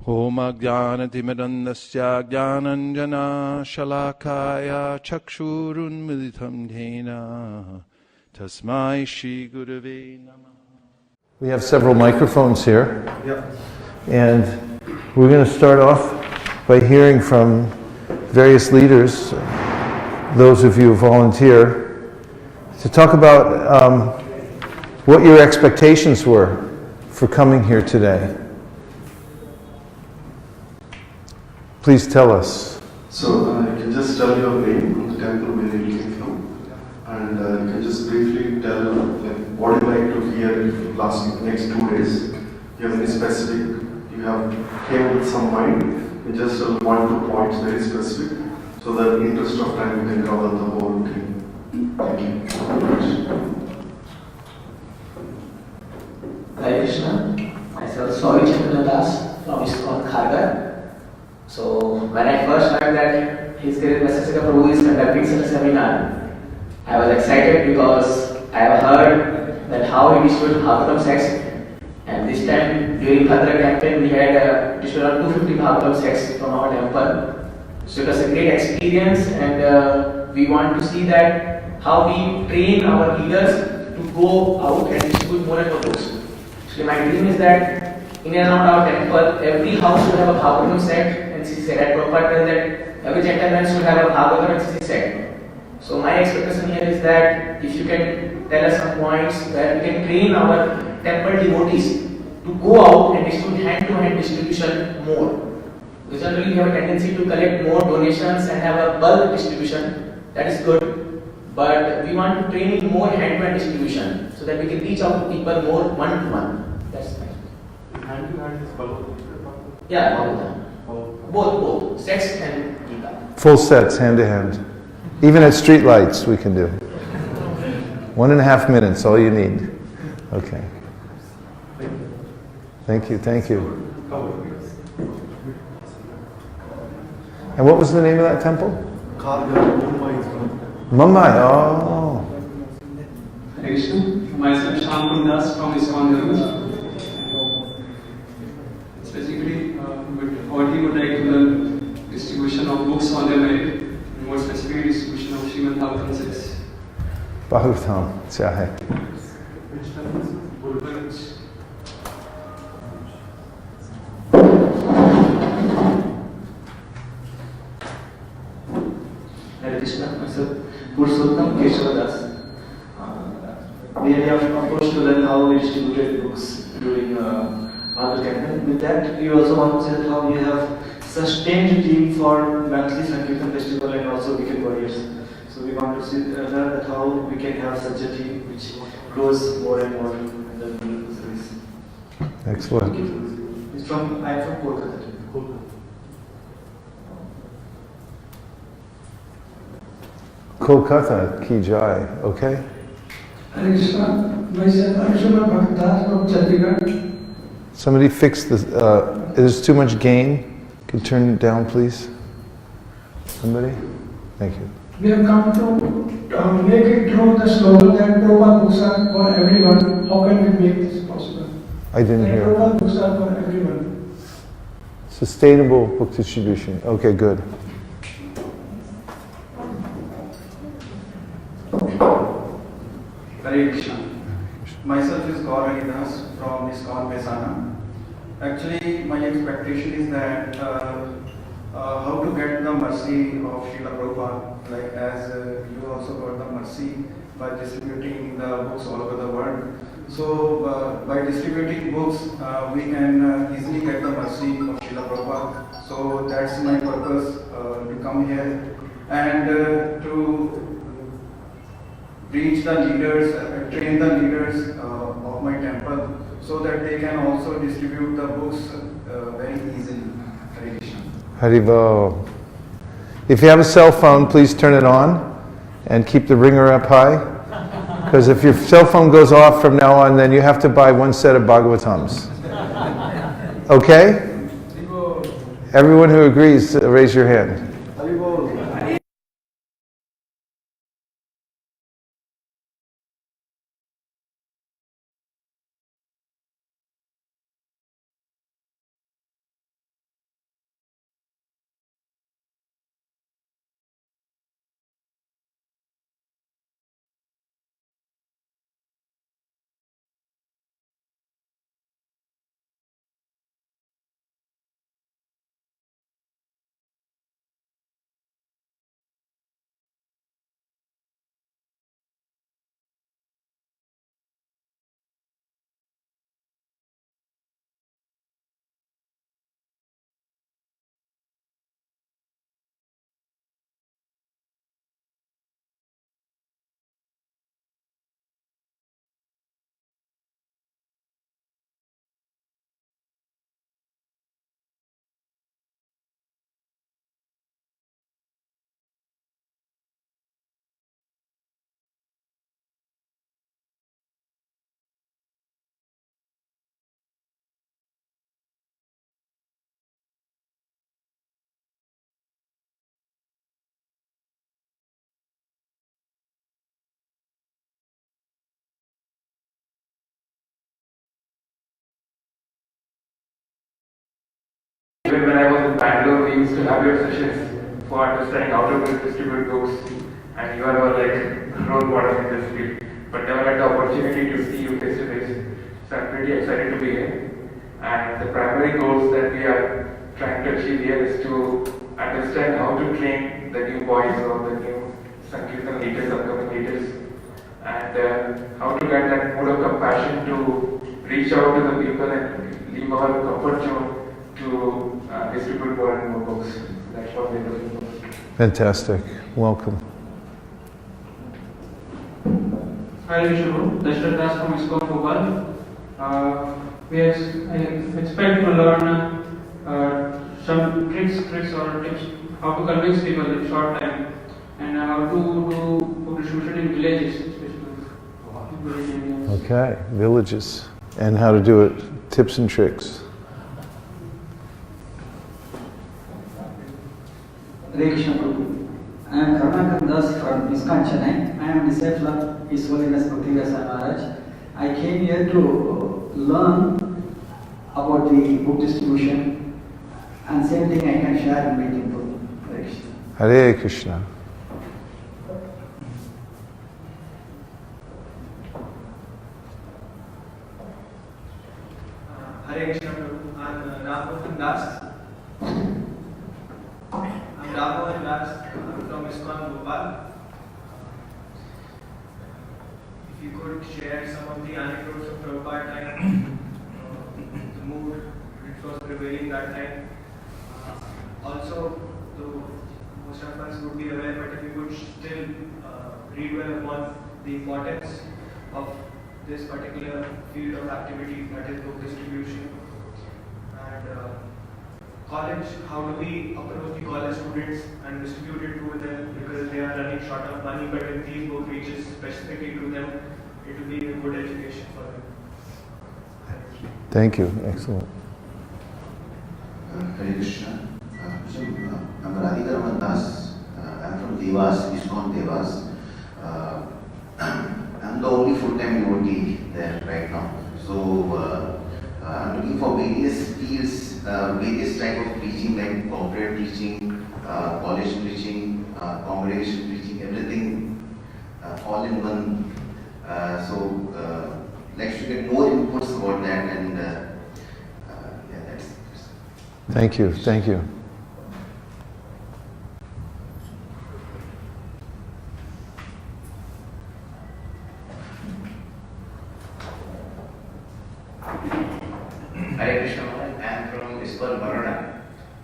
Om Ajnanatimirandasya Jnananjana Shalakaya Chakshurunmilitam Dhena Tasmai Shri Gurave Namah. We have several microphones here. Yeah. And we're going to start off by hearing from various leaders, those of you who volunteer, to talk about what your expectations were for coming here today. Please tell us. So you can just tell your name and the temple where you came from, and you can just briefly tell what you like to hear next 2 days. You have any specific, you have came with some mind, you just 1-2 points very specific, so that in the interest of time we can cover the whole thing. Thank you so much. Hare Krishna. Myself Vaisesika Dasa from ISKCON Khargar. So when I first heard that His Great Vaisesika Prabhu is conducting such a seminar, I was excited because I have heard that how he distributed Bhagavatam sects, and this time during Bhadra campaign we had distributed 250 Bhagavatam sects from our temple. So it was a great experience, and we want to see that how we train our leaders to go out and distribute more and more books. Actually, my dream is that in and around our temple, every house should have a Bhagavatam sect and CC set. At Prabhupada tells that every gentleman should have a Bhagavatam and CC set. So my expectation here is that if you can tell us some points where we can train our temple devotees to go out and distribute hand-to-hand distribution more. Because generally we have a tendency to collect more donations and have a bulk distribution. That is good. But we want to train in more hand-to-hand distribution so that we can reach out to people more one-to-one. That's nice. Hand-to-hand is Bhagavad? Yeah, Bhagavatam. Both. Sex and Gita. Full sets, hand to hand. Even at street lights we can do. 1.5 minutes, all you need. Okay. Thank you. And what was the name of that temple? Khargar, Mumbai, oh. Hare Krishna. Myself Shyam Das from ISKCON. Specifically, what he would like to learn distribution of books on their merit, more specifically distribution of Srimad Bhagavatam sects. Bhagavatam, chahe. which temple is Gujrat? Hare Krishna. Myself Purushottam Keshava Das. We have approached to learn how we distributed books during Bhagavad campaign. With that, we also want to say how we have sustained team for monthly Sankirtan festival and also weekend warriors. So we want to see learn that how we can have such a team which grows more and more in the service. Excellent. I am from Kolkata. Kolkata, Ki Jai, okay? Hare Krishna. Myself Arjuna Bhaktas from Chandigarh. Somebody fix this, there's too much gain. Can you turn it down, please? Somebody? Thank you. We have come to make it true the slogan that Prabhupada books are for everyone. How can we make this possible? I didn't hear. Prabhupada books are for everyone. Sustainable book distribution. Okay, good. Hare Krishna. Myself is Gaurav Das from ISKCON Vaisesika. Actually, my expectation is that how to get the mercy of Srila Prabhupada, like as you also got the mercy by distributing the books all over the world. So by distributing books, we can easily get the mercy of Srila Prabhupada. So that's my purpose to come here and to reach the leaders, train the leaders of my temple so that they can also distribute the books very easily. Hare Krishna. Haribo. If you have a cell phone, please turn it on and keep the ringer up high. Because if your cell phone goes off from now on, then you have to buy 1 set of Bhagavatams. Okay? Everyone who agrees, raise your hand. even when I was in Bangalore, we used to have your sessions for understanding how to distribute books, and you are our like role model in this field. But never had the opportunity to see you face to face. So I'm pretty excited to be here. And the primary goals that we are trying to achieve here is to understand how to train the new boys or the new Sankirtan leaders, upcoming leaders, and how to get that mood of compassion to reach out to the people and leave our comfort zone to distribute more and more books. That's what we're doing. Fantastic. Welcome. Hi, Vishnu. Dasa from ISKCON Bhopal. I expect to learn some tricks or tips how to convince people in short time and how to do book distribution in villages, especially. Okay, villages. And how to do it, tips and tricks. Hare Krishna Prabhu. I am Karunakar Das from ISKCON Chennai. I am disciple of His Holiness Bhakti Dasa Maharaj. I came here to learn about the book distribution, and same thing I can share in my temple. Hare Krishna. Hare Krishna. Hare Krishna Prabhu. I'm Ramamohan Das. I'm Ramamohan Das from ISKCON Bhopal. If you could share some of the anecdotes of Prabhupada time, the mood which was prevailing that time. Also, though most of us would be aware, but if you could still read well upon the importance of this particular field of activity, that is book distribution. And college, how do we approach the college students and distribute it to them, because they are running short of money, but if these book reaches specifically to them, it will be a good education for them. Thank you. Excellent. Hare Krishna. I'm Radhika Das. I'm from Devas, ISKCON Devas. I'm the only full-time devotee there right now. So I'm looking for various fields, various type of preaching, like corporate preaching, college preaching, congregation preaching, everything all in one. Like to get more inputs about that, and yeah, that's. Thank you. Thank you. Hare Krishna, I am from ISKCON Baroda.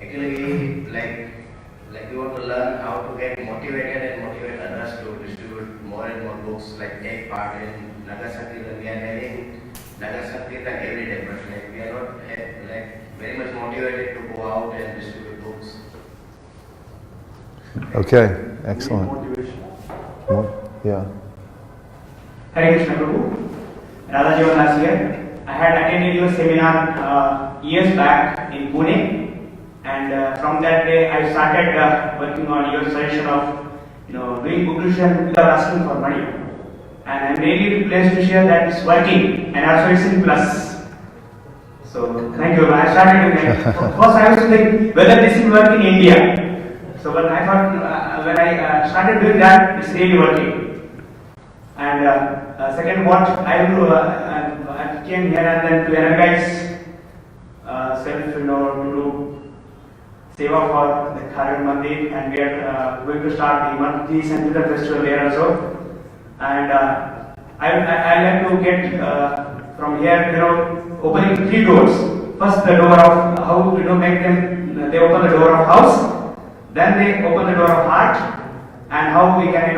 Actually, like we want to learn how to get motivated and motivate others to distribute more and more books, like take part in Nagar Sankirtan. We are having Nagar Sankirtan every day, but like we are not like very much motivated to go out and distribute books. Okay, excellent. Yeah. Hare Krishna Prabhu. Radha Jivanas here. I had attended your seminar years back in Pune, and from that day I started working on your suggestion of doing book distribution without asking for money. And I'm really pleased to share that it's working, and also it's in plus. So thank you. I started doing it. First I used to think whether this will work in India. So but I thought when I started doing that, it's really working. And second, what I will do, I came here and then to energize self, to do seva for the Kharad Mandir, and we are going to start the monthly Sankirtan festival there also. And I like to get from here, opening 3 doors. First, the door of how make them. They open the door of house, then they open the door of heart, and how we can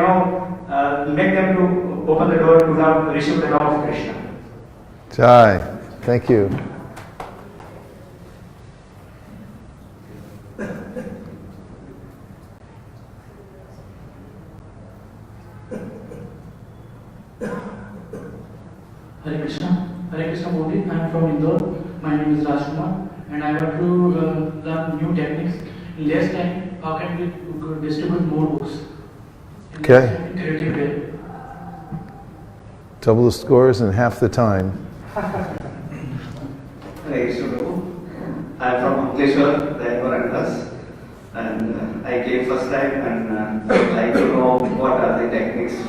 make them to open the door to have receive the love of Krishna. Jai. Thank you. Hare Krishna Bodhi. I am from Indore. My name is Rajkumar, and I want to learn new techniques. In less time, how can we distribute more books? Okay. In creative way. Double the scores in half the time. Hare Krishna Prabhu. I'm from Ankleshwar, the environmentals, and I came first time and I'd like to know what are the techniques to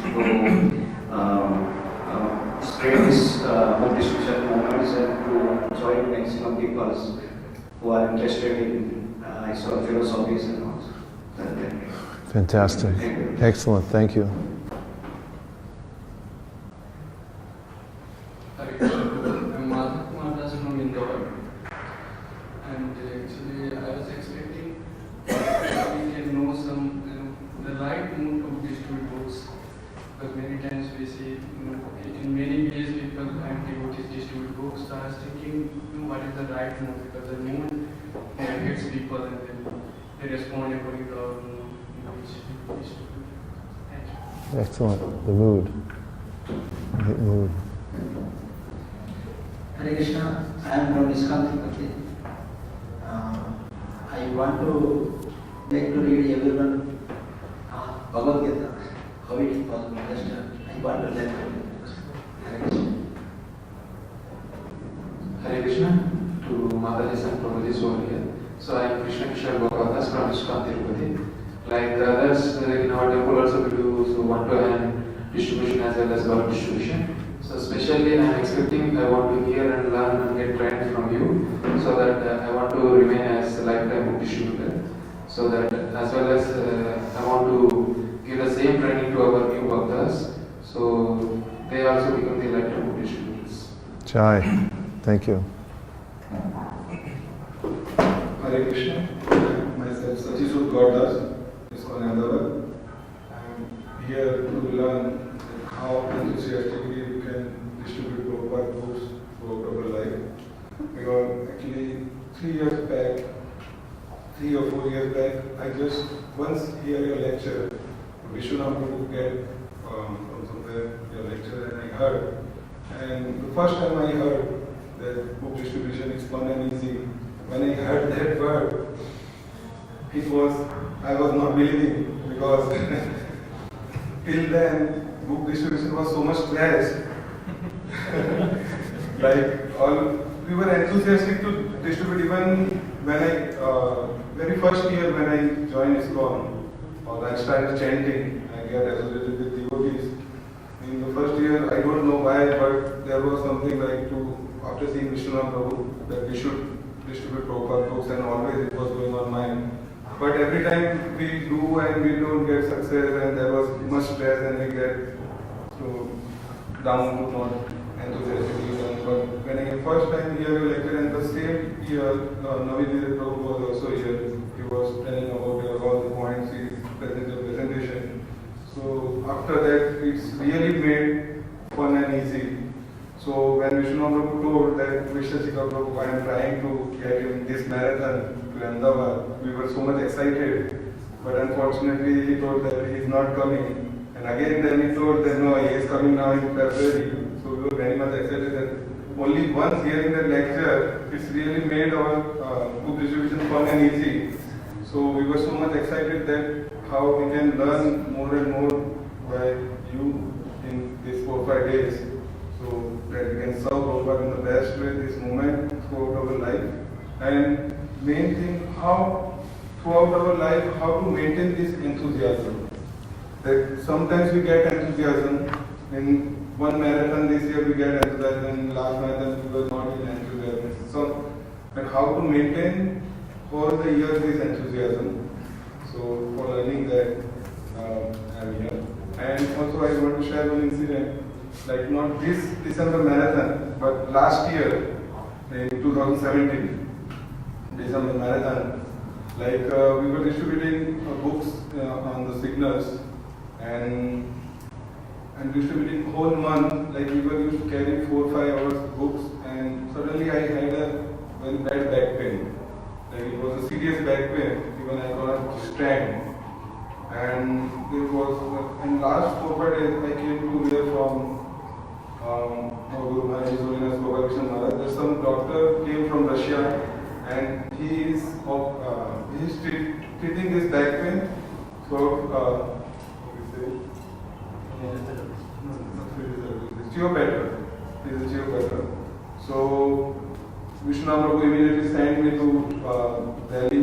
spread this book distribution movements and to join maximum people who are interested in Islamic philosophies and all. Fantastic. Excellent. Thank you. I'm Madhav Kumar Das from Indore, and actually I was expecting we can know some the right mood to distribute books, because many times we see in many ways people and devotees distribute books. So I was thinking what is the right mood, because the mood hits people and then they respond according to our mood. Thank you. Excellent. The mood. Right mood. Hare Krishna, I am from Tirupati. I want to beg to read everyone Bhagavad Gita. How it is possible? Just I want to learn. Hare Krishna. Hare Krishna. To Mataji and Prabhuji over here. So I am Krishna Kishore Bhagavatas from Tirupati. Like the others in our temple also we do one-to-hand distribution as well as bulk distribution. So especially I am expecting I want to hear and learn and get trained from you, so that I want to remain as a lifetime book distributor. So that as well as I want to give the same training to our new bhaktas, so they also become the lifetime book distributors. Jai. Thank you. Hare Krishna. Myself Satyasud Gordas. I'm here to learn how enthusiastically you can distribute Prabhupada books throughout our life. Because actually 3 or 4 years back, I just once hear your lecture, Vishwanath Guru get from somewhere your lecture, and I heard. And the first time I heard that book distribution is fun and easy, when I heard that word, I was not believing, because till then book distribution was so much stress. We were enthusiastic to distribute. Even when very first year when I joined ISKCON, or I started chanting, I get associated with devotees. In the first year, I don't know why, but there was something like after seeing Vishwanath Prabhu, that we should distribute Prabhupada books, and always it was going on my mind. But every time we do and we don't get success, and there was much stress, and we get down to not enthusiastically done. But when I first time hear your lecture, and the same year Navin Prabhu was also here, he was telling about all the points he presented the presentation. So after that, it's really made fun and easy. So when Vishwanath Prabhu told that Vaisesika Prabhu, I am trying to get in this marathon to Ahmedabad, we were so much excited. But unfortunately, he told that he is not coming. And again, then he told that no, he is coming now in February. So we were very much excited that only once hearing the lecture, it's really made our book distribution fun and easy. So we were so much excited that how we can learn more and more by you in these 4 or 5 days. So that we can serve Prabhupada in the best way this moment throughout our life. And main thing, how throughout our life, how to maintain this enthusiasm. That sometimes we get enthusiasm. In one marathon this year we get enthusiasm, in last marathon we were not in enthusiasm. So, and how to maintain for the years this enthusiasm. So for learning that, I'm here. And also I want to share one incident. Like not this December marathon, but last year in 2017 December marathon, like we were distributing books on the signals and distributing whole month. Like we were used to carry 4 or 5 hours books, and suddenly I had a very bad back pain. Like it was a serious back pain. Even I cannot stand. And there was in last 4 or 5 days I came to hear from Guru Maharaj, His Holiness Gopalakrishna Maharaj, that some doctor came from Russia, and he is treating this back pain. So Geopatra. He is a geopatra. So Vishnu Prabhu immediately sent me to Delhi.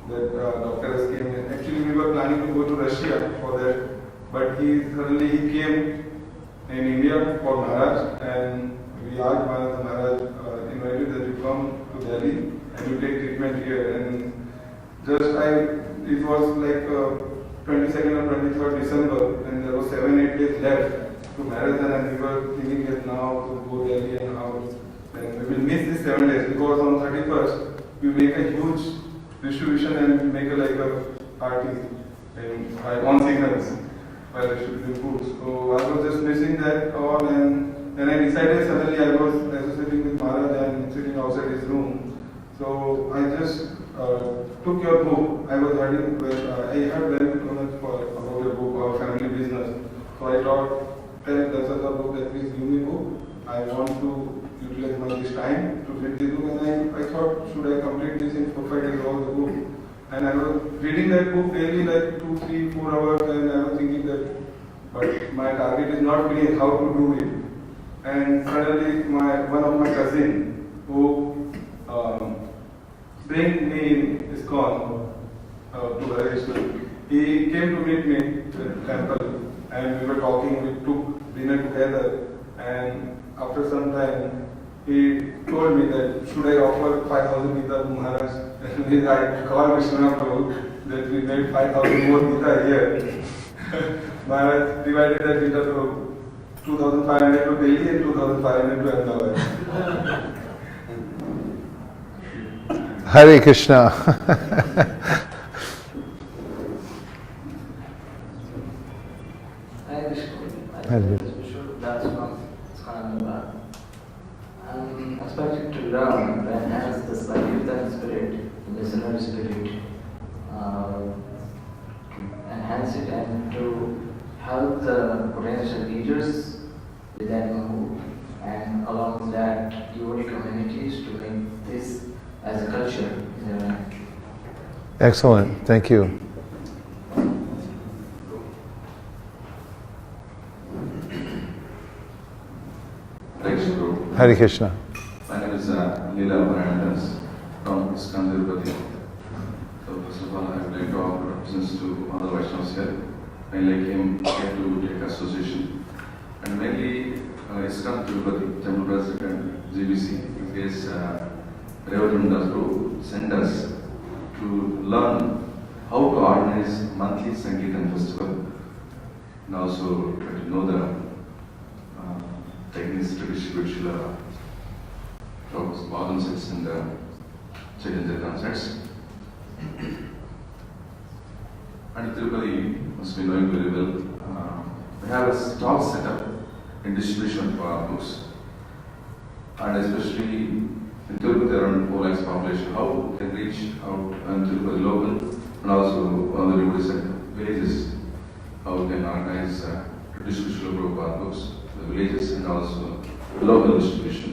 That doctor has came in. Actually, we were planning to go to Russia for that, but he came in India for Maharaj, and we asked Maharaj invited that you come to Delhi and you take treatment here. And it was like 22nd or 23rd December, and there was 7-8 days left to marathon, and we were thinking that now to go Delhi and how, and we will miss these 7 days because on 31st we make a huge distribution and make a party and on signals while distributing food. So I was just missing that all, and then I decided suddenly I was associating with Maharaj and sitting outside his room. So I just took your book. I was hearing, I heard very much about your book, Our Family Business. So I thought, tell Dasa the book that please give me a book. I want to utilize this time to read this book, and I thought, should I complete this in 4-5 days, all the book? And I was reading that book daily, like 2, 3, 4 hours, and I was thinking that, but my target is not clear how to do it. And suddenly, one of my cousins who bring me in ISKCON to Vaisesika, he came to meet me at the temple, and we were talking. We took dinner together, and after some time, he told me that should I offer 5,000 Gita to Maharaj? And I called Vishnu Prabhu that we made 5,000 more Gita here. Maharaj divided that Gita to 2,500 to Delhi and 2,500 to Ahmedabad. Hare Krishna. Hare Krishna. Hare This is Dasa from Ahmedabad. I'm expected to learn to enhance the Sankirtan spirit, the missionary spirit, to enhance it and to help the potential leaders within Mahu, and along with that, devotee communities to make this as a culture in their life. Excellent. Thank you. Hare Krishna. My name is Leela Parandas from ISKCON Tirupati. So first of all, I would like to offer represents to all the Vaishnavas here. Mainly I came here to take association. And mainly ISKCON Tirupati, Temple President, GBC, is Reverend Dasa sent us to learn how to organize monthly Sankirtan festival, and also to know the techniques to distribute Shila Bottom sets and Chaitanya sets. And Tirupati must be knowing very well. We have a stall set up in distribution for our books, and especially in Tirupati around 4 lakhs population, how we can reach out and Tirupati local and also on the remote villages, how we can organize distribution of Prabhupada books to the villages and also local distribution.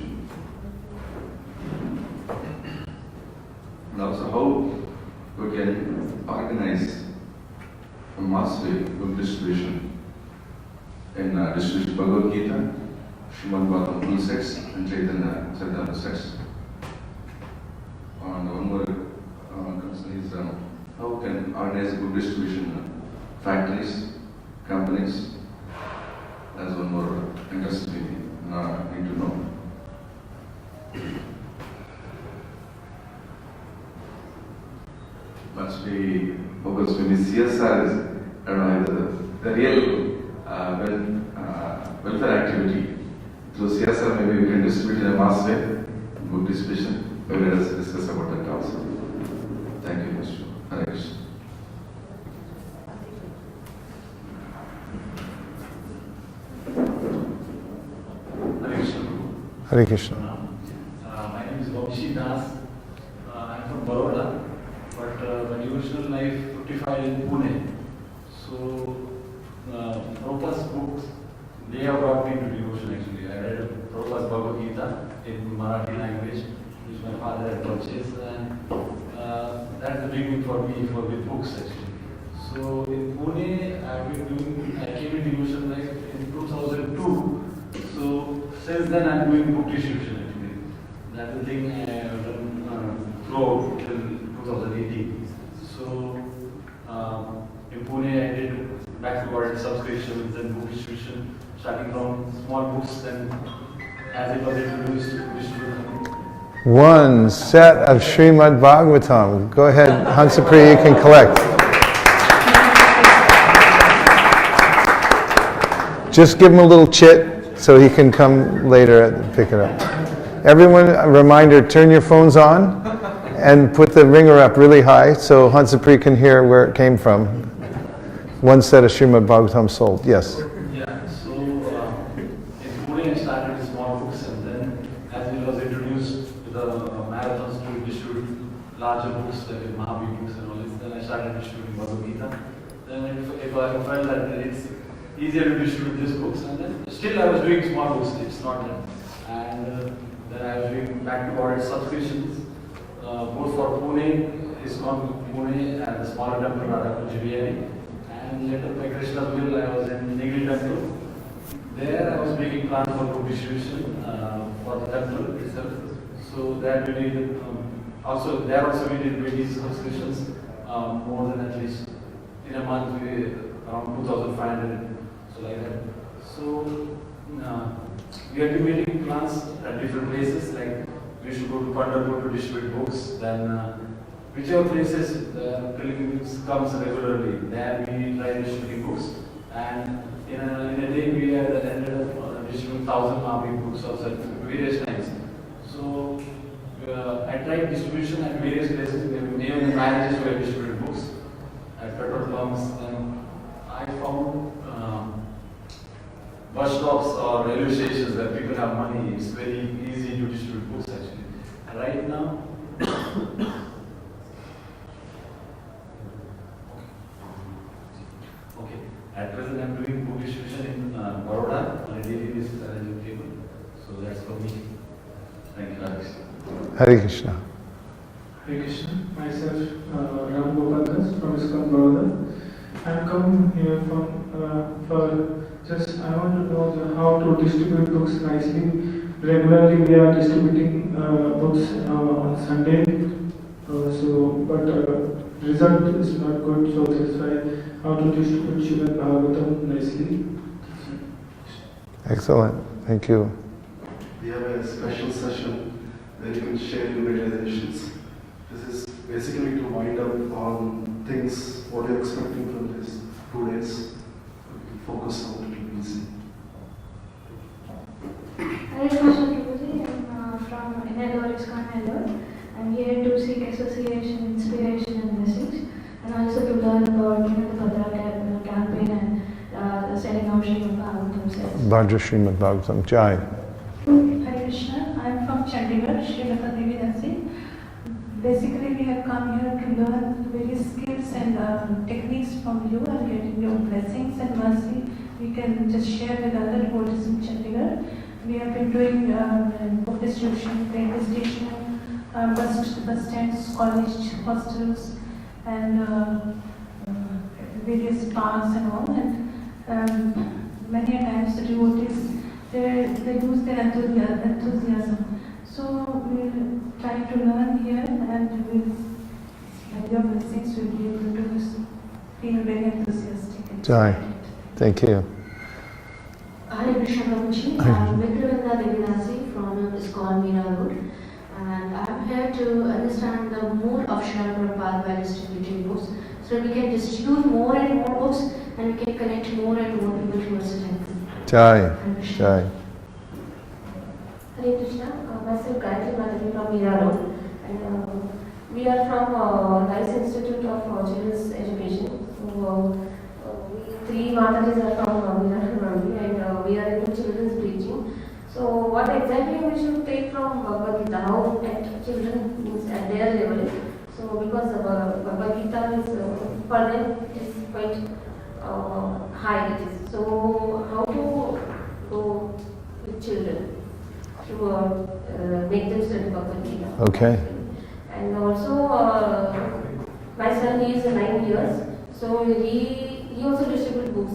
And also how we can organize a mass way book distribution in distribution Bhagavad Gita, Srimad Bhagavatam full sets and Chaitanya Charitamrita sets. And one more concern is how we can organize book distribution factories, companies. That's one more interesting thing need to know. Must be focused maybe CSR is, I don't know, the real welfare activity. Through CSR, maybe we can distribute in a mass way, book distribution. Maybe let us discuss about that also. Thank you, Mr. Hare Krishna. Hare Krishna. My name is Das. I'm from Baroda, but my devotional life 55 in Pune. So, Prabhupada's books, they have brought me to devotion actually. I read Prabhupada's Bhagavad Gita in Marathi language, which my father had purchased, and that's the beginning for me with books actually. So in Pune, I came in devotion life in 2002. So since then I'm doing book distribution actually. That's the thing. throughout till 2018. So in Pune I did backward subscriptions and book distribution, starting from small books, then as it was introduced to distribution. One set of Srimad Bhagavatam. Go ahead, Hansapri, you can collect. Just give him a little chit so he can come later and pick it up. Everyone, a reminder, turn your phones on and put the ringer up really high so Hansapri can hear where it came from. One set of Srimad Bhagavatam sold. Yes? Yeah, so in Pune I started with small books, and then as it was introduced to the marathons to distribute larger books like Mahabhi books and all this, then I started distributing Bhagavad Gita. Then if I felt that it's easier to distribute these books, and then still I was doing small books, it's not that. And then I was doing back-to-back subscriptions, both for Pune, ISKCON Pune, and the smaller temple, Radhakunj. And later by Krishna's will, I was in Nigri temple. There I was making plans for book distribution for the temple itself. So that we did, also we did 20 subscriptions, more than at least in a month, around 2,500, so like that. So we are making plans at different places, like we should go to Pandharpur to distribute books, then whichever places the pilgrims comes regularly, there we try distributing books, and in a day we have ended up distributing 1,000 Mahabhi books also at various times. So I tried distribution at various places, even in marriages where I distributed books, at petrol pumps, and I found bus stops or railway stations where people have money, it's very easy to distribute books actually. And right now, okay, at present I'm doing book distribution in Baroda on a daily basis arranging people. So that's for me. Thank you, Alex. Hare Krishna. Hare Krishna. Myself, Ram Gopal Das from ISKCON Baroda. I'm come here for just I want to know how to distribute books nicely. Regularly we are distributing books on Sunday. But result is not good. So that's why how to distribute Srimad Bhagavatam nicely. Excellent. Thank you. We have a special session where you can share your realizations. This is basically to wind up on things, what you're expecting from these 2 days. Focus on it, it will be easy. Hare Krishna Prabhuji, I'm from Innador ISKCON Innador. I'm here to seek association, inspiration and blessings, and also to learn about the Bhadra campaign and setting out Srimad Bhagavatam sets. Bhadra Srimad Bhagavatam. Jai. Hare Krishna, I am from Chandigarh, Srimata Devi Dasi. Basically, we have come here to learn various skills and techniques from you and getting your blessings and mercy. We can just share with other devotees in Chandigarh. We have been doing book distribution, railway station, bus stands, college, hostels, and various parks and all. And many a times the devotees they lose their enthusiasm. So we'll try to learn here, and with your blessings we'll be able to feel very enthusiastic. Jai. Thank you. Hare Krishna Prabhuji, I'm Vikrivanda Devinasi from ISKCON Meera Road, and I'm here to understand the mood of Srila Prabhupada by distributing books, so that we can distribute more and more books and we can connect more and more people towards the temple. Jai. Jai. Hare Krishna, myself Gayatri Madhavi from Meera Road, and we are from Rice Institute of Children's Education. So we three Matajis are from Meera Road, and we are into children's preaching. So what exactly we should take from Bhagavad Gita, how at children means at their level. So because the Bhagavad Gita is for them is quite high it is. So how to go with children to make them study Bhagavad Gita. Okay. And also my son, he is 9 years, so he also distributes books.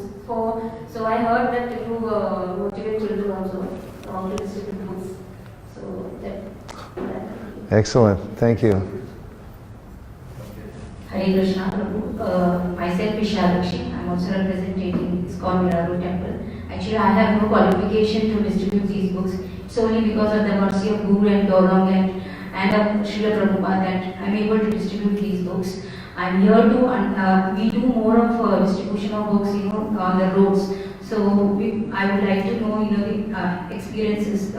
So I heard that you motivate children also to distribute books. So that. Excellent. Thank you. Hare Krishna Prabhu. Myself is Shalakshi. I am also representing ISKCON Miraru Temple. Actually, I have no qualification to distribute these books. It's only because of the mercy of Guru and Gaurang and of Srila Prabhupada that I am able to distribute these books. I am here to, we do more of distribution of books, on the roads. So I would like to know, the experiences,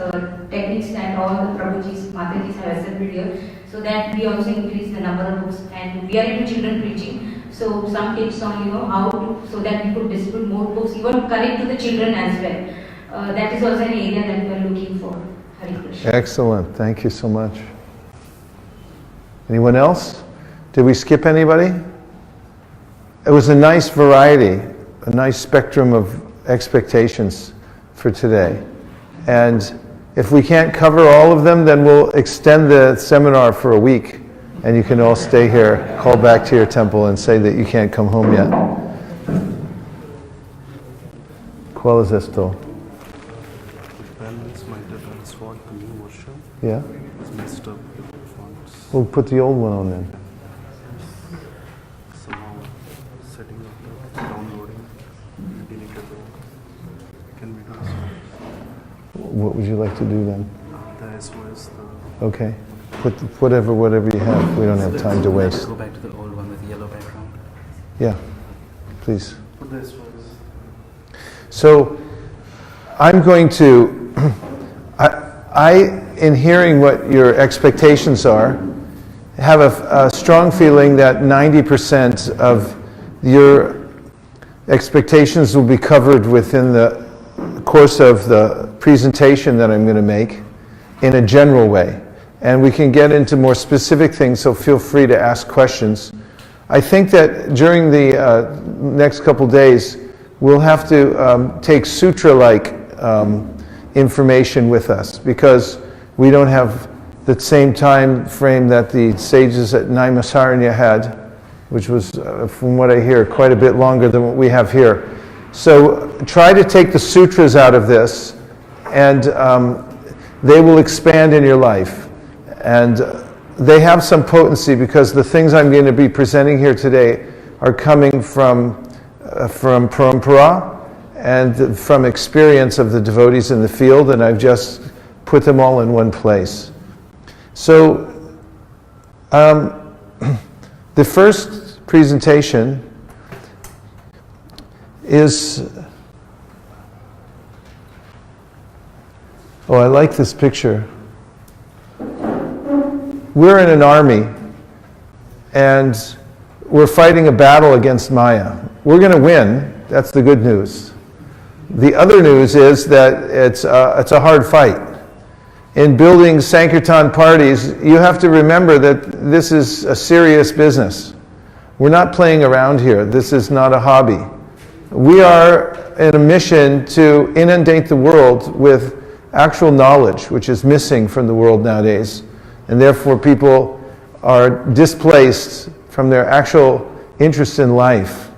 techniques that all the Prabhujis, Matajis have assembled here, so that we also increase the number of books. And we are into children preaching, so some tips on, how to, so that we could distribute more books, even connect to the children as well. That is also an area that we are looking for. Hare Krishna. Excellent. Thank you so much. Anyone else? Did we skip anybody? It was a nice variety, a nice spectrum of expectations for today. And if we can't cover all of them, then we'll extend the seminar for a week, and you can all stay here, call back to your temple and say that you can't come home yet. ¿Cuál es esto? Yeah? It's messed up. Fonts. We'll put the old one on then. Somehow setting up the downloading. Can we do this? What would you like to do then? The SOS. Okay. Put whatever you have. We don't have time to waste. Go back to the old one with the yellow background. Yeah, please. Put the SOS. So, I'm going to, in hearing what your expectations are, have a strong feeling that 90% of your expectations will be covered within the course of the presentation that I'm going to make in a general way. And we can get into more specific things, so feel free to ask questions. I think that during the next couple days, we'll have to take sutra-like information with us, because we don't have the same time frame that the sages at Naimasaranya had, which was, from what I hear, quite a bit longer than what we have here. So try to take the sutras out of this, and they will expand in your life. And they have some potency, because the things I'm going to be presenting here today are coming from parampara and from experience of the devotees in the field, and I've just put them all in one place. So the first presentation is, I like this picture. We're in an army, and we're fighting a battle against Maya. We're going to win. That's the good news. The other news is that it's a hard fight. In building Sankirtan parties, you have to remember that this is a serious business. We're not playing around here. This is not a hobby. We are in a mission to inundate the world with actual knowledge, which is missing from the world nowadays. And therefore people are displaced from their actual interest in life.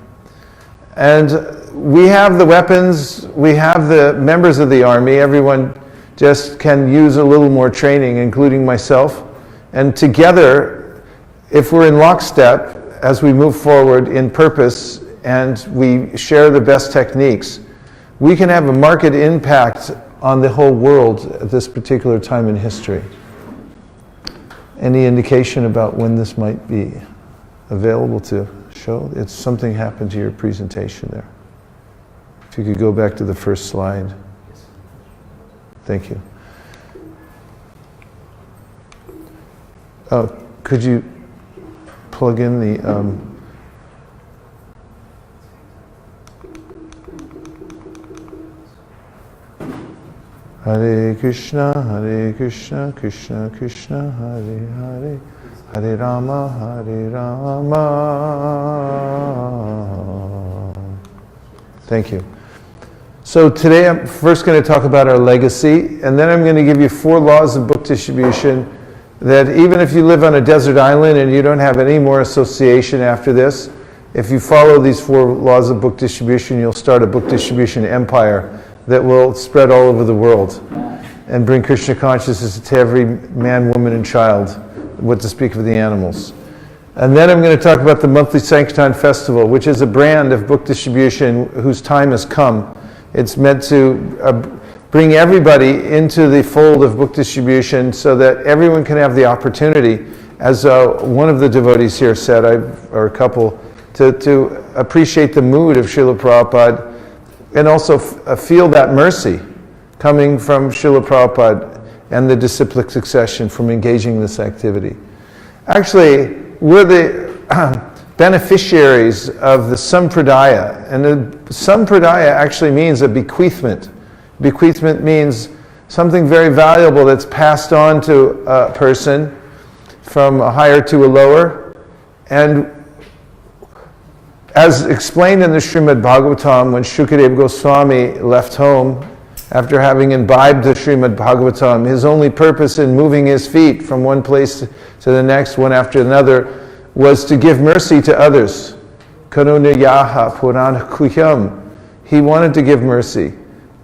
And we have the weapons, we have the members of the army, everyone just can use a little more training, including myself. And together, if we're in lockstep, as we move forward in purpose and we share the best techniques, we can have a marked impact on the whole world at this particular time in history. Any indication about when this might be available to show? It's something happened to your presentation there. If you could go back to the first slide. Thank you. Could you plug in the Hare Krishna, Krishna Krishna, Hare Hare, Hare Rama, Hare Rama. Thank you. So today I'm first going to talk about our legacy, and then I'm going to give you 4 laws of book distribution that even if you live on a desert island and you don't have any more association after this, if you follow these 4 laws of book distribution, you'll start a book distribution empire that will spread all over the world and bring Krishna consciousness to every man, woman, and child, what to speak of the animals. And then I'm going to talk about the monthly Sankirtan Festival, which is a brand of book distribution whose time has come. It's meant to bring everybody into the fold of book distribution so that everyone can have the opportunity, as one of the devotees here said, or a couple, to appreciate the mood of Srila Prabhupada and also feel that mercy coming from Srila Prabhupada and the disciplic succession from engaging in this activity. Actually, we're the beneficiaries of the sampradaya, and the sampradaya actually means a bequeathment. Bequeathment means something very valuable that's passed on to a person from a higher to a lower. And as explained in the Srimad Bhagavatam, when Shukadeva Goswami left home after having imbibed the Srimad Bhagavatam, his only purpose in moving his feet from one place to the next, one after another, was to give mercy to others. Karuna yaha purana kuyam. He wanted to give mercy.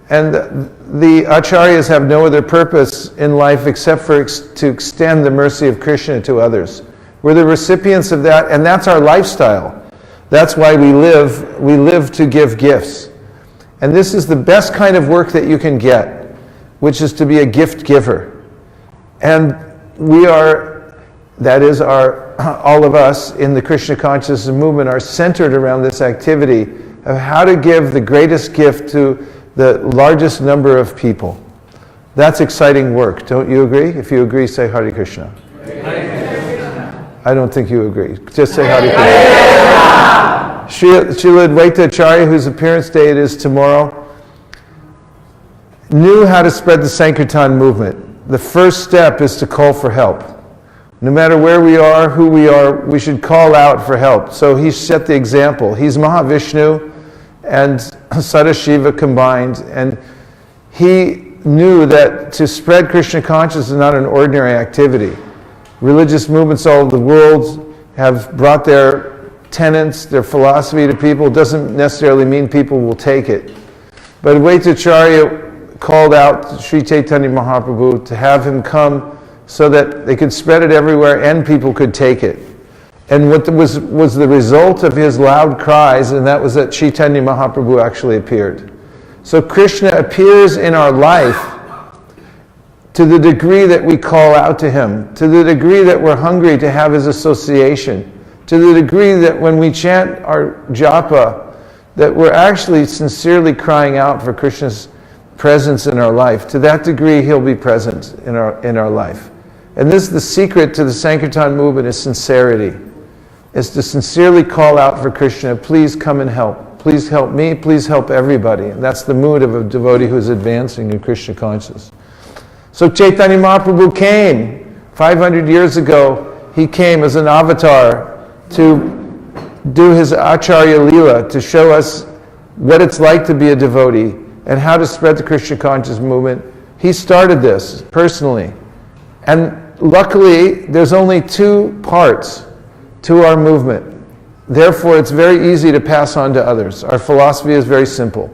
And the acharyas have no other purpose in life except for to extend the mercy of Krishna to others. We're the recipients of that, and that's our lifestyle. That's why we live. We live to give gifts. And this is the best kind of work that you can get, which is to be a gift giver. And we are, that is all of us in the Krishna consciousness movement are centered around this activity of how to give the greatest gift to the largest number of people. That's exciting work. Don't you agree? If you agree, say Hare Krishna. I don't think you agree. Just say Hare Krishna. Srila Advaita Acharya, whose appearance day it is tomorrow, knew how to spread the Sankirtan movement. The first step is to call for help. No matter where we are, who we are, we should call out for help. So he set the example. He's Mahavishnu and Sadashiva combined, and he knew that to spread Krishna consciousness is not an ordinary activity. Religious movements all over the world have brought their tenets, their philosophy to people. It doesn't necessarily mean people will take it. But Advaita Acharya called out Sri Chaitanya Mahaprabhu to have him come so that they could spread it everywhere and people could take it. And what was the result of his loud cries, and that was that Chaitanya Mahaprabhu actually appeared. So Krishna appears in our life to the degree that we call out to him, to the degree that we're hungry to have his association, to the degree that when we chant our japa, that we're actually sincerely crying out for Krishna's presence in our life. To that degree, he'll be present in our life. And this is the secret to the Sankirtan movement, is sincerity. Is to sincerely call out for Krishna, please come and help. Please help me, please help everybody. And that's the mood of a devotee who's advancing in Krishna consciousness. So Chaitanya Mahaprabhu came 500 years ago. He came as an avatar to do his Acharya Leela, to show us what it's like to be a devotee and how to spread the Krishna consciousness movement. He started this personally. And luckily, there's only 2 parts to our movement. Therefore, it's very easy to pass on to others. Our philosophy is very simple.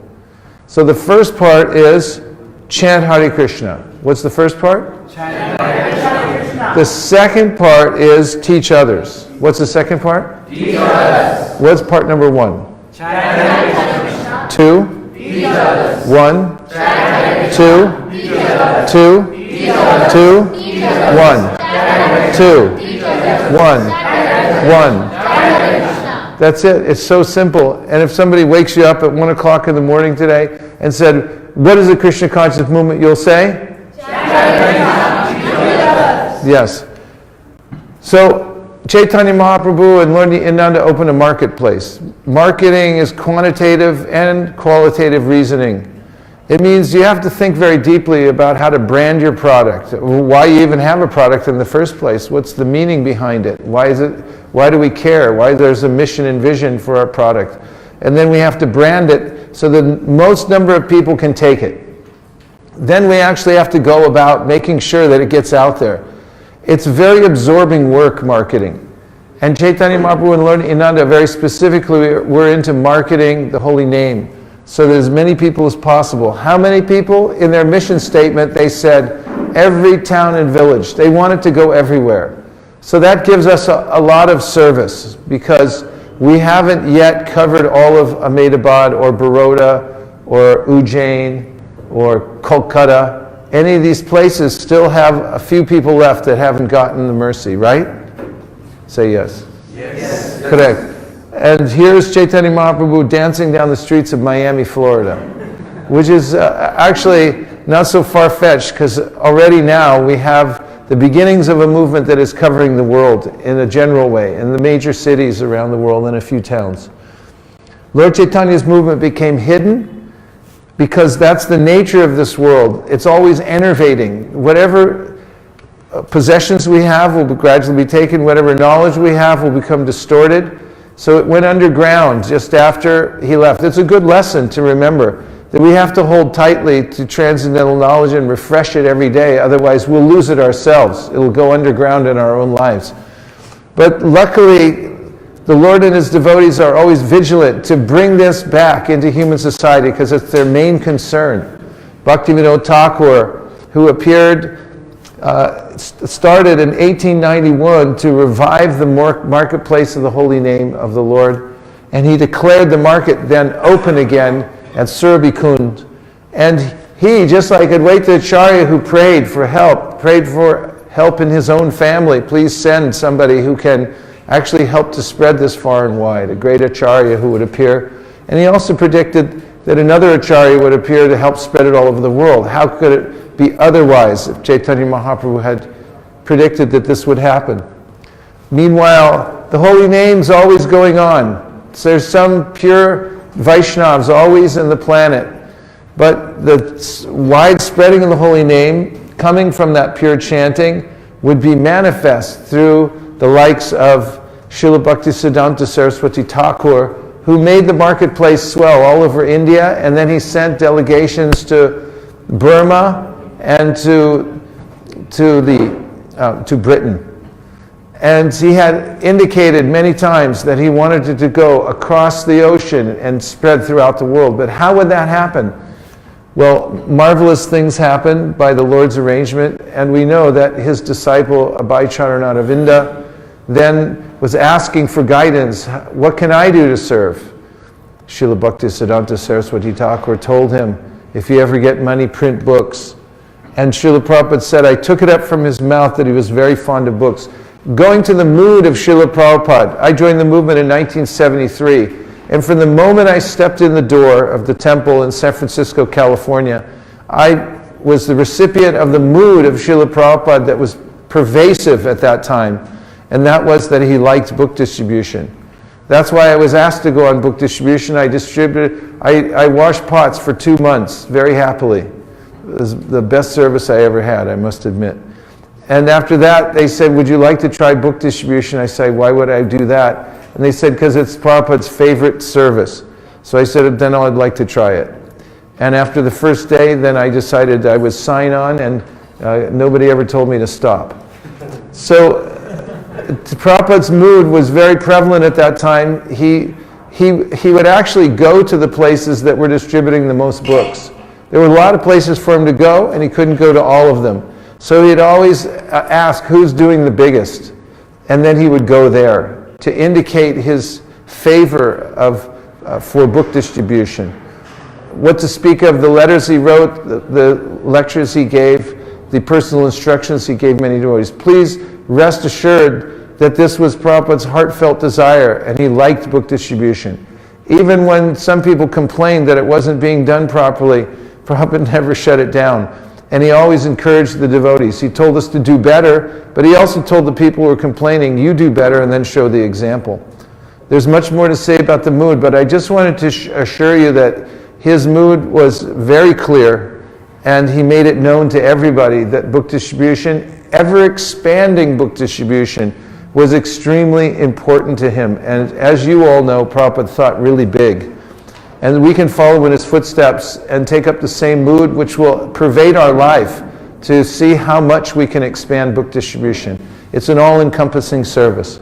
So the first part is chant Hare Krishna. What's the first part? Chant Hare Krishna. The second part is teach others. What's the second part? Teach others. What's part number 1? Chant Hare Krishna. 2? Teach others. 1? Chant Hare 2? Teach others. 2? Teach others. 2? Teach others. 1? 2? Teach others. 1? 1? That's it. It's so simple. And if somebody wakes you up at 1 o'clock in the morning today and said, what is the Krishna consciousness movement? You'll say? Yes. So Chaitanya Mahaprabhu and Lord Nityananda opened a marketplace. Marketing is quantitative and qualitative reasoning. It means you have to think very deeply about how to brand your product, why you even have a product in the first place, what's the meaning behind it, why do we care, why there's a mission and vision for our product. And then we have to brand it so the most number of people can take it. Then we actually have to go about making sure that it gets out there. It's very absorbing work, marketing. And Chaitanya Mahaprabhu and Lord Nityananda very specifically were into marketing the holy name, so that as many people as possible. How many people? In their mission statement, they said every town and village. They wanted to go everywhere. So that gives us a lot of service, because we haven't yet covered all of Ahmedabad or Baroda or Ujjain or Kolkata. Any of these places still have a few people left that haven't gotten the mercy, right? Say yes. Yes. Correct. And here's Chaitanya Mahaprabhu dancing down the streets of Miami, Florida, which is actually not so far-fetched, because already now we have the beginnings of a movement that is covering the world in a general way, in the major cities around the world and a few towns. Lord Chaitanya's movement became hidden because that's the nature of this world. It's always enervating. Whatever possessions we have will gradually be taken. Whatever knowledge we have will become distorted. So it went underground just after he left. It's a good lesson to remember that we have to hold tightly to transcendental knowledge and refresh it every day. Otherwise, we'll lose it ourselves. It'll go underground in our own lives. But luckily, the Lord and His devotees are always vigilant to bring this back into human society, because it's their main concern. Bhaktivinoda Thakur, who started in 1891 to revive the marketplace of the holy name of the Lord, and he declared the market then open again at Surabhi-Kund. And he, just like Advaita Acharya, who prayed for help in his own family, please send somebody who can actually help to spread this far and wide, a great Acharya who would appear. And he also predicted that another Acharya would appear to help spread it all over the world. How could it be otherwise if Chaitanya Mahaprabhu had predicted that this would happen? Meanwhile, the holy name's always going on. So there's some pure Vaishnavas always in the planet. But the widespreading of the holy name coming from that pure chanting would be manifest through the likes of Srila Bhaktisiddhanta Saraswati Thakur, who made the marketplace swell all over India, and then he sent delegations to Burma and to Britain. And he had indicated many times that he wanted it to go across the ocean and spread throughout the world. But how would that happen? Well, marvelous things happen by the Lord's arrangement, and we know that his disciple Abhay Charanaravinda then was asking for guidance. What can I do to serve? Srila Bhaktisiddhanta Saraswati Thakur told him, if you ever get money, print books. And Srila Prabhupada said, I took it up from his mouth that he was very fond of books. Going to the mood of Srila Prabhupada, I joined the movement in 1973. And from the moment I stepped in the door of the temple in San Francisco, California, I was the recipient of the mood of Srila Prabhupada that was pervasive at that time. And that was that he liked book distribution. That's why I was asked to go on book distribution. I washed pots for 2 months, very happily. It was the best service I ever had, I must admit. And after that, they said, would you like to try book distribution? I said, why would I do that? And they said, because it's Prabhupada's favorite service. So I said, then I'd like to try it. And after the first day, then I decided I would sign on, and nobody ever told me to stop. So Prabhupada's mood was very prevalent at that time. He would actually go to the places that were distributing the most books. There were a lot of places for him to go, and he couldn't go to all of them. So he'd always ask, who's doing the biggest? And then he would go there to indicate his favor for book distribution. What to speak of the letters he wrote, the lectures he gave, the personal instructions he gave many devotees. Please rest assured that this was Prabhupada's heartfelt desire, and he liked book distribution. Even when some people complained that it wasn't being done properly, Prabhupada never shut it down. And he always encouraged the devotees. He told us to do better, but he also told the people who were complaining, you do better, and then show the example. There's much more to say about the mood, but I just wanted to assure you that his mood was very clear, and he made it known to everybody that book distribution, ever expanding book distribution, was extremely important to him. And as you all know, Prabhupada thought really big. And we can follow in his footsteps and take up the same mood, which will pervade our life, to see how much we can expand book distribution. It's an all-encompassing service.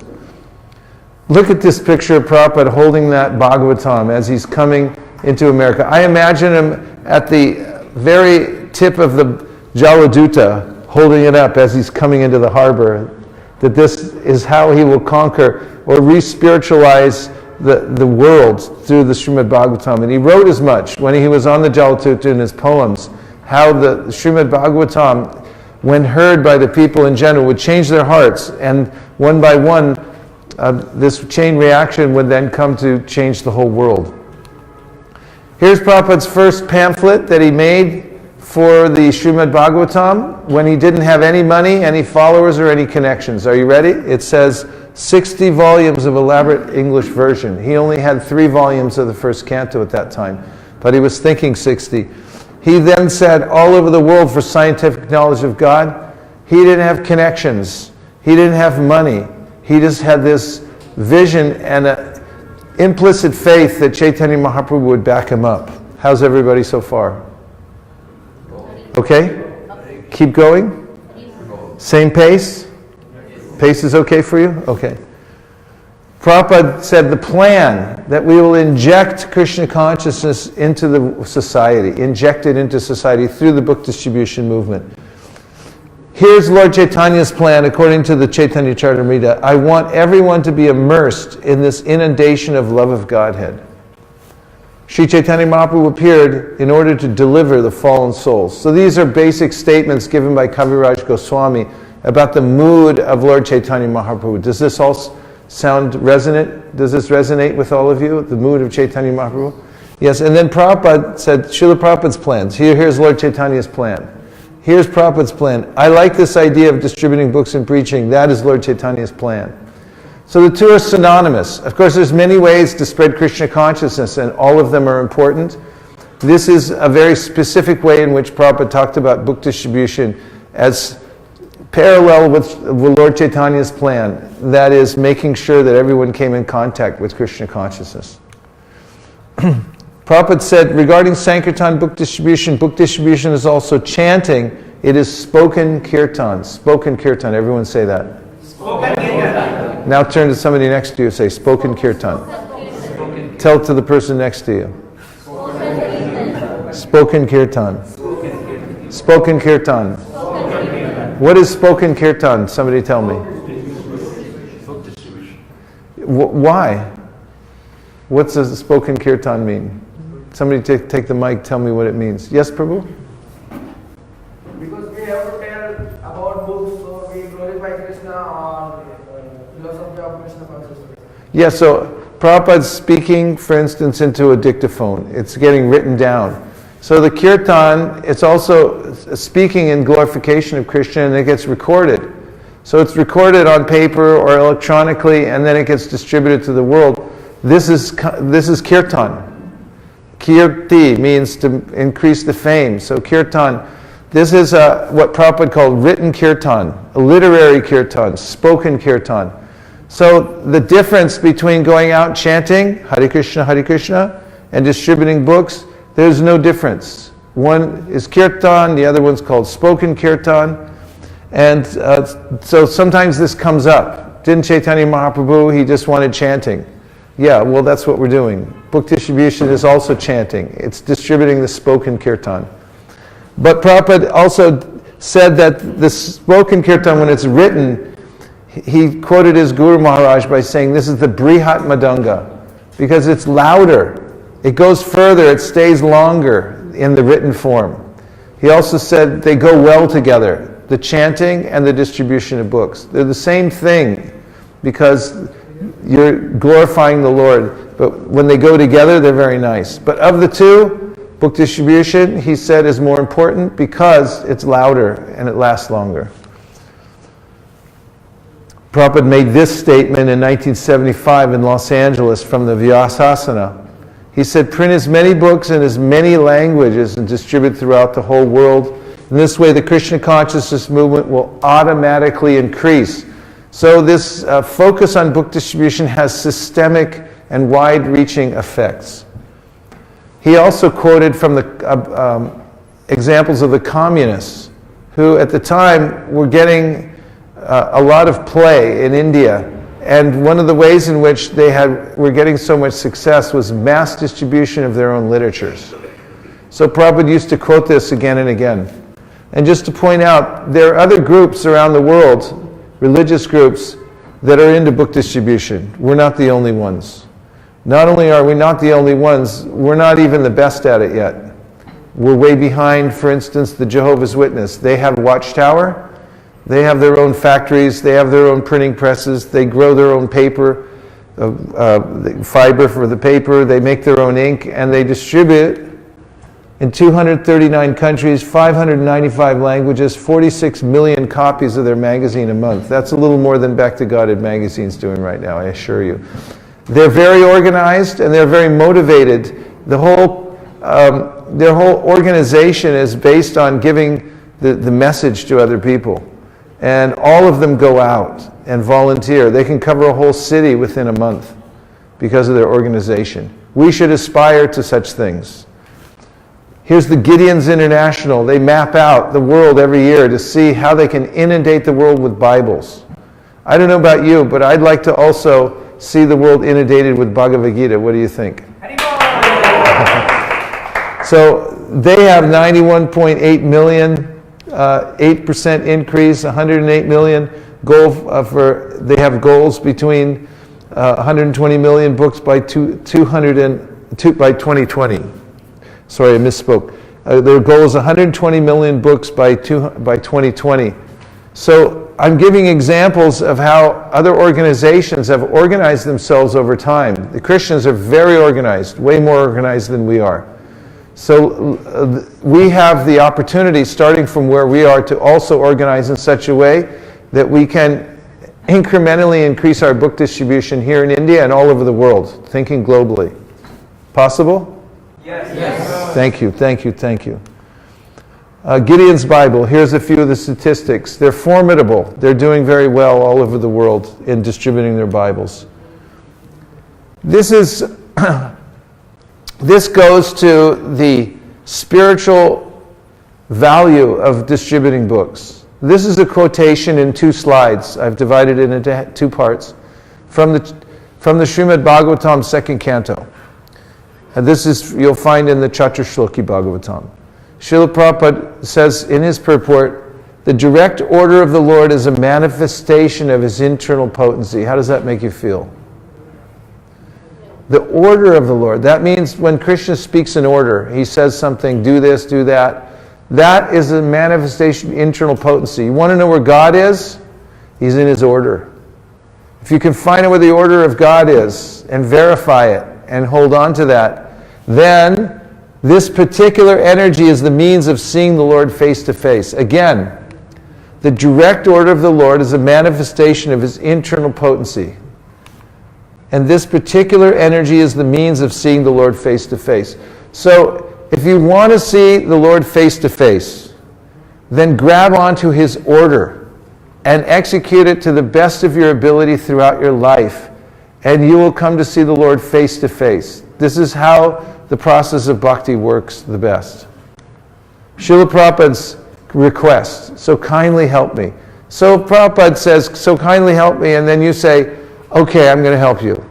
Look at this picture of Prabhupada holding that Bhagavatam as he's coming into America. I imagine him at the very tip of the Jaladuta, holding it up as he's coming into the harbor. that this is how he will conquer or re-spiritualize the world through the Srimad Bhagavatam. And he wrote as much when he was on the Jalatuta in his poems, how the Srimad Bhagavatam, when heard by the people in general, would change their hearts, and one by one, this chain reaction would then come to change the whole world. Here's Prabhupada's first pamphlet that he made for the Srimad Bhagavatam when he didn't have any money, any followers, or any connections. Are you ready? It says 60 volumes of elaborate English version. He only had 3 volumes of the first canto at that time, but he was thinking 60. He then said all over the world for scientific knowledge of God. He didn't have connections. He didn't have money. He just had this vision and an implicit faith that Chaitanya Mahaprabhu would back him up. How's everybody so far? Okay? Keep going? Same pace? Pace is okay for you? Okay. Prabhupada said the plan that we will inject Krishna consciousness into the society, inject it into society through the book distribution movement. Here's Lord Chaitanya's plan according to the Chaitanya Charitamrita. I want everyone to be immersed in this inundation of love of Godhead. Sri Chaitanya Mahaprabhu appeared in order to deliver the fallen souls. So these are basic statements given by Kaviraj Goswami about the mood of Lord Chaitanya Mahaprabhu. Does this all sound resonant? Does this resonate with all of you, the mood of Chaitanya Mahaprabhu? Yes, and then Prabhupada said, Srila Prabhupada's plans. Here's Lord Chaitanya's plan. Here's Prabhupada's plan. I like this idea of distributing books and preaching. That is Lord Chaitanya's plan. So the two are synonymous. Of course, there's many ways to spread Krishna consciousness, and all of them are important. This is a very specific way in which Prabhupada talked about book distribution as parallel with Lord Chaitanya's plan. That is, making sure that everyone came in contact with Krishna consciousness. Prabhupada said, regarding Sankirtan book distribution is also chanting. It is spoken kirtan. Spoken kirtan. Everyone say that. Spoken kirtan. Now turn to somebody next to you and say, spoken kirtan. Tell to the person next to you. Spoken kirtan. Spoken kirtan. What is spoken kirtan? Somebody tell me. Book distribution. Why? What's a spoken kirtan mean? Somebody take the mic, tell me what it means. Yes, Prabhu? Because we have to tell about books, so we glorify Krishna or philosophy of Krishna consciousness. Yeah, so Prabhupada's speaking, for instance, into a dictaphone. It's getting written down. So the kirtan, it's also speaking in glorification of Krishna, and it gets recorded. So it's recorded on paper or electronically, and then it gets distributed to the world. This is kirtan. Kirti means to increase the fame. So kirtan, this is what Prabhupada called written kirtan, literary kirtan, spoken kirtan. So the difference between going out chanting Hare Krishna, and distributing books, there's no difference. One is kirtan, the other one's called spoken kirtan. And so sometimes this comes up. Didn't Chaitanya Mahaprabhu, he just wanted chanting. Yeah, well, that's what we're doing. Book distribution is also chanting. It's distributing the spoken kirtan. But Prabhupada also said that the spoken kirtan, when it's written, he quoted his Guru Maharaj by saying, this is the Brihat Madanga, because it's louder. It goes further, it stays longer in the written form. He also said they go well together, the chanting and the distribution of books. They're the same thing, because you're glorifying the Lord, but when they go together, they're very nice. But of the two, book distribution, he said, is more important because it's louder and it lasts longer. Prabhupada made this statement in 1975 in Los Angeles from the Vyasasana. He said, print as many books in as many languages and distribute throughout the whole world. In this way, the Krishna consciousness movement will automatically increase. So this focus on book distribution has systemic and wide-reaching effects. He also quoted from the examples of the communists, who at the time were getting a lot of play in India. And one of the ways in which they were getting so much success was mass distribution of their own literatures. So Prabhupada used to quote this again and again. And just to point out, there are other groups around the world religious groups that are into book distribution. We're not the only ones. Not only are we not the only ones, we're not even the best at it yet. We're way behind, for instance, the Jehovah's Witness. They have a watchtower, they have their own factories, they have their own printing presses, they grow their own paper, fiber for the paper, they make their own ink, and they distribute in 239 countries, 595 languages, 46 million copies of their magazine a month. That's a little more than Back to Godhead magazine's doing right now, I assure you. They're very organized and they're very motivated. Their whole organization is based on giving the message to other people. And all of them go out and volunteer. They can cover a whole city within a month because of their organization. We should aspire to such things. Here's the Gideons International. They map out the world every year to see how they can inundate the world with Bibles. I don't know about you, but I'd like to also see the world inundated with Bhagavad Gita. What do you think? So they have 91.8 million, 8% increase, 108 million. They have goals between 120 million books by 2020. Sorry, I misspoke. Their goal is 120 million books by 2020. So I'm giving examples of how other organizations have organized themselves over time. The Christians are very organized, way more organized than we are. So we have the opportunity, starting from where we are, to also organize in such a way that we can incrementally increase our book distribution here in India and all over the world, thinking globally. Possible? Yes. Thank you, thank you, thank you. Gideon's Bible, here's a few of the statistics. They're formidable. They're doing very well all over the world in distributing their Bibles. This goes to the spiritual value of distributing books. This is a quotation in 2 slides. I've divided it into 2 parts from the Srimad Bhagavatam 2nd canto. And this is, you'll find in the Chaturshloki Bhagavatam. Srila Prabhupada says in his purport, the direct order of the Lord is a manifestation of his internal potency. How does that make you feel? The order of the Lord. That means when Krishna speaks in order, he says something, do this, do that. That is a manifestation of internal potency. You want to know where God is? He's in his order. If you can find out where the order of God is and verify it and hold on to that, then this particular energy is the means of seeing the Lord face to face. Again, the direct order of the Lord is a manifestation of his internal potency. And this particular energy is the means of seeing the Lord face to face. So, if you want to see the Lord face to face, then grab onto his order and execute it to the best of your ability throughout your life, and you will come to see the Lord face to face. This is how the process of bhakti works the best. Srila Prabhupada's request, so kindly help me. So Prabhupada says, so kindly help me, and then you say, okay, I'm going to help you.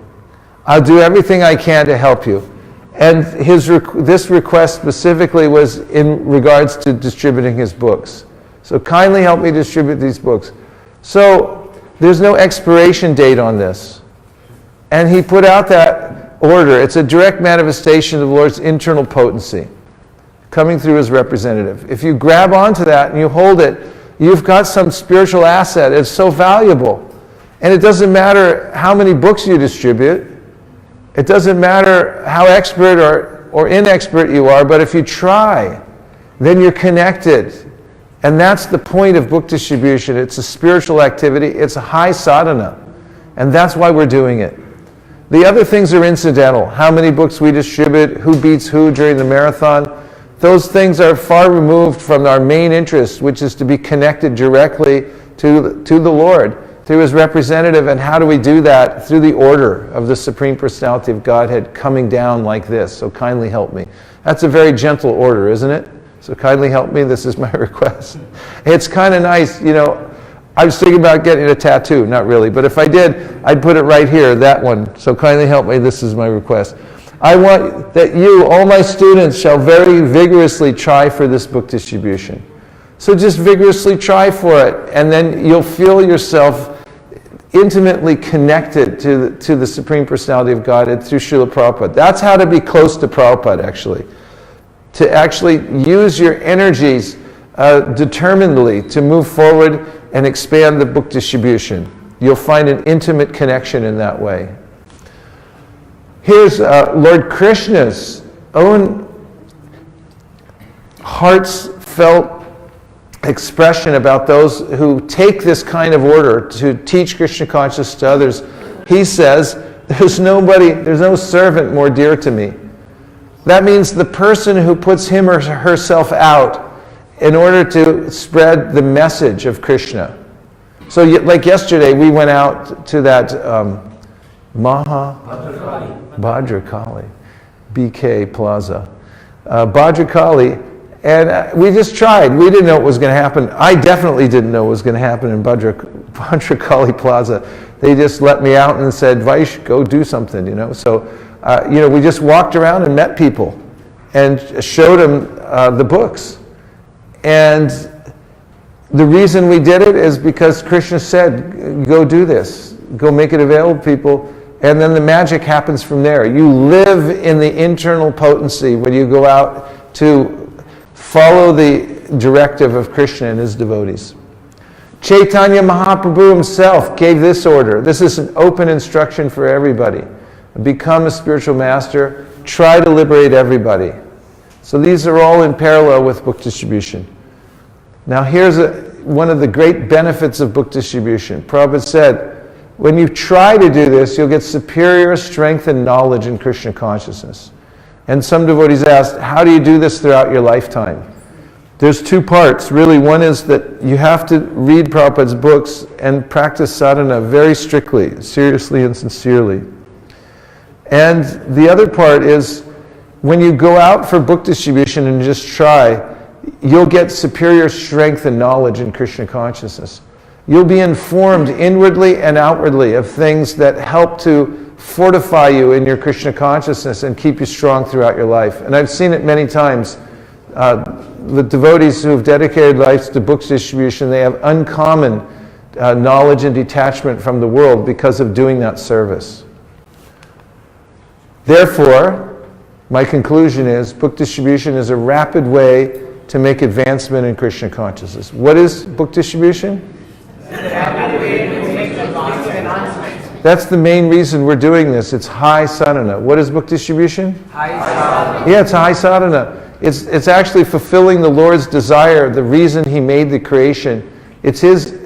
I'll do everything I can to help you. And this request specifically was in regards to distributing his books. So kindly help me distribute these books. So there's no expiration date on this. And he put out that order. It's a direct manifestation of the Lord's internal potency coming through his representative. If you grab onto that and you hold it, you've got some spiritual asset. It's so valuable. And it doesn't matter how many books you distribute. It doesn't matter how expert or inexpert you are, but if you try, then you're connected. And that's the point of book distribution. It's a spiritual activity. It's a high sadhana. And that's why we're doing it. The other things are incidental. How many books we distribute, who beats who during the marathon. Those things are far removed from our main interest, which is to be connected directly to the Lord through his representative. And how do we do that? Through the order of the Supreme Personality of Godhead coming down like this. So kindly help me. That's a very gentle order, isn't it? So kindly help me, this is my request. It's kind of nice, you know, I was thinking about getting a tattoo, not really, but if I did, I'd put it right here, that one. So kindly help me, this is my request. I want that you, all my students, shall very vigorously try for this book distribution. So just vigorously try for it, and then you'll feel yourself intimately connected to the Supreme Personality of Godhead through Srila Prabhupada. That's how to be close to Prabhupada, actually. To actually use your energies determinedly to move forward and expand the book distribution. You'll find an intimate connection in that way. Here's Lord Krishna's own heartfelt expression about those who take this kind of order to teach Krishna consciousness to others. He says, there's no servant more dear to me. That means the person who puts him or herself out in order to spread the message of Krishna. So like yesterday, we went out to that Bhadrakali, BK Plaza. Bhadrakali, and we just tried. We didn't know what was going to happen. I definitely didn't know what was going to happen in Bhadrakali Plaza. They just let me out and said, Vaish, go do something, So, we just walked around and met people and showed them the books. And the reason we did it is because Krishna said, go do this. Go make it available to people. And then the magic happens from there. You live in the internal potency when you go out to follow the directive of Krishna and his devotees. Chaitanya Mahaprabhu himself gave this order. This is an open instruction for everybody. Become a spiritual master. Try to liberate everybody. So these are all in parallel with book distribution. Now here's one of the great benefits of book distribution. Prabhupada said, when you try to do this, you'll get superior strength and knowledge in Krishna consciousness. And some devotees asked, how do you do this throughout your lifetime? There's two parts, really. One is that you have to read Prabhupada's books and practice sadhana very strictly, seriously and sincerely. And the other part is, when you go out for book distribution and just try, you'll get superior strength and knowledge in Krishna consciousness. You'll be informed inwardly and outwardly of things that help to fortify you in your Krishna consciousness and keep you strong throughout your life. And I've seen it many times. The devotees who have dedicated lives to book distribution, they have uncommon knowledge and detachment from the world because of doing that service. Therefore, my conclusion is book distribution is a rapid way to make advancement in Krishna consciousness. What is book distribution? That's the main reason we're doing this. It's high sadhana. What is book distribution? High sadhana. Yeah, it's a high sadhana. It's actually fulfilling the Lord's desire, the reason He made the creation. It's His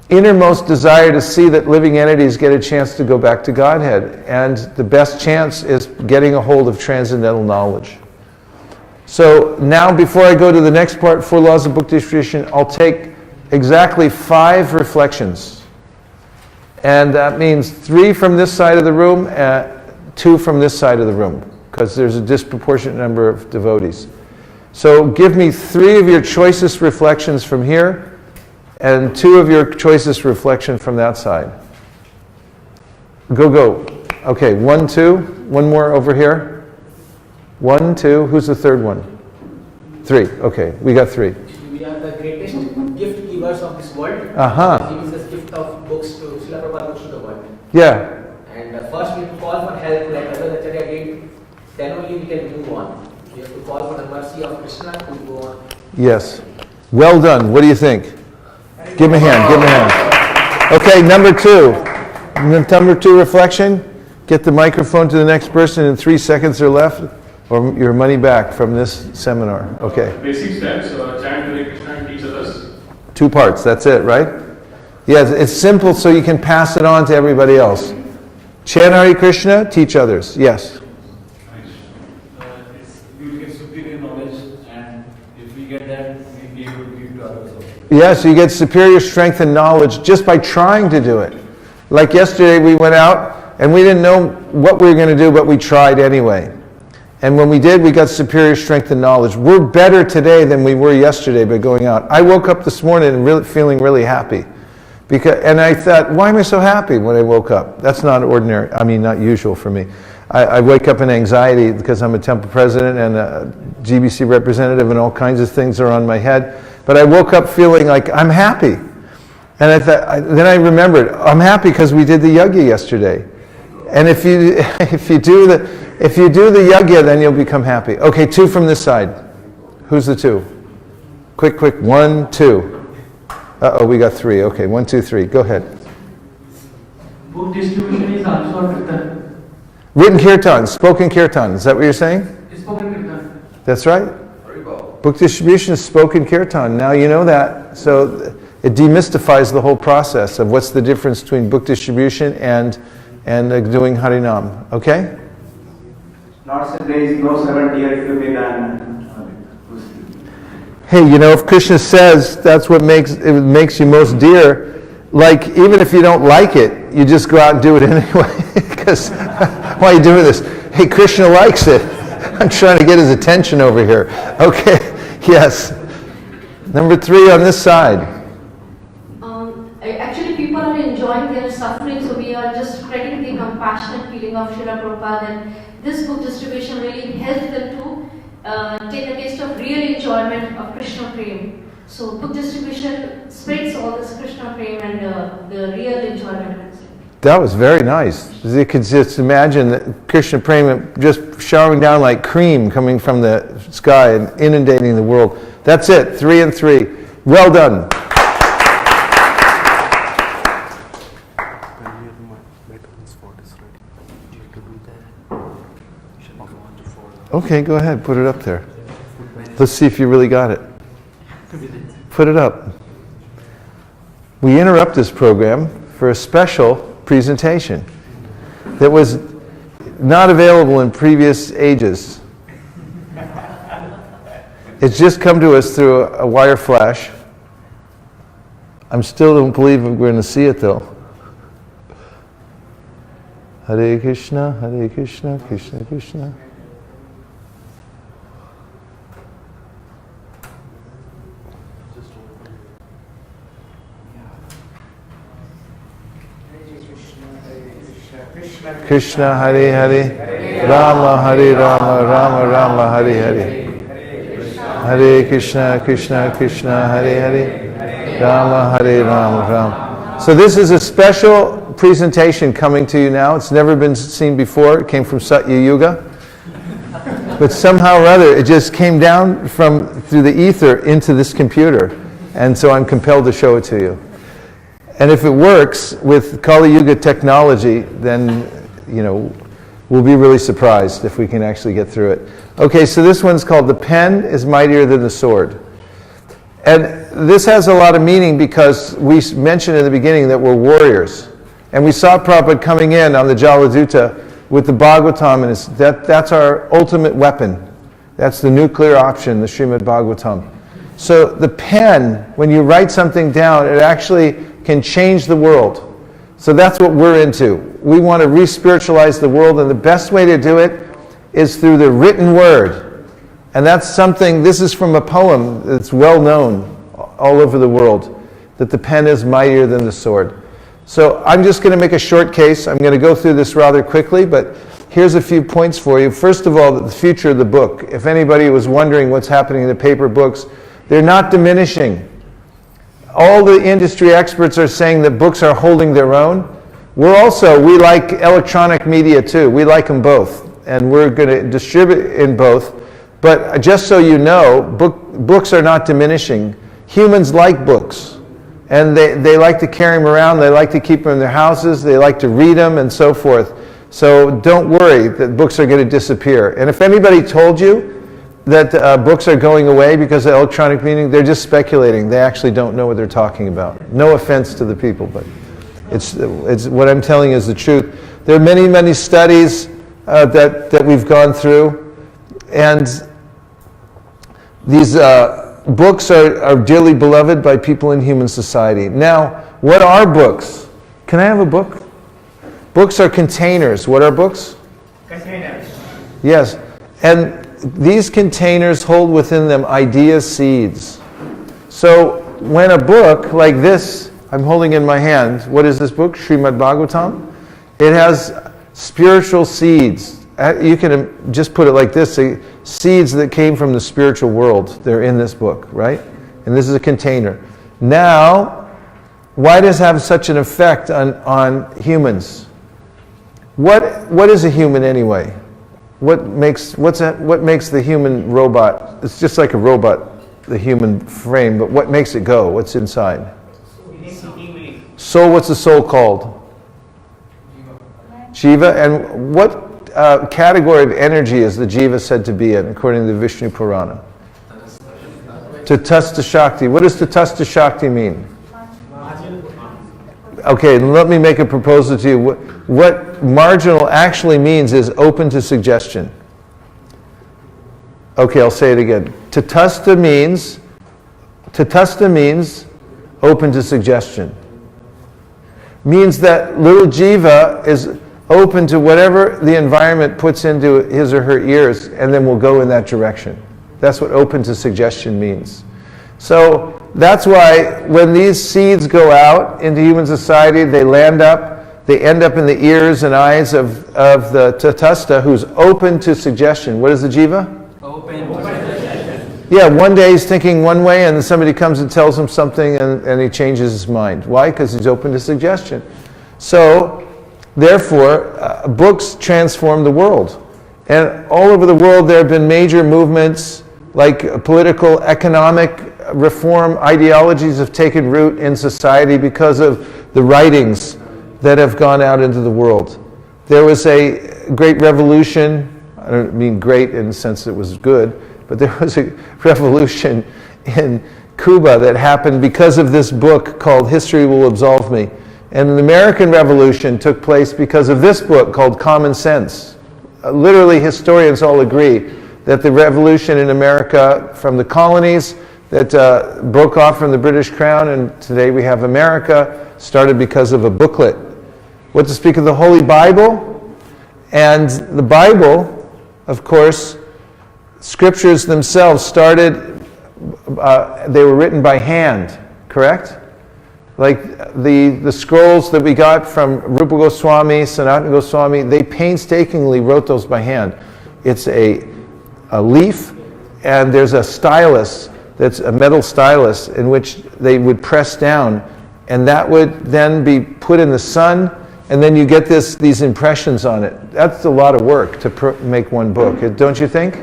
innermost desire to see that living entities get a chance to go back to Godhead. And the best chance is getting a hold of transcendental knowledge. So now, before I go to the next part, 4 laws of book distribution, I'll take exactly 5 reflections. And that means 3 from this side of the room, 2 from this side of the room, because there's a disproportionate number of devotees. So give me 3 of your choicest reflections from here, and 2 of your choicest reflection from that side. Go. Okay, 1, 2. One more over here. 1, 2. Who's the third one? 3. Okay, we got 3. We are the greatest gift givers of this world. Uh-huh. He is the gift of books to Srila Prabhupada books to the world. Yeah. And first we have to call for help, like Ajay Acharya did. Then only we can move on. We have to call for the mercy of Krishna to go on. Yes. Well done. What do you think? Give him a hand. Okay, number 2. Number 2 reflection. Get the microphone to the next person in 3 seconds or left, or your money back from this seminar. Okay. Basic steps, chant Hare Krishna and teach others. 2 parts, that's it, right? Yes, it's simple so you can pass it on to everybody else. Chant Hare Krishna, teach others. Yes. You get superior knowledge, and if we get that, we'll be able to give to others also. Yes, you get superior strength and knowledge just by trying to do it. Like yesterday, we went out and we didn't know what we were going to do, but we tried anyway. And when we did, we got superior strength and knowledge. We're better today than we were yesterday by going out. I woke up this morning and feeling really happy. And I thought, why am I so happy when I woke up? That's not not usual for me. I wake up in anxiety because I'm a temple president and a GBC representative and all kinds of things are on my head. But I woke up feeling like I'm happy. And then I remembered, I'm happy because we did the yajna yesterday. And if you do the yajna, then you'll become happy. Okay, 2 from this side. Who's the 2? Quick, 1, 2. Uh-oh, we got 3. Okay, 1, 2, 3. Go ahead. Book distribution is also written. Written kirtan, spoken kirtan. Is that what you're saying? Spoken kirtan. That's right. Book distribution is spoken kirtan. Now you know that. So it demystifies the whole process of what's the difference between book distribution and doing Harinam. Okay? Lord said there is no servant dear to me than. Hey, you know, if Krishna says that's what makes you most dear, like even if you don't like it, you just go out and do it anyway. Because why are you doing this? Hey, Krishna likes it. I'm trying to get his attention over here. Okay, yes. Number 3 on this side. Actually, people are enjoying their suffering, so we are just spreading the compassionate feeling of Srila Prabhupada, and this book distribution really helps them to take a taste of real enjoyment of Krishna Prem. So book distribution spreads all this Krishna Prem and the real enjoyment. That was very nice. You could just imagine that Krishna Prema just showering down like cream coming from the sky and inundating the world. That's it, 3 and 3. Well done. Okay, go ahead, put it up there. Let's see if you really got it. Put it up. We interrupt this program for a special presentation that was not available in previous ages. It's just come to us through a wire flash. I still don't believe we're going to see it though. Hare Krishna, Krishna Krishna. Krishna Hare Hare, Rama Hare Rama, Rama Rama Hare Hare. Hare Krishna, Krishna Krishna Hare Hare, Rama Hare Rama, Rama. So this is a special presentation coming to you now. It's never been seen before. It came from Satya Yuga. But somehow or other, it just came down through the ether into this computer. And so I'm compelled to show it to you. And if it works with Kali Yuga technology, then, we'll be really surprised if we can actually get through it. Okay, so this one's called The Pen is Mightier Than the Sword. And this has a lot of meaning because we mentioned in the beginning that we're warriors. And we saw Prabhupada coming in on the Jaladuta with the Bhagavatam, and that's our ultimate weapon. That's the nuclear option, the Srimad Bhagavatam. So the pen, when you write something down, it actually can change the world. So that's what we're into. We want to re-spiritualize the world, and the best way to do it is through the written word. And that's something, this is from a poem that's well known all over the world, that the pen is mightier than the sword. So I'm just going to make a short case. I'm going to go through this rather quickly, but here's a few points for you. First of all, the future of the book. If anybody was wondering what's happening in the paper books, they're not diminishing. All the industry experts are saying that books are holding their own. We like electronic media too. We like them both. And we're going to distribute in both. But just so you know, books are not diminishing. Humans like books. And they like to carry them around. They like to keep them in their houses. They like to read them and so forth. So don't worry that books are going to disappear. And if anybody told you that books are going away because of electronic media, they're just speculating. They actually don't know what they're talking about. No offense to the people, but it's what I'm telling you is the truth. There are many, many studies that we've gone through, and these books are dearly beloved by people in human society. Now, what are books? Can I have a book? Books are containers. What are books? Containers. Yes. And these containers hold within them idea seeds. So when a book like this, I'm holding in my hand, what is this book? Srimad Bhagavatam. It has spiritual seeds. You can just put it like this, seeds that came from the spiritual world. They're in this book, right? and this is a container. Now, why does it have such an effect on humans? What is a human anyway? What makes the human robot? It's just like a robot, the human frame, but what makes it go? What's inside? Soul, what's the soul called? Jiva. And what category of energy is the Jiva said to be in, according to the Vishnu Purana? Tatastha Shakti. What does Tatastha Shakti mean? Okay, let me make a proposal to you. What marginal actually means is open to suggestion. Okay, I'll say it again. Tatastha means open to suggestion. Means that little jiva is open to whatever the environment puts into his or her ears, and then will go in that direction. That's what open to suggestion means. So that's why when these seeds go out into human society, they end up in the ears and eyes of the Tatastha, who's open to suggestion. What is the jiva? Open to suggestion. Yeah, one day he's thinking one way, and then somebody comes and tells him something, and he changes his mind. Why? Because he's open to suggestion. So, therefore, books transform the world. And all over the world there have been major movements, like political, economic reform ideologies have taken root in society because of the writings that have gone out into the world. There was a great revolution. I don't mean great in the sense that it was good, but there was a revolution in Cuba that happened because of this book called History Will Absolve Me. And the American Revolution took place because of this book called Common Sense. Literally, historians all agree that the revolution in America from the colonies that broke off from the British Crown, and today we have America, started because of a booklet. What to speak of the Holy Bible? And the Bible, of course, scriptures themselves started, they were written by hand, correct? Like the scrolls that we got from Rupa Goswami, Sanatana Goswami, they painstakingly wrote those by hand. It's a leaf, and there's a stylus, that's a metal stylus, in which they would press down, and that would then be put in the sun, and then you get these impressions on it. That's a lot of work to make one book, don't you think?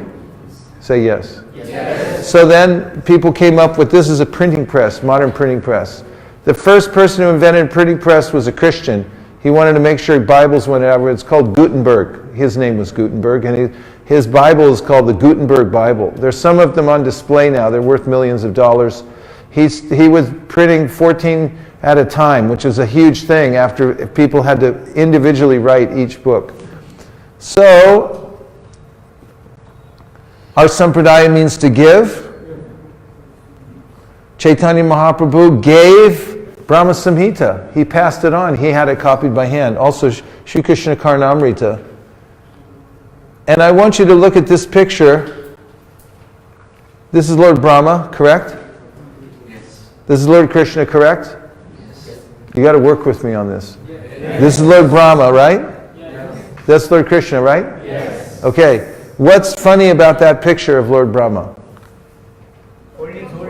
Say yes. Yes. So then people came up with, this is a printing press, modern printing press. The first person who invented a printing press was a Christian. He wanted to make sure Bibles went out. It's called Gutenberg. His name was Gutenberg, and his Bible is called the Gutenberg Bible. There's some of them on display now. They're worth millions of dollars. He was printing 14 at a time, which is a huge thing after people had to individually write each book. So, our sampradaya means to give. Chaitanya Mahaprabhu gave Brahma Samhita. He passed it on. He had it copied by hand. Also, Shri Krishna Karnamrita. And I want you to look at this picture. This is Lord Brahma, correct? Yes. This is Lord Krishna, correct? Yes. You got to work with me on this. Yes. This is Lord Brahma, right? Yes. That's Lord Krishna, right? Yes. Okay. What's funny about that picture of Lord Brahma?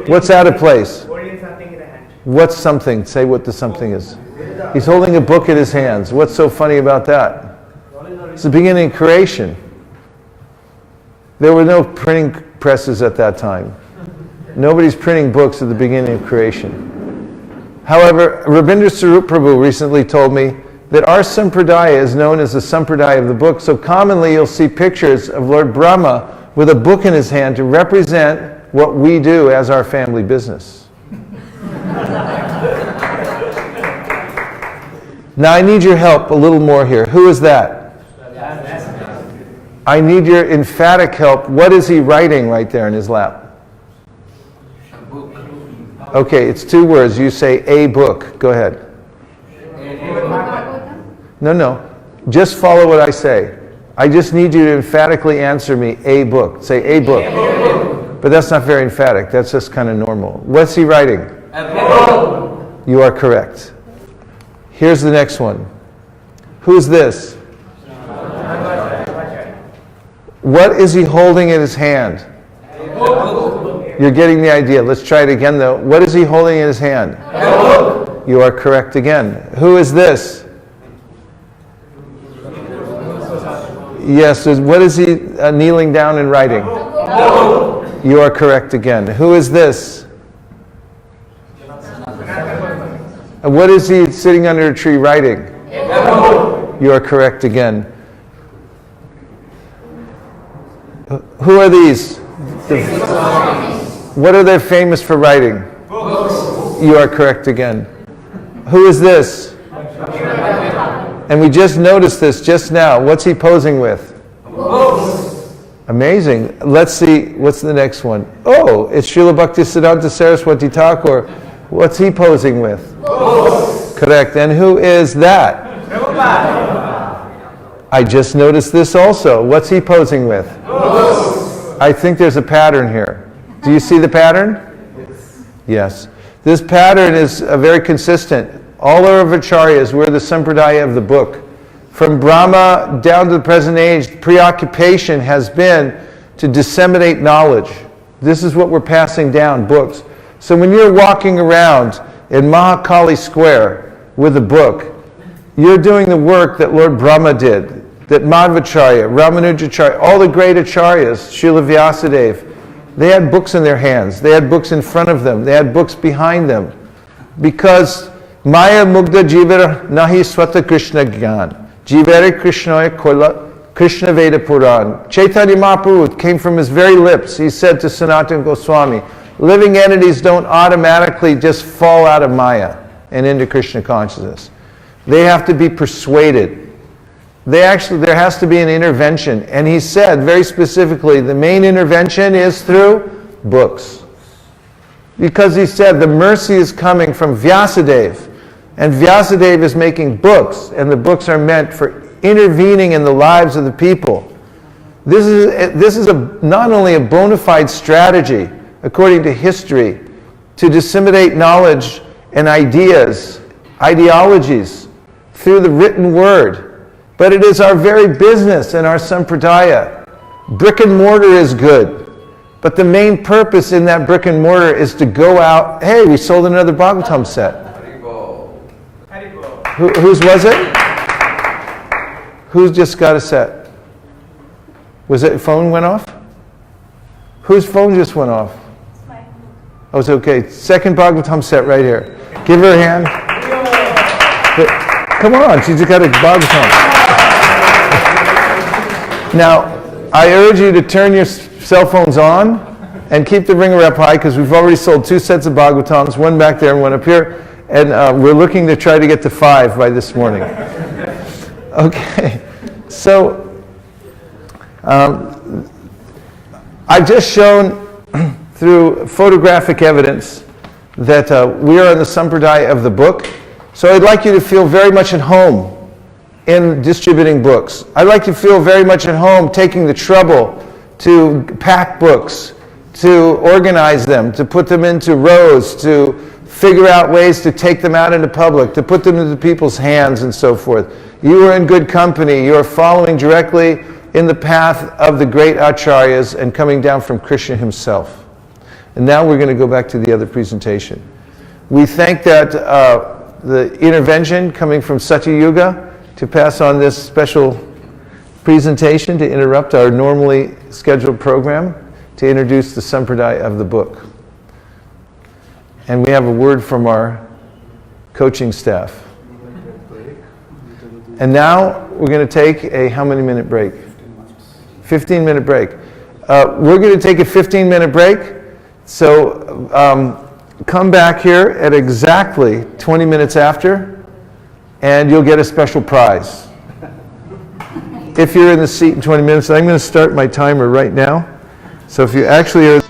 What's out of place? What's something? Say what the something is. He's holding a book in his hands. What's so funny about that? It's the beginning of creation. There were no printing presses at that time. Nobody's printing books at the beginning of creation. However, Rabindra Sarup Prabhu recently told me that our sampradaya is known as the sampradaya of the book. So commonly you'll see pictures of Lord Brahma with a book in his hand to represent what we do as our family business. Now I need your help a little more here. Who is that? I need your emphatic help. What is he writing right there in his lap? Okay, it's two words. You say a book. Go ahead. No. Just follow what I say. I just need you to emphatically answer me a book. Say a book. But that's not very emphatic. That's just kind of normal. What's he writing? You are correct. Here's the next one. Who's this? What is he holding in his hand? You're getting the idea. Let's try it again though. What is he holding in his hand? You are correct again. Who is this? Yes, what is he kneeling down and writing? You are correct again. Who is this? What is he sitting under a tree writing? You are correct again. Who are these? What are they famous for writing? You are correct again. Who is this? And we just noticed this just now. What's he posing with? Amazing. Let's see, what's the next one? Oh, it's Srila Bhaktisiddhanta Saraswati Thakur. What's he posing with? Correct. And who is that? I just noticed this also. What's he posing with? I think there's a pattern here. Do you see the pattern? Yes. This pattern is very consistent. All our acharyas, we're the sampradaya of the book. From Brahma down to the present age, the preoccupation has been to disseminate knowledge. This is what we're passing down, books. So when you're walking around in Mahakali Square with a book, you're doing the work that Lord Brahma did, that Madhvacharya, Ramanujacharya, all the great acharyas, Srila Vyasadeva, they had books in their hands. They had books in front of them. They had books behind them. Because Maya Mugdha Jivara Nahi Swata Krishna Gyan. Jivare Krishna Kola Krishna Veda Puran. Chaitanya Mahaprabhu came from his very lips. He said to Sanatana Goswami, living entities don't automatically just fall out of Maya and into Krishna consciousness. They have to be persuaded. There has to be an intervention. And he said very specifically, the main intervention is through books. Because he said the mercy is coming from Vyasadeva. And Vyasadeva is making books, and the books are meant for intervening in the lives of the people. This is not only a bona fide strategy, according to history, to disseminate knowledge and ideas, ideologies, through the written word, but it is our very business and our sampradaya. Brick and mortar is good, but the main purpose in that brick and mortar is to go out, hey, we sold another Bhagavatam set. Whose was it? Who's just got a set? Was it phone went off? Whose phone just went off? Oh, it's okay. Second Bhagavatam set right here. Give her a hand. Come on, she just got a Bhagavatam. Now, I urge you to turn your cell phones on and keep the ringer up high because we've already sold 2 sets of Bhagavatams, one back there and one up here. And we're looking to try to get to 5 by this morning. Okay, so I've just shown through photographic evidence that we are in the sampradaya of the book. So I'd like you to feel very much at home in distributing books. I'd like you to feel very much at home taking the trouble to pack books, to organize them, to put them into rows, to figure out ways to take them out into public, to put them into people's hands and so forth. You are in good company. You are following directly in the path of the great acharyas and coming down from Krishna himself. And now we're going to go back to the other presentation. We thank that the intervention coming from Satya Yuga to pass on this special presentation to interrupt our normally scheduled program to introduce the sampradaya of the book. And we have a word from our coaching staff. And now we're going to take a how many minute break? 15-minute break. We're going to take a 15-minute break. So come back here at exactly 20 minutes after, and you'll get a special prize. If you're in the seat in 20 minutes, I'm going to start my timer right now. So if you actually are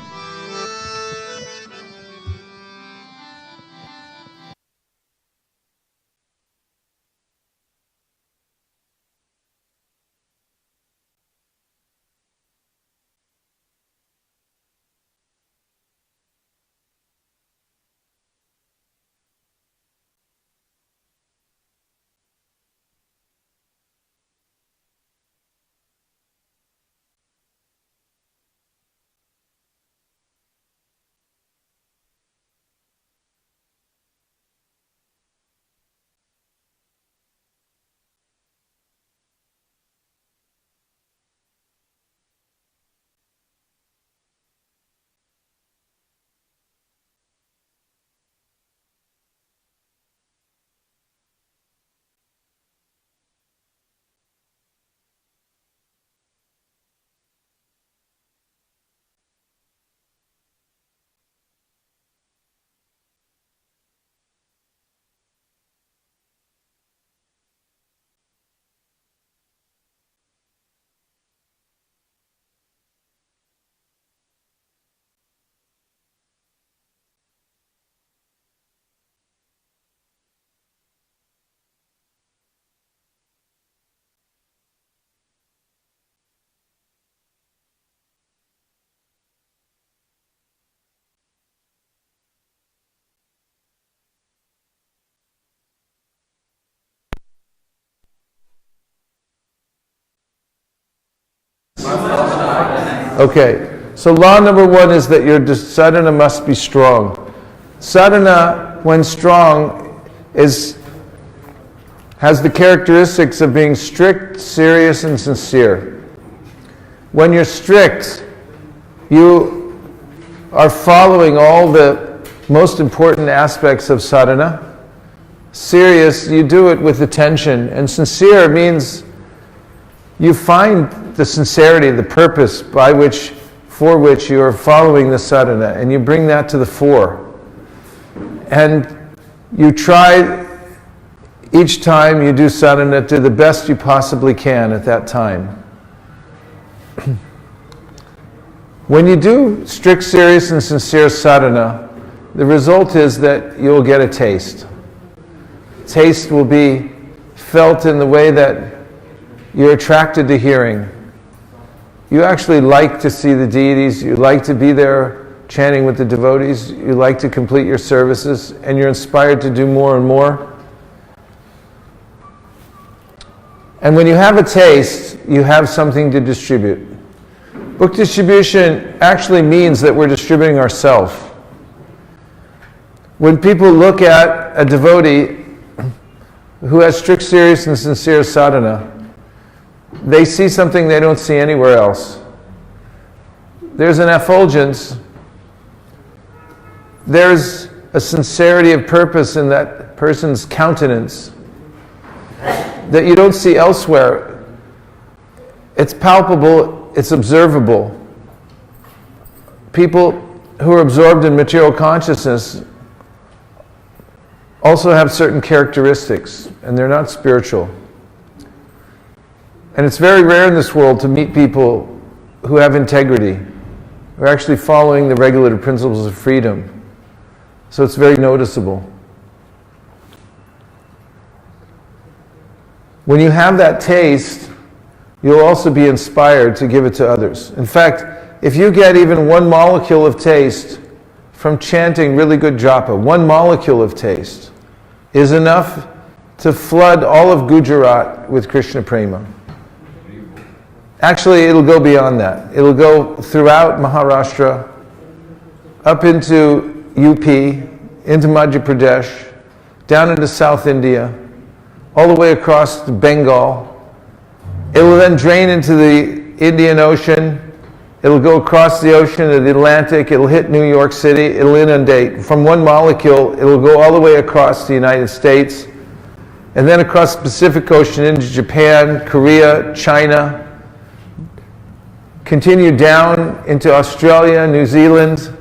Okay, so law number one is that your sadhana must be strong. Sadhana, when strong, has the characteristics of being strict, serious, and sincere. When you're strict, you are following all the most important aspects of sadhana. Serious, you do it with attention. And sincere means you find the sincerity, the purpose for which you are following the sadhana, and you bring that to the fore. And you try, each time you do sadhana, to the best you possibly can at that time. When you do strict, serious, and sincere sadhana, the result is that you'll get a taste. Taste will be felt in the way that you're attracted to hearing. You actually like to see the deities, you like to be there chanting with the devotees, you like to complete your services, and you're inspired to do more and more. And when you have a taste, you have something to distribute. Book distribution actually means that we're distributing ourselves. When people look at a devotee who has strict, serious, and sincere sadhana, they see something they don't see anywhere else. There's an effulgence. There's a sincerity of purpose in that person's countenance that you don't see elsewhere. It's palpable, it's observable. People who are absorbed in material consciousness also have certain characteristics, and they're not spiritual. And it's very rare in this world to meet people who have integrity, who are actually following the regulative principles of freedom. So it's very noticeable. When you have that taste, you'll also be inspired to give it to others. In fact, if you get even one molecule of taste from chanting really good japa, one molecule of taste is enough to flood all of Gujrat with Krishna prema. Actually, it'll go beyond that. It'll go throughout Maharashtra, up into UP, into Madhya Pradesh, down into South India, all the way across to Bengal. It will then drain into the Indian Ocean. It'll go across the ocean to the Atlantic. It'll hit New York City. It'll inundate. From one molecule, it'll go all the way across the United States, and then across the Pacific Ocean into Japan, Korea, China, continue down into Australia, New Zealand,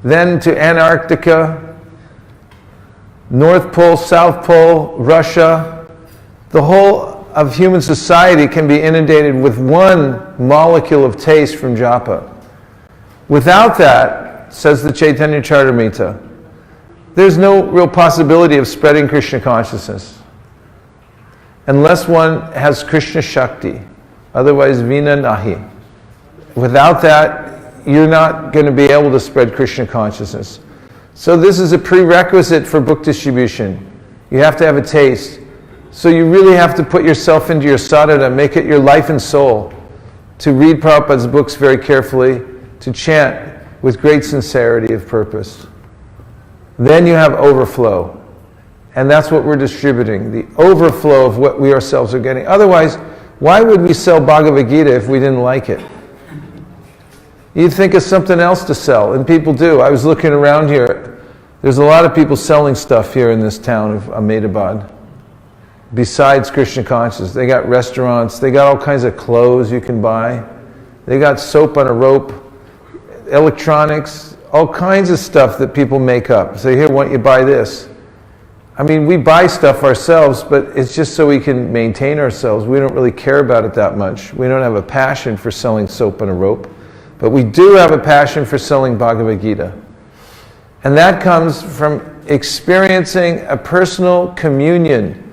then to Antarctica, North Pole, South Pole, Russia. The whole of human society can be inundated with one molecule of taste from japa. Without that, says the Chaitanya Charitamrita, there's no real possibility of spreading Krishna consciousness unless one has Krishna Shakti, otherwise vina nahi. Without that, you're not going to be able to spread Krishna consciousness. So this is a prerequisite for book distribution. You have to have a taste. So you really have to put yourself into your sadhana, make it your life and soul, to read Prabhupada's books very carefully, to chant with great sincerity of purpose. Then you have overflow. And that's what we're distributing, the overflow of what we ourselves are getting. Otherwise, why would we sell Bhagavad Gita if we didn't like it? You'd think of something else to sell, and people do. I was looking around here. There's a lot of people selling stuff here in this town of Ahmedabad. Besides Krishna consciousness, they got restaurants, they got all kinds of clothes you can buy. They got soap on a rope, electronics, all kinds of stuff that people make up. Say, here, why don't you buy this? I mean, we buy stuff ourselves, but it's just so we can maintain ourselves. We don't really care about it that much. We don't have a passion for selling soap on a rope. But we do have a passion for selling Bhagavad Gita. And that comes from experiencing a personal communion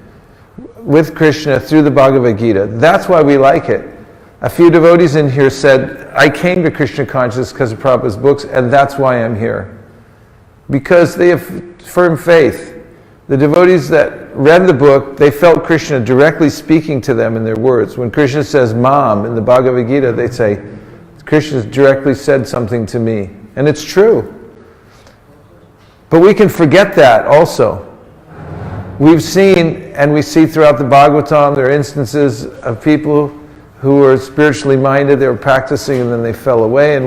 with Krishna through the Bhagavad Gita. That's why we like it. A few devotees in here said, I came to Krishna consciousness because of Prabhupada's books, and that's why I'm here. Because they have firm faith. The devotees that read the book, they felt Krishna directly speaking to them in their words. When Krishna says Mam in the Bhagavad Gita, they say, Krishna directly said something to me. And it's true. But we can forget that also. We've seen, and we see throughout the Bhagavatam, there are instances of people who were spiritually minded, they were practicing, and then they fell away. And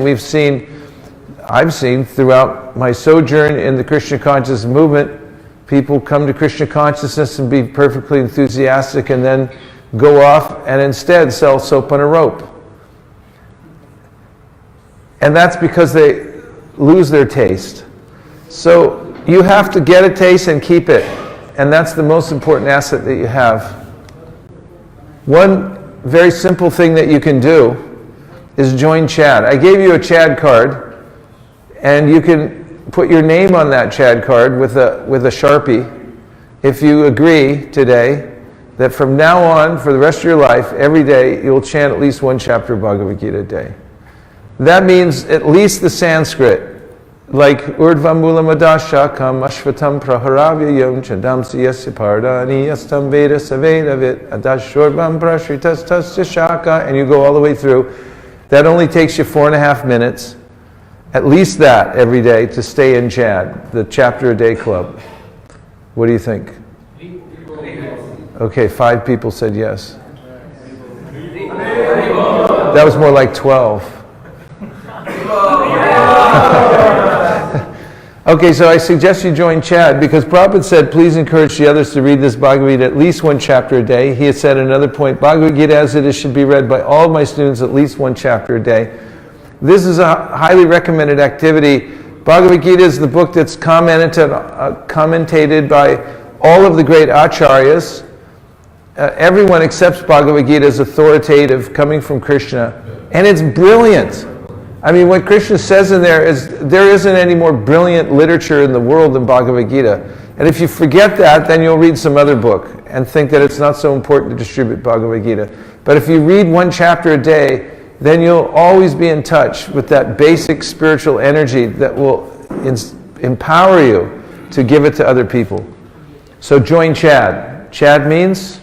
I've seen throughout my sojourn in the Krishna consciousness movement, people come to Krishna consciousness and be perfectly enthusiastic and then go off and instead sell soap on a rope. And that's because they lose their taste. So you have to get a taste and keep it. And that's the most important asset that you have. One very simple thing that you can do is join Chad. I gave you a Chad card, and you can put your name on that Chad card with a Sharpie if you agree today that from now on, for the rest of your life, every day, you'll chant at least one chapter of Bhagavad Gita a day. That means at least the Sanskrit, like Urdhva Mula Madashakam Ashvatam Praharavyayam Chandamsi Yasya Pardani Yastam Veda Savedavit Adashorbam Prashritas Tasya Shaka, and you go all the way through. That only takes you 4.5 minutes. At least that every day to stay in Chad, the chapter a day club. What do you think? Okay, 5 people said yes. That was more like 12. Okay, so I suggest you join Chad because Prabhupada said, please encourage the others to read this Bhagavad Gita at least one chapter a day. He had said at another point, Bhagavad Gita as it is should be read by all of my students at least one chapter a day. This is a highly recommended activity. Bhagavad Gita is the book that's commented by all of the great acharyas. Everyone accepts Bhagavad Gita as authoritative, coming from Krishna. And it's brilliant. I mean, what Krishna says in there is, there isn't any more brilliant literature in the world than Bhagavad Gita. And if you forget that, then you'll read some other book and think that it's not so important to distribute Bhagavad Gita. But if you read one chapter a day, then you'll always be in touch with that basic spiritual energy that will empower you to give it to other people. So join Chad. Chad means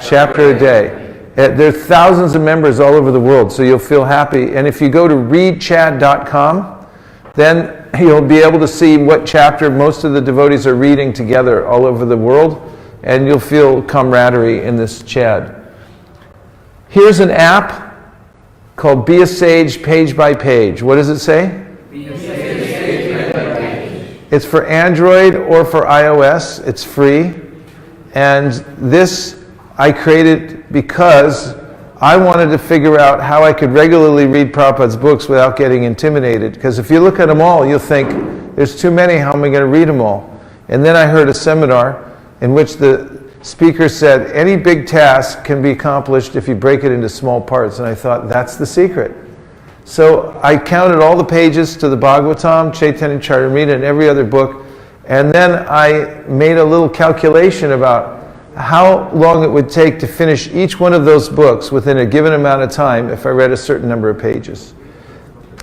chapter a day. There are thousands of members all over the world, so you'll feel happy. And if you go to readchad.com, then you'll be able to see what chapter most of the devotees are reading together all over the world, and you'll feel camaraderie in this Chad. Here's an app called Be a Sage Page by Page. What does it say? Be a Sage Page by Page. It's for Android or for iOS. It's free. And this I created because I wanted to figure out how I could regularly read Prabhupada's books without getting intimidated. Because if you look at them all, you'll think, there's too many, how am I going to read them all? And then I heard a seminar in which the speaker said, any big task can be accomplished if you break it into small parts. And I thought, that's the secret. So I counted all the pages to the Bhagavatam, Chaitanya Charitamrita, and every other book. And then I made a little calculation about how long it would take to finish each one of those books within a given amount of time if I read a certain number of pages.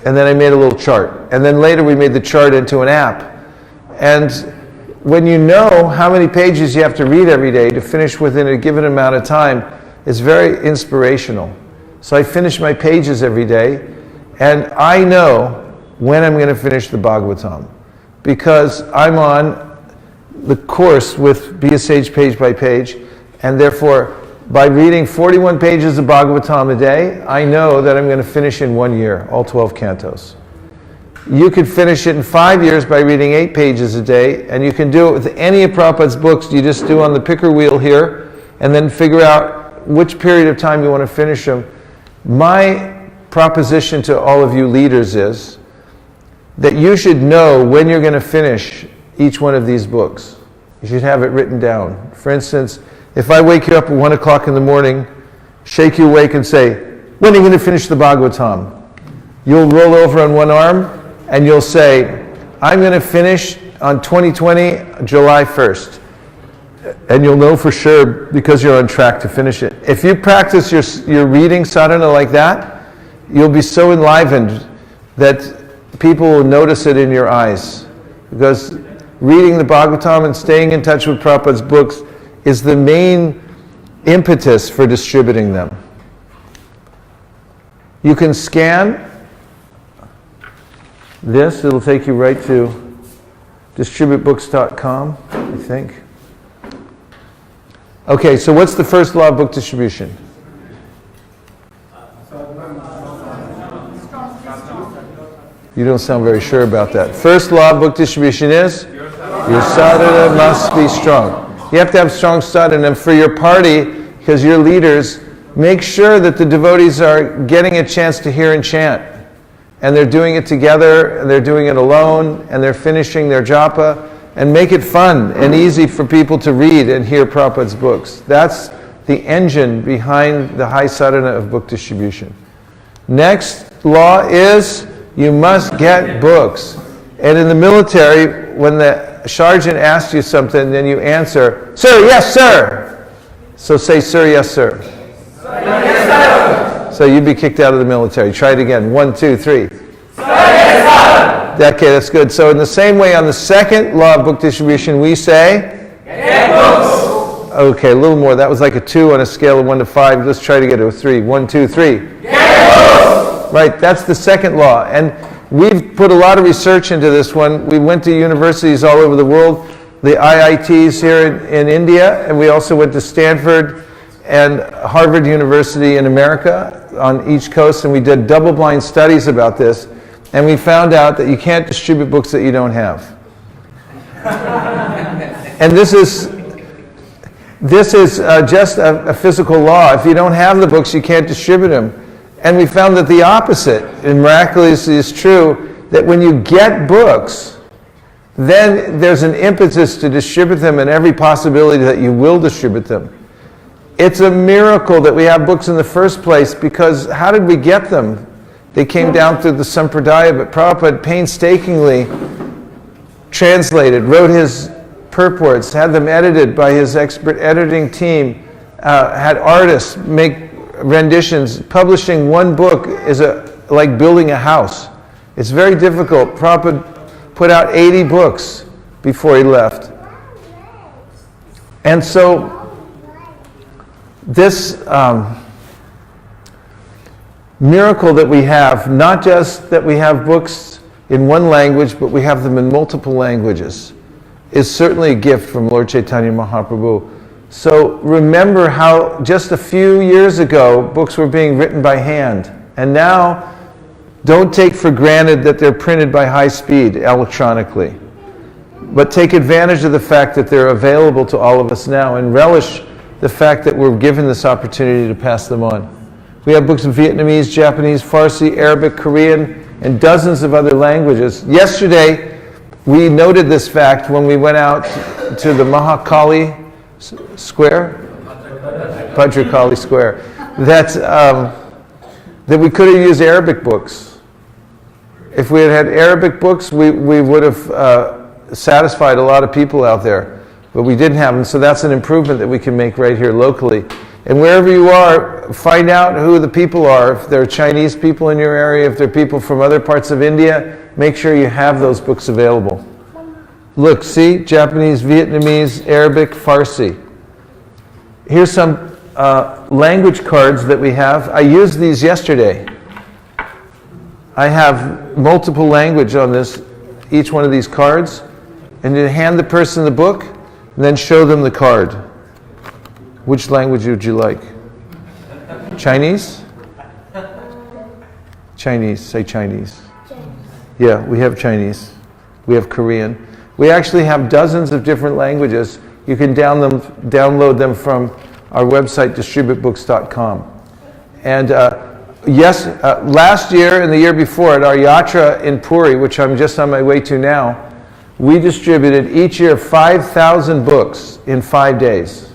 And then I made a little chart. And then later we made the chart into an app. And when you know how many pages you have to read every day to finish within a given amount of time, it's very inspirational. So I finish my pages every day, and I know when I'm going to finish the Bhagavatam. Because I'm on the course with Be a Sage Page by Page, and therefore, by reading 41 pages of Bhagavatam a day, I know that I'm going to finish in 1 year, all 12 cantos. You could finish it in 5 years by reading 8 pages a day, and you can do it with any of Prabhupada's books. You just do on the picker wheel here, and then figure out which period of time you want to finish them. My proposition to all of you leaders is that you should know when you're going to finish each one of these books. You should have it written down. For instance, if I wake you up at 1 o'clock in the morning, shake you awake and say, when are you going to finish the Bhagavatam? You'll roll over on one arm and you'll say, I'm going to finish on 2020, July 1st. And you'll know for sure because you're on track to finish it. If you practice your reading sadhana like that, you'll be so enlivened that people will notice it in your eyes. Because reading the Bhagavatam and staying in touch with Prabhupada's books is the main impetus for distributing them. You can scan this. It'll take you right to distributebooks.com, I think. Okay, so what's the first law of book distribution? You don't sound very sure about that. First law of book distribution is your sadhana must be strong. You have to have strong sadhana, and for your party, because you're leaders, make sure that the devotees are getting a chance to hear and chant. And they're doing it together, and they're doing it alone, and they're finishing their japa, and make it fun and easy for people to read and hear Prabhupada's books. That's the engine behind the high sadhana of book distribution. Next law is you must get books. And in the military, when the sergeant asks you something, then you answer, "Sir, yes, sir." So say, "Sir, yes, sir." Sir, yes, sir. So you'd be kicked out of the military. Try it again. 1, 2, 3. Sir, yes, sir. Okay, that's good. So in the same way, on the second law of book distribution, we say, get books. Okay, a little more. That was like a 2 on a scale of 1 to 5. Let's try to get to a 3. 1, 2, 3. Get books. Right, that's the second law. And we've put a lot of research into this one. We went to universities all over the world, the IITs here in India, and we also went to Stanford and Harvard University in America on each coast, and we did double-blind studies about this, and we found out that you can't distribute books that you don't have. And this is just a physical law. If you don't have the books, you can't distribute them. And we found that the opposite, and miraculously is true, that when you get books, then there's an impetus to distribute them and every possibility that you will distribute them. It's a miracle that we have books in the first place, because how did we get them? They came down through the Sampradaya, but Prabhupada painstakingly translated, wrote his purports, had them edited by his expert editing team, had artists make renditions. Publishing one book is like building a house. It's very difficult. Prabhupada put out 80 books before he left. And so this miracle that we have, not just that we have books in one language, but we have them in multiple languages, is certainly a gift from Lord Chaitanya Mahaprabhu. So remember how just a few years ago books were being written by hand, and now don't take for granted that they're printed by high speed electronically, but take advantage of the fact that they're available to all of us now, and relish the fact that we're given this opportunity to pass them on. We have books in Vietnamese, Japanese, Farsi, Arabic, Korean, and dozens of other languages. Yesterday we noted this fact when we went out to the Mahakali Square, Bhadrakali Square, that we could have used Arabic books. If we had had Arabic books, we would have satisfied a lot of people out there, but we didn't have them, so that's an improvement that we can make right here locally. And wherever you are, find out who the people are. If there are Chinese people in your area, if there are people from other parts of India, make sure you have those books available. Look, see, Japanese, Vietnamese, Arabic, Farsi. Here's some language cards that we have. I used these yesterday. I have multiple language on this, each one of these cards, and you hand the person the book, and then show them the card. Which language would you like? Chinese? Chinese, say Chinese. Yeah, we have Chinese. We have Korean. We actually have dozens of different languages. You can download them from our website, distributebooks.com. And last year and the year before at our yatra in Puri, which I'm just on my way to now, we distributed each year 5,000 books in 5 days.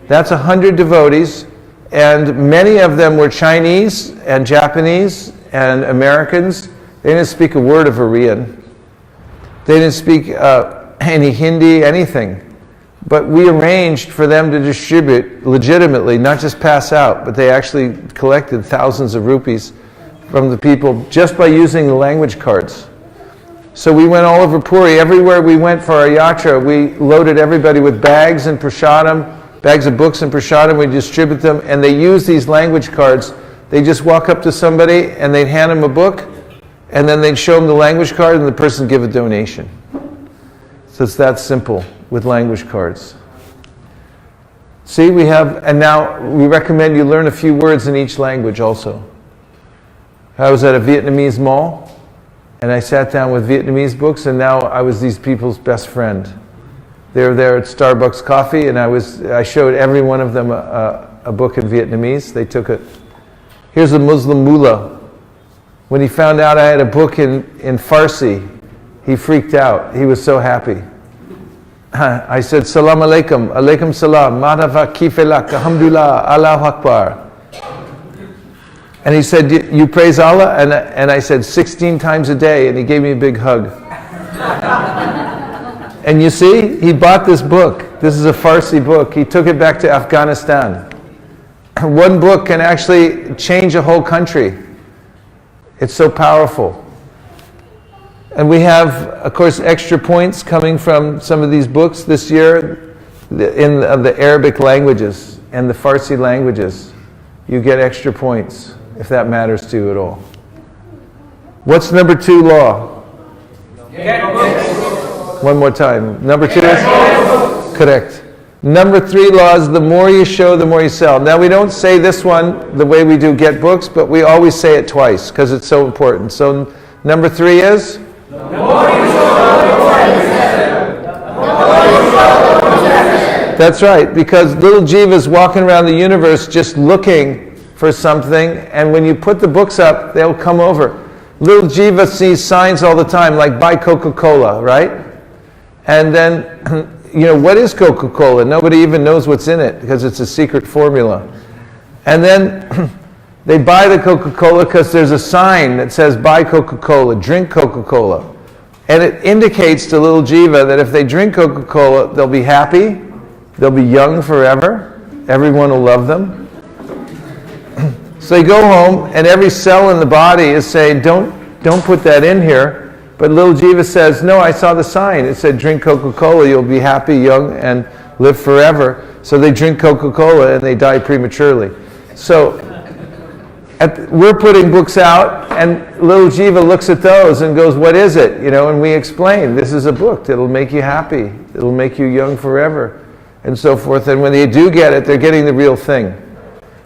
That's 100 devotees, and many of them were Chinese and Japanese and Americans. They didn't speak a word of Aryan. They didn't speak any Hindi, anything. But we arranged for them to distribute legitimately, not just pass out, but they actually collected thousands of rupees from the people just by using the language cards. So we went all over Puri. Everywhere we went for our yatra, we loaded everybody with bags and prasadam, bags of books and prasadam. We distribute them, and they use these language cards. They just walk up to somebody and they'd hand them a book, and then they'd show them the language card and the person give a donation. So it's that simple with language cards. See, we have, and now we recommend you learn a few words in each language also. I was at a Vietnamese mall, and I sat down with Vietnamese books, and now I was these people's best friend. They were there at Starbucks Coffee, and I showed every one of them a book in Vietnamese. They took it. Here's a Muslim mullah. When he found out I had a book in Farsi, he freaked out. He was so happy. I said, Salam alaikum, alaikum salam, madhava kifelak, alhamdulillah, Allahu Akbar. And he said, you praise Allah? And I said, 16 times a day, and he gave me a big hug. And you see, he bought this book. This is a Farsi book. He took it back to Afghanistan. One book can actually change a whole country. It's so powerful. And we have, of course, extra points coming from some of these books this year in the Arabic languages and the Farsi languages. You get extra points, if that matters to you at all. What's number 2 law? One more time. Number 2 is? Correct. Number 3 law is the more you show, the more you sell. Now we don't say this one the way we do get books, but we always say it twice because it's so important. So number 3 is? The more you show, the more you sell. That's right, because little jivas walking around the universe just looking for something, and when you put the books up, they'll come over. Little jiva sees signs all the time, like buy Coca-Cola, right? And then, what is Coca-Cola? Nobody even knows what's in it because it's a secret formula. And then they buy the Coca-Cola because there's a sign that says buy Coca-Cola, drink Coca-Cola. And it indicates to little jiva that if they drink Coca-Cola, they'll be happy, they'll be young forever, everyone will love them. So they go home, and every cell in the body is saying, don't put that in here. But little jiva says, no, I saw the sign. It said, drink Coca-Cola, you'll be happy, young, and live forever. So they drink Coca-Cola, and they die prematurely. So we're putting books out, and little jiva looks at those and goes, what is it? And we explain, this is a book that'll make you happy. It'll make you young forever, and so forth. And when they do get it, they're getting the real thing.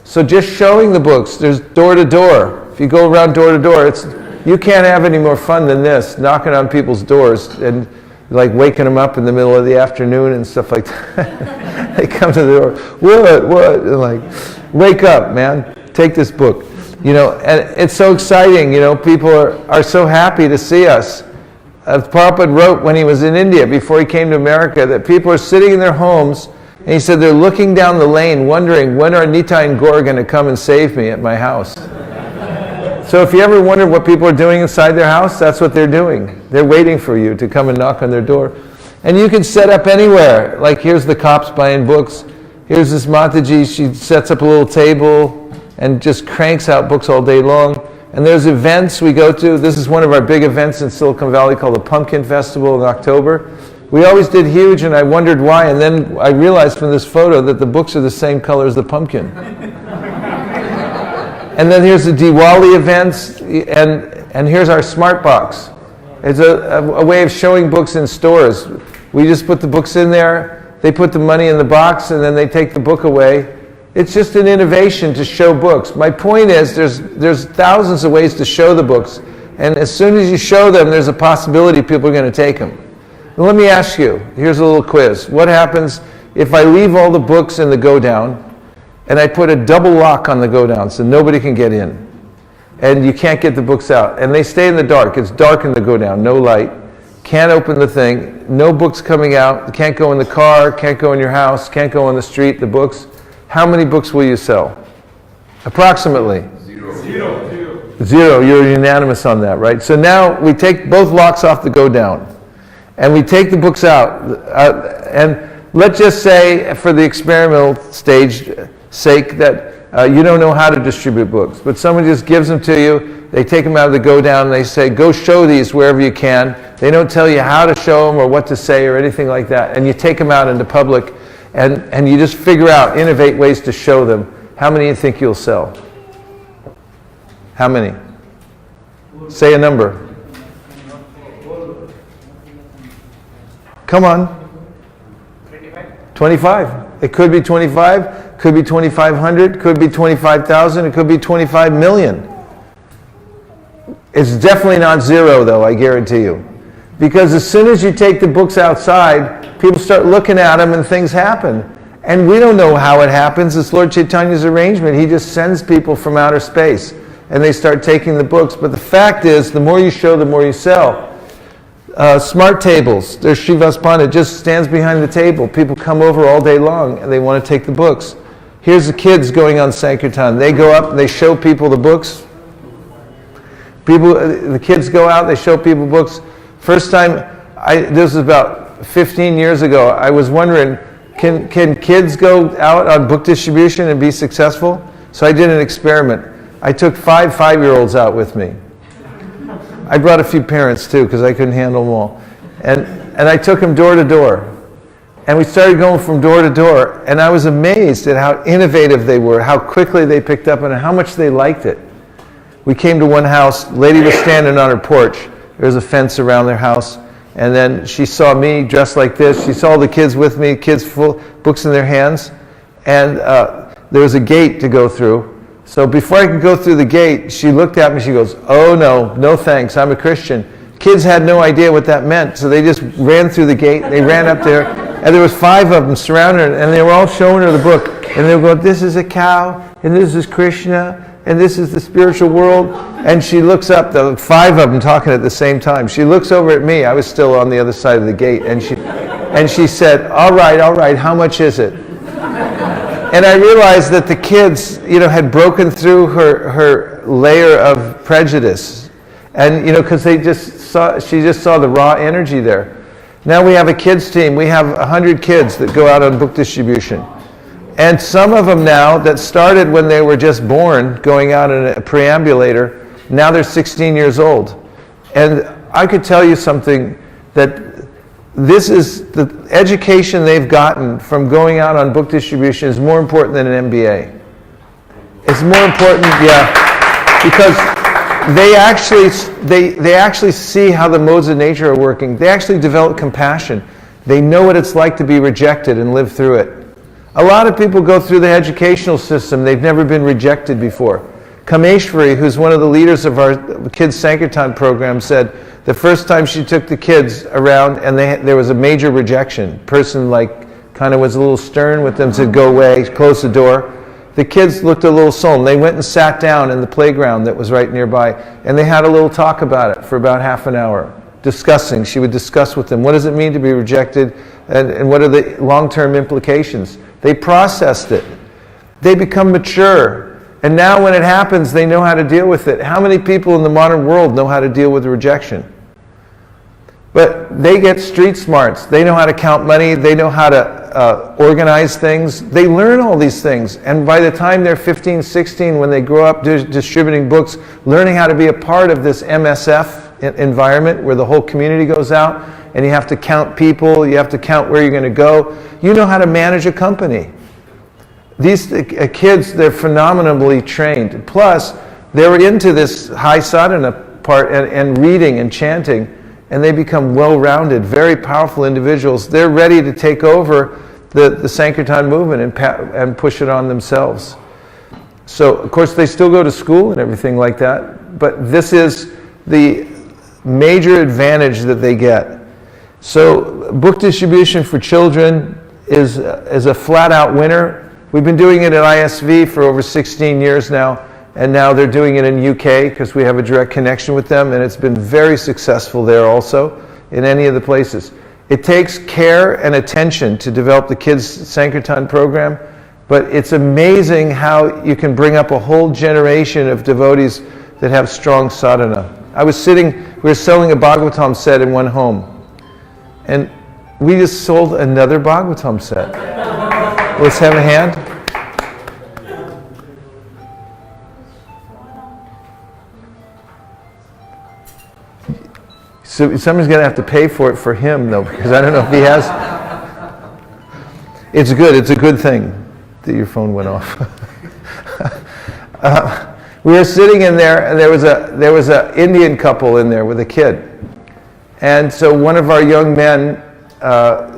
So just showing the books, there's door to door. If you go around door to door, you can't have any more fun than this, knocking on people's doors and like waking them up in the middle of the afternoon and stuff like that. They come to the door, what? And like, wake up, man, take this book. And it's so exciting, people are so happy to see us. Prabhupada wrote when he was in India, before he came to America, that people are sitting in their homes, and he said they're looking down the lane wondering, when are Nitai and Gaur going to come and save me at my house? So if you ever wonder what people are doing inside their house, that's what they're doing. They're waiting for you to come and knock on their door. And you can set up anywhere. Like here's the cops buying books. Here's this Mataji, she sets up a little table and just cranks out books all day long. And there's events we go to. This is one of our big events in Silicon Valley called the Pumpkin Festival in October. We always did huge, and I wondered why. And then I realized from this photo that the books are the same color as the pumpkin. And then here's the Diwali events, and here's our smart box. It's a way of showing books in stores. We just put the books in there, they put the money in the box, and then they take the book away. It's just an innovation to show books. My point is there's thousands of ways to show the books, and as soon as you show them, there's a possibility people are going to take them. Now, let me ask you, here's a little quiz. What happens if I leave all the books in the go-down, and I put a double lock on the go-down so nobody can get in, and you can't get the books out, and they stay in the dark. It's dark in the go-down, no light, can't open the thing, no books coming out, can't go in the car, can't go in your house, can't go on the street, the books. How many books will you sell? Approximately? Zero. You're unanimous on that, right? So now we take both locks off the go-down, and we take the books out, and let's just say, for the experimental stage sake, that you don't know how to distribute books, but someone just gives them to you, they take them out of the go-down, and they say, go show these wherever you can. They don't tell you how to show them or what to say or anything like that, and you take them out into public, and you just figure out, innovate ways to show them. How many do you think you'll sell? How many? Say a number. Come on. 25. It could be 25, could be 2,500, could be 25,000, it could be 25 million. It's definitely not zero, though, I guarantee you. Because as soon as you take the books outside, people start looking at them and things happen. And we don't know how it happens. It's Lord Chaitanya's arrangement. He just sends people from outer space and they start taking the books. But the fact is, the more you show, the more you sell. Smart tables. There's Srivas Pandit, just stands behind the table. People come over all day long and they want to take the books. Here's the kids going on Sankirtan. They go up and they show people the books. The kids go out, they show people books. First time, this was about 15 years ago, I was wondering, can kids go out on book distribution and be successful? So I did an experiment. I took 5 5-year-olds out with me. I brought a few parents too, because I couldn't handle them all. And I took them door to door. And we started going from door to door, and I was amazed at how innovative they were, how quickly they picked up, and how much they liked it. We came to one house, lady was standing on her porch. There was a fence around their house. And then she saw me dressed like this. She saw the kids with me, kids full books in their hands. And there was a gate to go through. So before I could go through the gate, she looked at me, she goes, "Oh no thanks, I'm a Christian." Kids had no idea what that meant, so they just ran through the gate, they ran up there, and there was 5 of them surrounding her, and they were all showing her the book. And they were going, "This is a cow, and this is Krishna, and this is the spiritual world." And she looks up, the 5 of them talking at the same time. She looks over at me, I was still on the other side of the gate, and she said, all right, how much is it? And I realized that the kids, had broken through her layer of prejudice. And, because she just saw the raw energy there. Now we have a kids team. We have 100 kids that go out on book distribution. And some of them now that started when they were just born, going out in a preambulator, now they're 16 years old. And I could tell you something, that this is the education they've gotten from going out on book distribution is more important than an MBA. It's more important, because they actually see how the modes of nature are working. They actually develop compassion. They know what it's like to be rejected and live through it. A lot of people go through the educational system, they've never been rejected before. Kameshwari, who's one of the leaders of our Kids Sankirtan program, said the first time she took the kids around and there was a major rejection. Person kind of was a little stern with them, said go away, close the door. The kids looked a little sullen. They went and sat down in the playground that was right nearby, and they had a little talk about it for about half an hour, discussing. She would discuss with them, what does it mean to be rejected, and what are the long-term implications? They processed it. They become mature. And now when it happens, they know how to deal with it. How many people in the modern world know how to deal with rejection? But they get street smarts. They know how to count money. They know how to organize things. They learn all these things. And by the time they're 15, 16, when they grow up distributing books, learning how to be a part of this MSF environment where the whole community goes out and you have to count people, you have to count where you're going to go. You know how to manage a company. These kids, they're phenomenally trained. Plus, they're into this high sadhana part and reading and chanting, and they become well-rounded, very powerful individuals. They're ready to take over the Sankirtan movement and push it on themselves. So, of course, they still go to school and everything like that, but this is the major advantage that they get. So, book distribution for children is a flat-out winner. We've been doing it at ISV for over 16 years now, and now they're doing it in UK because we have a direct connection with them, and it's been very successful there also, in any of the places. It takes care and attention to develop the Kids Sankirtan program, but it's amazing how you can bring up a whole generation of devotees that have strong sadhana. We were selling a Bhagavatam set in one home, and we just sold another Bhagavatam set. Let's have a hand. So somebody's going to have to pay for it for him, though, because I don't know if he has. It's good. It's a good thing that your phone went off. We were sitting in there, and there was a Indian couple in there with a kid. And so one of our young men,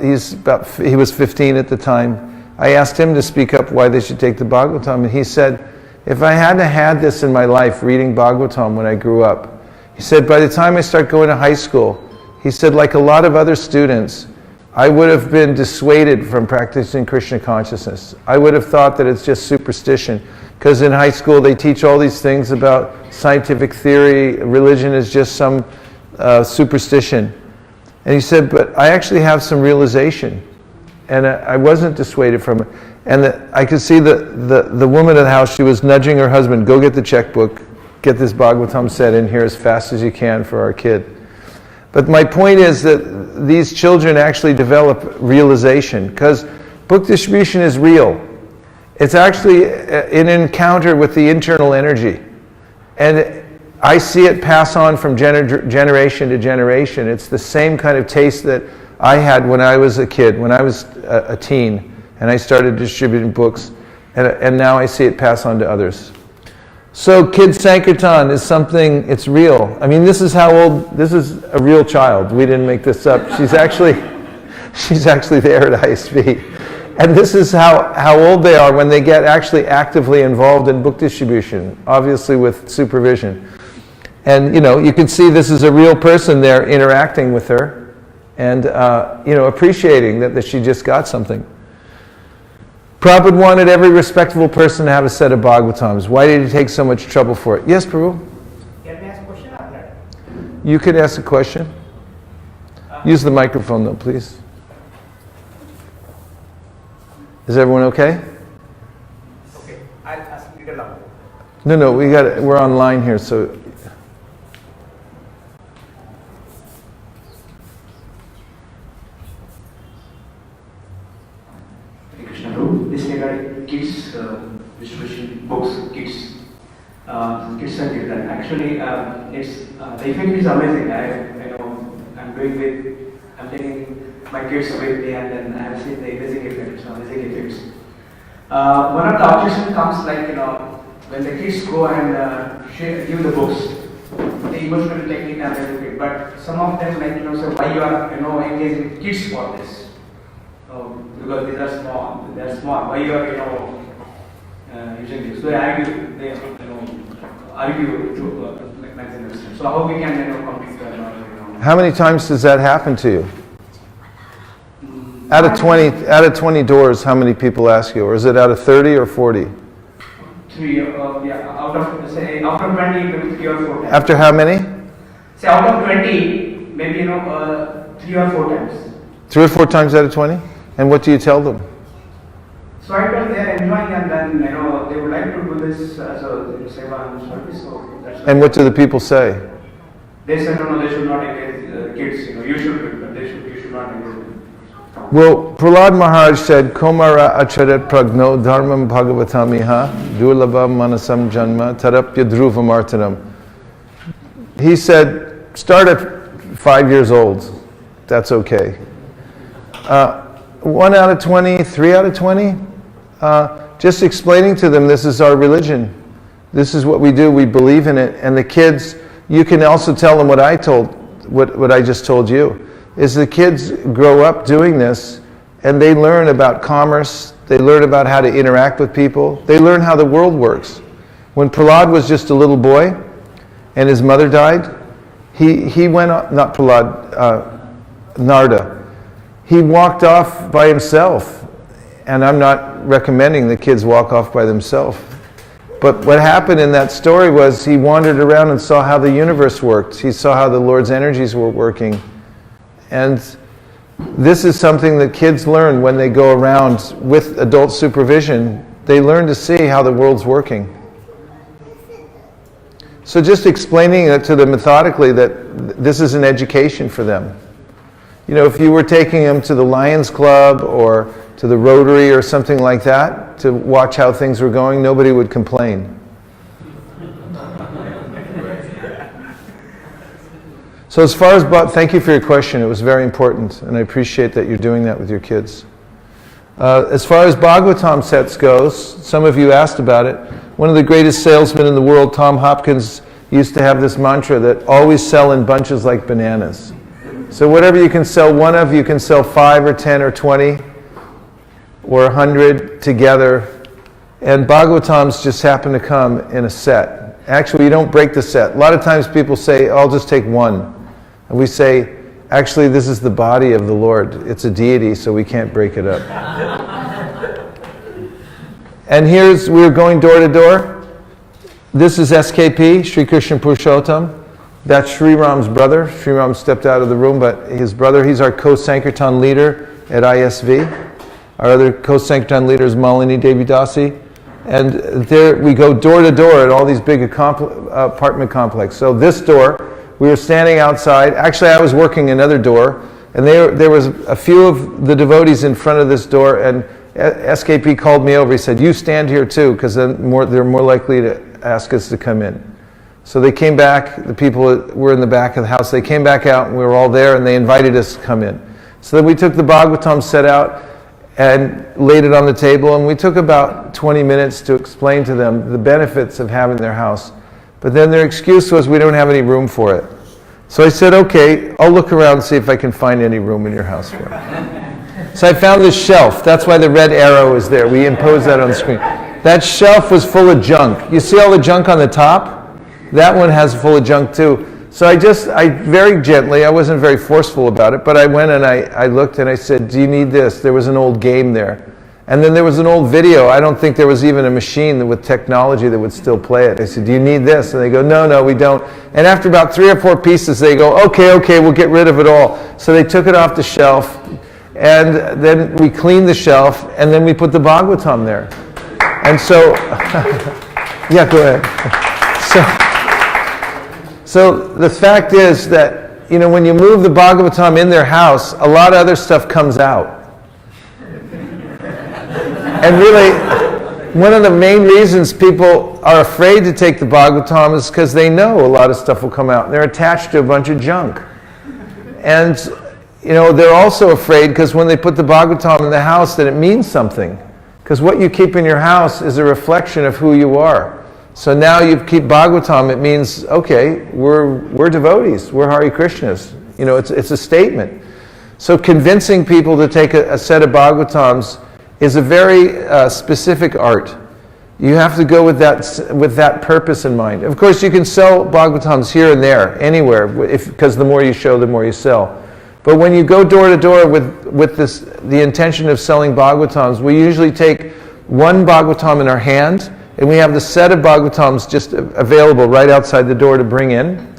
he was 15 at the time, I asked him to speak up why they should take the Bhagavatam, and he said, if I hadn't had this in my life, reading Bhagavatam when I grew up, he said, by the time I start going to high school, he said, like a lot of other students, I would have been dissuaded from practicing Krishna consciousness. I would have thought that it's just superstition, because in high school they teach all these things about scientific theory, religion is just some superstition. And he said, but I actually have some realization, and I wasn't dissuaded from it. And I could see the woman in the house, she was nudging her husband, go get the checkbook, get this Bhagavatam set in here as fast as you can for our kid. But my point is that these children actually develop realization, because book distribution is real. It's actually an encounter with the internal energy. And I see it pass on from generation to generation. It's the same kind of taste that I had when I was a kid, when I was a teen, and I started distributing books, and now I see it pass on to others. So Kid Sankirtan is something, it's real. I mean, this is how old, this is a real child. We didn't make this up. She's actually there at ISV. And this is how old they are when they get actually actively involved in book distribution, obviously with supervision. And you can see this is a real person there interacting with her and appreciating that she just got something. Prabhupada wanted every respectable person to have a set of Bhagavatams. Why did he take so much trouble for it? Yes, Prabhu? Can I ask a question after that? You could ask a question. Use the microphone though, please. Is everyone okay? Okay, I'll ask a little louder. No, we're online here, so. This regarding kids distribution books, kids Sankirtan. Actually, it's the effect is amazing. I'm taking my kids with me, and then I have seen the amazing effects. One of the objections comes when the kids go and give the books, the emotional technique and everything. But some of them say why you are engaging kids for this. Because these are small, they are small. Why you are using this? So they argue to maximum extent. So how we can complete How many times does that happen to you? Out of 20 doors, how many people ask you, or is it out of 30 or 40? 3, out of say after 20, maybe 3 or 4 times. After how many? Say out of 20, maybe 3 or 4 times. 3 or 4 times out of 20? And what do you tell them? So I told they are enjoying, and then they would like to do this as a seva and service. So that's And what do the people say? They said no, they should not engage kids. You should do it, but you should not engage them. Well, Prahlad Maharaj said, Komara acharat pragno dharmam bhagavatamiha durlabha manasam janma tarapya dhruvam artanam. He said, start at 5 years old. That's okay. 1 out of 20, 3 out of 20, just explaining to them this is our religion. This is what we do, we believe in it. And the kids, you can also tell them what I just told you, is the kids grow up doing this and they learn about commerce, they learn about how to interact with people, they learn how the world works. When Prahlad was just a little boy and his mother died, he went, not Prahlad, Narda. He walked off by himself, and I'm not recommending the kids walk off by themselves. But what happened in that story was he wandered around and saw how the universe worked. He saw how the Lord's energies were working. And this is something that kids learn when they go around with adult supervision. They learn to see how the world's working. So just explaining it to them methodically that this is an education for them. If you were taking them to the Lions Club or to the Rotary or something like that to watch how things were going, nobody would complain. So as far as, thank you for your question, it was very important, and I appreciate that you're doing that with your kids. As far as Bhagavatam sets goes, some of you asked about it. one of the greatest salesmen in the world, Tom Hopkins, used to have this mantra that always sell in bunches like bananas. So whatever you can sell one of, you can sell 5 or 10 or 20 or 100 together. And Bhagavatams just happen to come in a set. Actually, you don't break the set. A lot of times people say, I'll just take one. And we say, actually, this is the body of the Lord. It's a deity, so we can't break it up. And we're going door to door. This is SKP, Sri Krishna Purushottam. That's Sri Ram's brother. Sri Ram stepped out of the room, but his brother, he's our co-Sankirtan leader at ISV. Our other co-Sankirtan leader is Malini Devi Dasi. And there we go door to door at all these big apartment complexes. So this door, we were standing outside. Actually, I was working another door, and there was a few of the devotees in front of this door, and SKP called me over. He said, you stand here too, because then they're more likely to ask us to come in. So they came back, the people that were in the back of the house, they came back out, and we were all there, and they invited us to come in. So then we took the Bhagavatam set out and laid it on the table, and we took about 20 minutes to explain to them the benefits of having their house. But then their excuse was, we don't have any room for it. So I said, okay, I'll look around and see if I can find any room in your house for it. So I found this shelf. That's why the red arrow is there. We imposed that on the screen. That shelf was full of junk. You see all the junk on the top? That one has full of junk too. So I very gently, I wasn't very forceful about it, but I went and I looked and I said, do you need this? There was an old game there. And then there was an old video. I don't think there was even a machine with technology that would still play it. I said, do you need this? And they go, no, we don't. And after about 3 or 4 pieces, they go, okay, we'll get rid of it all. So they took it off the shelf, and then we cleaned the shelf, and then we put the Bhagavatam there. And so, yeah, go ahead. So the fact is that, when you move the Bhagavatam in their house, a lot of other stuff comes out. And really, one of the main reasons people are afraid to take the Bhagavatam is because they know a lot of stuff will come out. They're attached to a bunch of junk. And, they're also afraid because when they put the Bhagavatam in the house that it means something. Because what you keep in your house is a reflection of who you are. So now you keep Bhagavatam, it means, okay, we're devotees, we're Hare Krishnas. It's a statement. So convincing people to take a set of Bhagavatams is a very specific art. You have to go with that purpose in mind. Of course, you can sell Bhagavatams here and there, anywhere, because the more you show, the more you sell. But when you go door to door with the intention of selling Bhagavatams, we usually take one Bhagavatam in our hand, and we have the set of Bhagavatams just available right outside the door to bring in.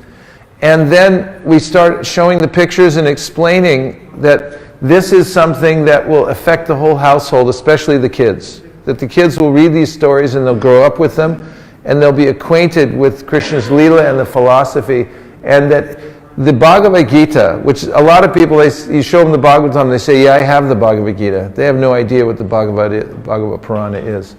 And then we start showing the pictures and explaining that this is something that will affect the whole household, especially the kids. That the kids will read these stories and they'll grow up with them, and they'll be acquainted with Krishna's Leela and the philosophy. And that the Bhagavad Gita, which a lot of people, you show them the Bhagavatam, they say, yeah, I have the Bhagavad Gita. They have no idea what the Bhagavad Purana is.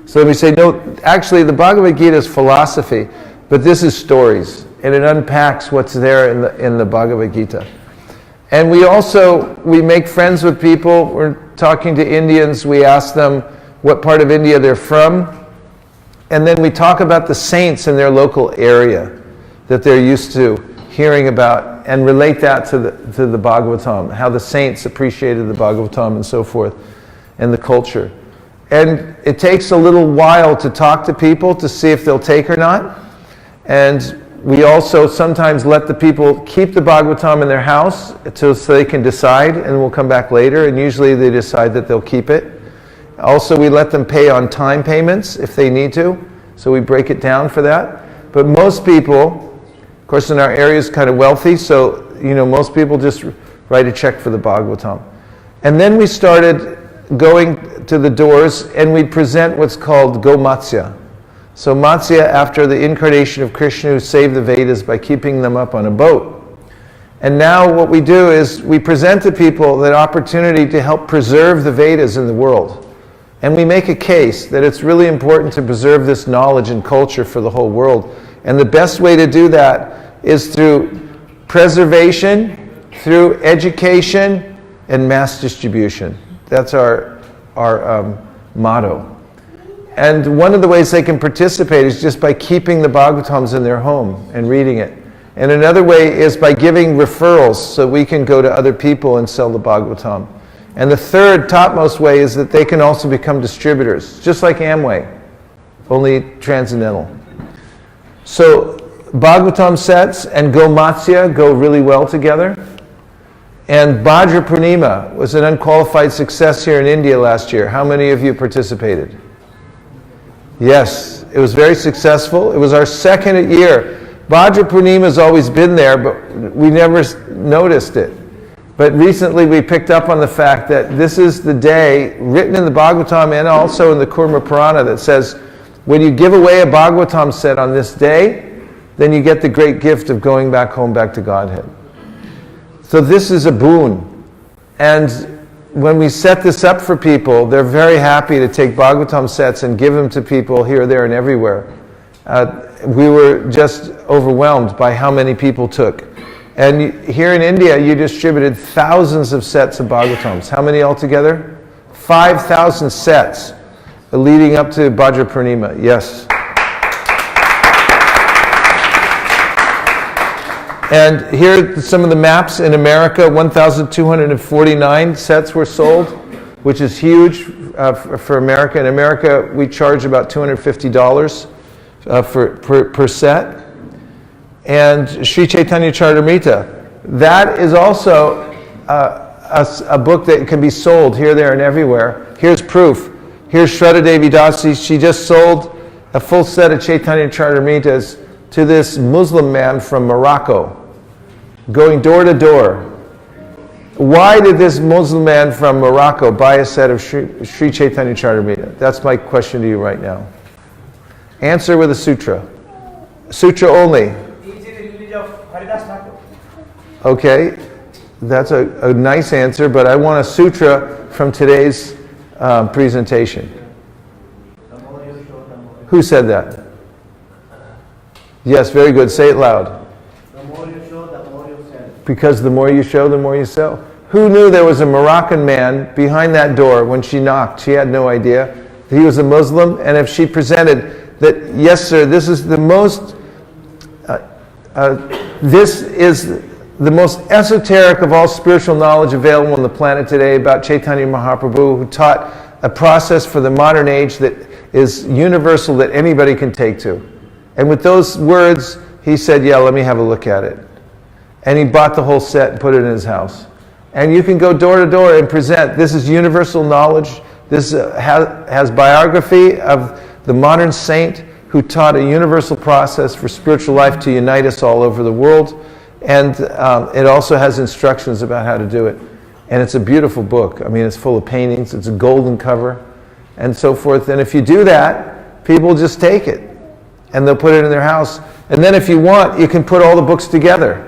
So we say, no, actually the Bhagavad Gita is philosophy, but this is stories, and it unpacks what's there in the Bhagavad Gita. And we make friends with people. We're talking to Indians, we ask them what part of India they're from, and then we talk about the saints in their local area that they're used to hearing about, and relate that to the Bhagavatam, how the saints appreciated the Bhagavatam and so forth, and the culture. And it takes a little while to talk to people to see if they'll take or not. And we also sometimes let the people keep the Bhagavatam in their house so they can decide, and we'll come back later, and usually they decide that they'll keep it. Also, we let them pay on time payments if they need to, so we break it down for that. But most people, of course in our area is kind of wealthy, so most people just write a check for the Bhagavatam. And then we started going to the doors, and we'd present what's called Go Matsya. So Matsya, after the incarnation of Krishna, who saved the Vedas by keeping them up on a boat. And now what we do is we present to people that opportunity to help preserve the Vedas in the world. And we make a case that it's really important to preserve this knowledge and culture for the whole world. And the best way to do that is through preservation, through education, and mass distribution. That's our motto. And one of the ways they can participate is just by keeping the Bhagavatams in their home and reading it. And another way is by giving referrals so we can go to other people and sell the Bhagavatam. And the third topmost way is that they can also become distributors, just like Amway, only transcendental. So Bhagavatam sets and Gomatsya go really well together. And Bhadra Purnima was an unqualified success here in India last year. How many of you participated? Yes, it was very successful. It was our second year. Bhadra Purnima has always been there, but we never noticed it. But recently we picked up on the fact that this is the day, written in the Bhagavatam and also in the Kurma Purana, that says, when you give away a Bhagavatam set on this day, then you get the great gift of going back home, back to Godhead. So this is a boon. And when we set this up for people, they're very happy to take Bhagavatam sets and give them to people here, there, and everywhere. We were just overwhelmed by how many people took. And here in India, you distributed thousands of sets of Bhagavatams. How many altogether? 5,000 sets leading up to Bhadra Purnima. Yes. And here are some of the maps in America. 1,249 sets were sold, which is huge for America. In America, we charge about $250 per set. And Sri Chaitanya Charitamrita, that is also a book that can be sold here, there, and everywhere. Here's proof. Here's Shraddha Devi Dasi. She just sold a full set of Chaitanya Charitamritas to this Muslim man from Morocco, going door to door. Why did this Muslim man from Morocco buy a set of Sri Chaitanya Charitamrita? That's my question to you right now. Answer with a sutra. Sutra only. Okay, that's a nice answer, but I want a sutra from today's presentation. Who said that? Yes, very good. Say it loud. The more you show, the more you sell. Because the more you show, the more you sell. Who knew there was a Moroccan man behind that door when she knocked? She had no idea. He was a Muslim, and if she presented that, yes, sir, this is the most esoteric of all spiritual knowledge available on the planet today about Chaitanya Mahaprabhu, who taught a process for the modern age that is universal, that anybody can take to. And with those words, he said, yeah, let me have a look at it. And he bought the whole set and put it in his house. And you can go door to door and present, this is universal knowledge. This has biography of the modern saint who taught a universal process for spiritual life to unite us all over the world. And it also has instructions about how to do it. And it's a beautiful book. I mean, it's full of paintings. It's a golden cover and so forth. And if you do that, people just take it. And they'll put it in their house. And then if you want, you can put all the books together.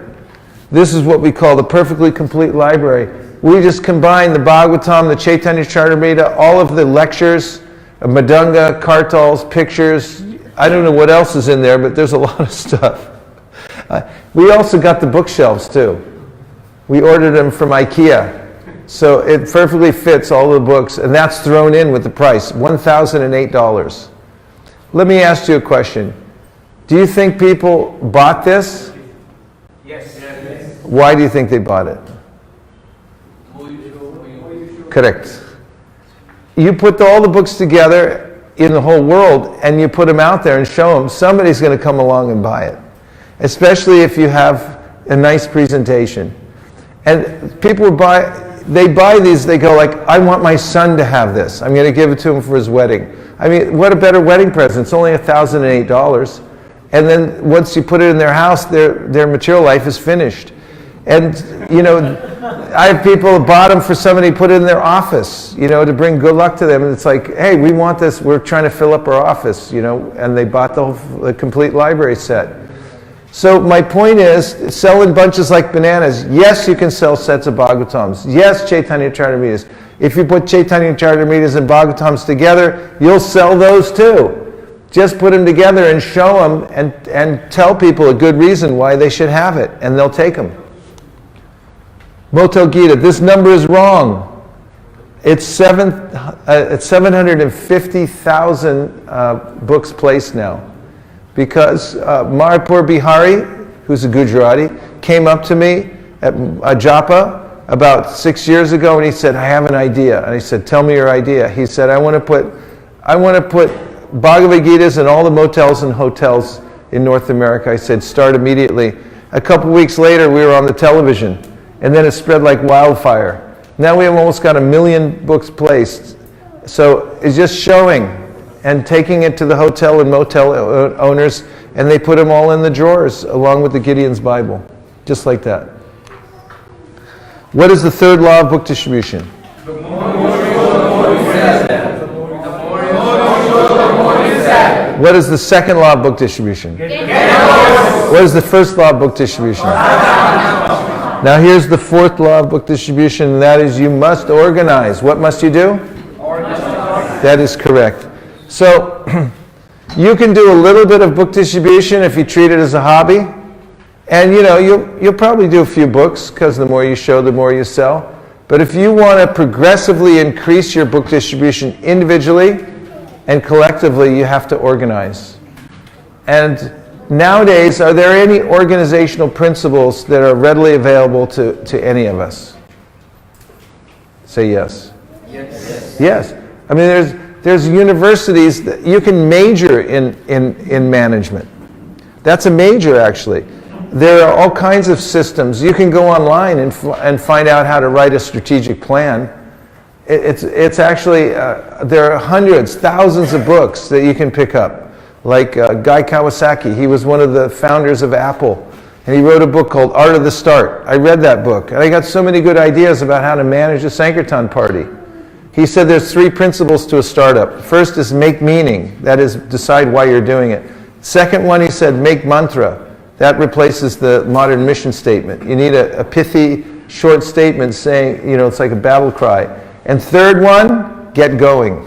This is what we call the perfectly complete library. We just combine the Bhagavatam, the Chaitanya Charitamrita, all of the lectures, Madanga, Kartals, pictures. I don't know what else is in there, but there's a lot of stuff. We also got the bookshelves too. We ordered them from IKEA. So it perfectly fits all the books, and that's thrown in with the price, $1,008. Let me ask you a question. Do you think people bought this? Yes. Why do you think they bought it? Correct. You put all the books together in the whole world and you put them out there and show them, somebody's going to come along and buy it. Especially if you have a nice presentation. And people buy these, they go like, I want my son to have this. I'm going to give it to him for his wedding. I mean, what a better wedding present. It's only $1,008. And then once you put it in their house, their material life is finished. And, you know, I have people who bought them for somebody, put it in their office, you know, to bring good luck to them. And it's like, hey, we want this. We're trying to fill up our office, you know. And they bought the complete library set. So my point is, sell in bunches like bananas. Yes, you can sell sets of Bhagavatams. Yes, Chaitanya Charitamritas. If you put Chaitanya Charitamritas and Bhagavatams together, you'll sell those too. Just put them together and show them and tell people a good reason why they should have it, and they'll take them. Moto Gita, this number is wrong. It's 750,000 books placed now. Because Maripur Bihari, who's a Gujarati, came up to me at Japa about 6 years ago and he said, I have an idea. And I said, tell me your idea. He said, I want to put Bhagavad Gitas in all the motels and hotels in North America. I said, start immediately. A couple weeks later, we were on the television, and then it spread like wildfire. Now we have almost got 1 million books placed. So it's just showing and taking it to the hotel and motel owners, and they put them all in the drawers along with the Gideon's Bible, just like that. What is the third law of book distribution? What is the second law of book distribution? What is the first law of book distribution? Now here's the fourth law of book distribution, and that is you must organize. What must you do? That is correct. So you can do a little bit of book distribution if you treat it as a hobby. And you'll probably do a few books, because the more you show, the more you sell. But if you want to progressively increase your book distribution individually and collectively, you have to organize. And nowadays, are there any organizational principles that are readily available to any of us? Say yes. Yes. Yes. I mean, there's universities that you can major in management. That's a major, actually. There are all kinds of systems. You can go online and find out how to write a strategic plan. It's actually, there are hundreds, thousands of books that you can pick up. Like Guy Kawasaki, he was one of the founders of Apple. And he wrote a book called Art of the Start. I read that book, and I got so many good ideas about how to manage a Sankirtan party. He said there's 3 principles to a startup. First is make meaning. That is, decide why you're doing it. Second one, he said, make mantra. That replaces the modern mission statement. You need a pithy, short statement saying, it's like a battle cry. And third one, get going.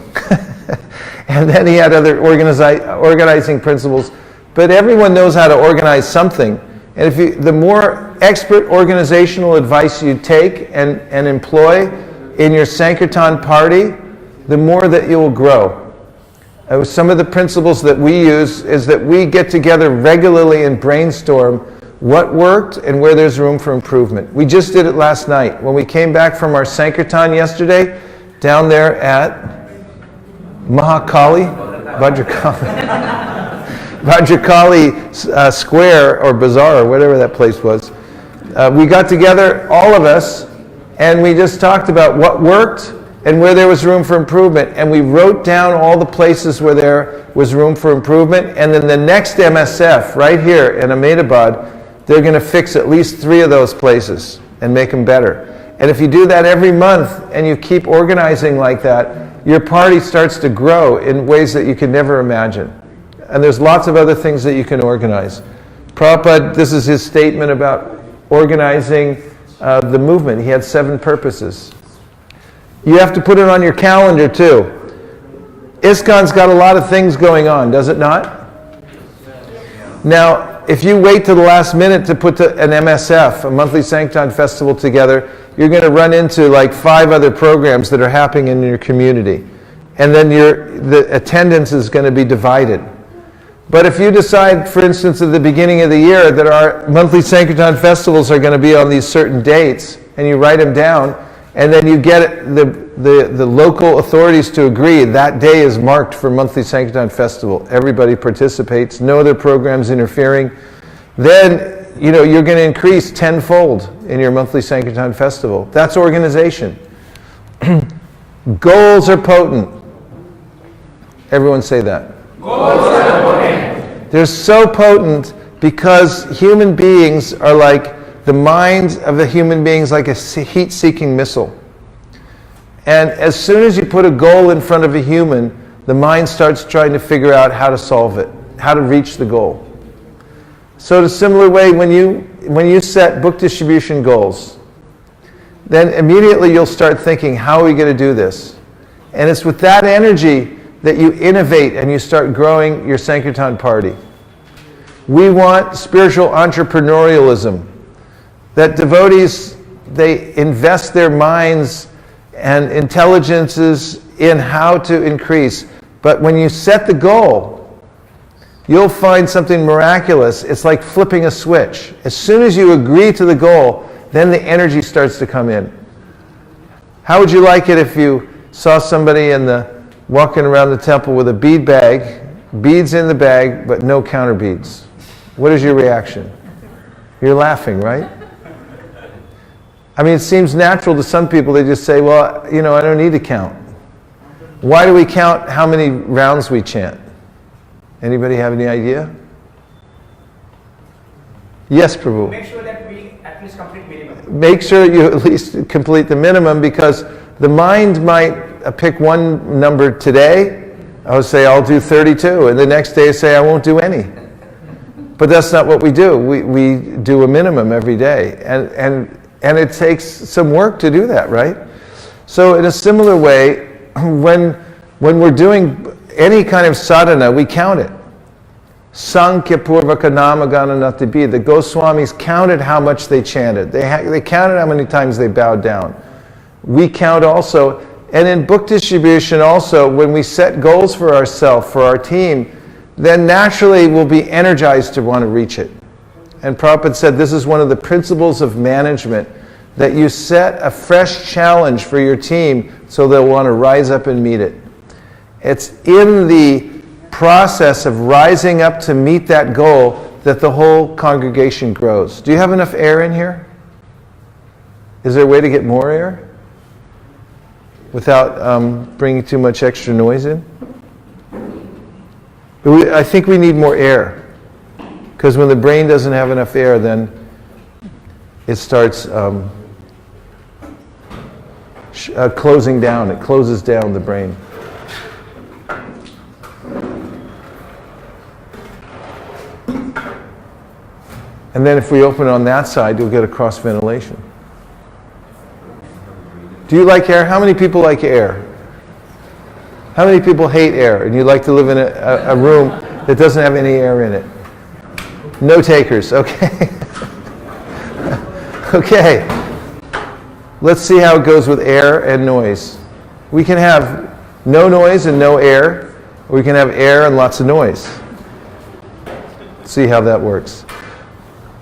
And then he had other organizing principles. But everyone knows how to organize something. And the more expert organizational advice you take and employ in your Sankirtan party, the more that you will grow. Some of the principles that we use is that we get together regularly and brainstorm what worked and where there's room for improvement. We just did it last night. When we came back from our Sankirtan yesterday, down there at Mahakali Square or Bazaar or whatever that place was, we got together, all of us, and we just talked about what worked and where there was room for improvement. And we wrote down all the places where there was room for improvement. And then the next MSF, right here in Ahmedabad, they're going to fix at least 3 of those places and make them better. And if you do that every month and you keep organizing like that, your party starts to grow in ways that you could never imagine. And there's lots of other things that you can organize. Prabhupada, this is his statement about organizing the movement. He had 7 purposes. You have to put it on your calendar too. ISKCON's got a lot of things going on, does it not? Now, if you wait till the last minute to put an MSF, a monthly Sankirtan festival together, you're going to run into like 5 other programs that are happening in your community. And then the attendance is going to be divided. But if you decide, for instance, at the beginning of the year that our monthly Sankirtan festivals are going to be on these certain dates, and you write them down, and then you get the local authorities to agree that day is marked for monthly Sankirtan festival. Everybody participates, no other programs interfering. Then you're going to increase tenfold in your monthly Sankirtan festival. That's organization. Goals are potent. Everyone say that. Goals are potent. They're so potent because human beings are like, the mind of the human being is like a heat-seeking missile. And as soon as you put a goal in front of a human, the mind starts trying to figure out how to solve it, how to reach the goal. So in a similar way, when you set book distribution goals, then immediately you'll start thinking, how are we going to do this? And it's with that energy that you innovate and you start growing your Sankirtan party. We want spiritual entrepreneurialism. That devotees, they invest their minds and intelligences in how to increase. But when you set the goal, you'll find something miraculous. It's like flipping a switch. As soon as you agree to the goal, then the energy starts to come in. How would you like it if you saw somebody walking around the temple with a bead bag, beads in the bag, but no counter beads? What is your reaction? You're laughing, right? I mean, it seems natural to some people. They just say, well, I don't need to count. Why do we count how many rounds we chant? Anybody have any idea? Yes, Prabhu. Make sure that we at least complete minimum. Make sure you at least complete the minimum, because the mind might pick one number today. I would say, I'll do 32, and the next day say, I won't do any. But that's not what we do. We do a minimum every day. And it takes some work to do that, right? So in a similar way, when we're doing any kind of sadhana, we count it. Sankhya Purvaka Namagana Natibi. The Goswamis counted how much they chanted. They counted how many times they bowed down. We count also. And in book distribution also, when we set goals for ourselves, for our team, then naturally we'll be energized to want to reach it. And Prabhupada said this is one of the principles of management, that you set a fresh challenge for your team so they'll want to rise up and meet it. It's in the process of rising up to meet that goal that the whole congregation grows. Do you have enough air in here? Is there a way to get more air without bringing too much extra noise in? I think we need more air, because when the brain doesn't have enough air, then it starts closing down. It closes down the brain. And then if we open it on that side, you'll get a cross ventilation. Do you like air? How many people like air? How many people hate air and you'd like to live in a room that doesn't have any air in it? No takers, okay. Okay. Let's see how it goes with air and noise. We can have no noise and no air, or we can have air and lots of noise. See how that works.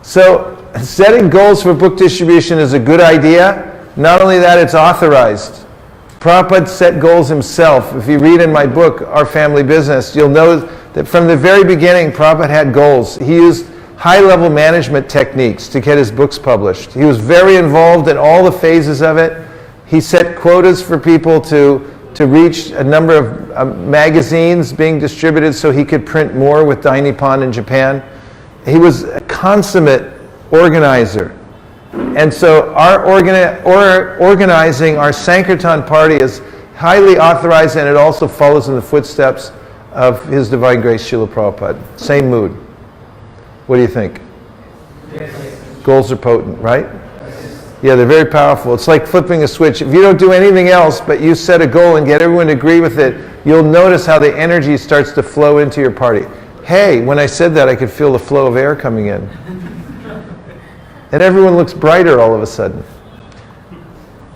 So, setting goals for book distribution is a good idea. Not only that, it's authorized. Prabhupada set goals himself. If you read in my book, Our Family Business, you'll know that from the very beginning, Prabhupada had goals. He used high-level management techniques to get his books published. He was very involved in all the phases of it. He set quotas for people to reach a number of magazines being distributed so he could print more with Dai Nippon in Japan. He was a consummate organizer. And so our organizing our Sankirtan party is highly authorized, and it also follows in the footsteps of His Divine Grace Srila Prabhupada. Same mood. What do you think? Yes. Goals are potent, right? Yes. Yeah, they're very powerful. It's like flipping a switch. If you don't do anything else but you set a goal and get everyone to agree with it, you'll notice how the energy starts to flow into your party. Hey, when I said that, I could feel the flow of air coming in. And everyone looks brighter all of a sudden.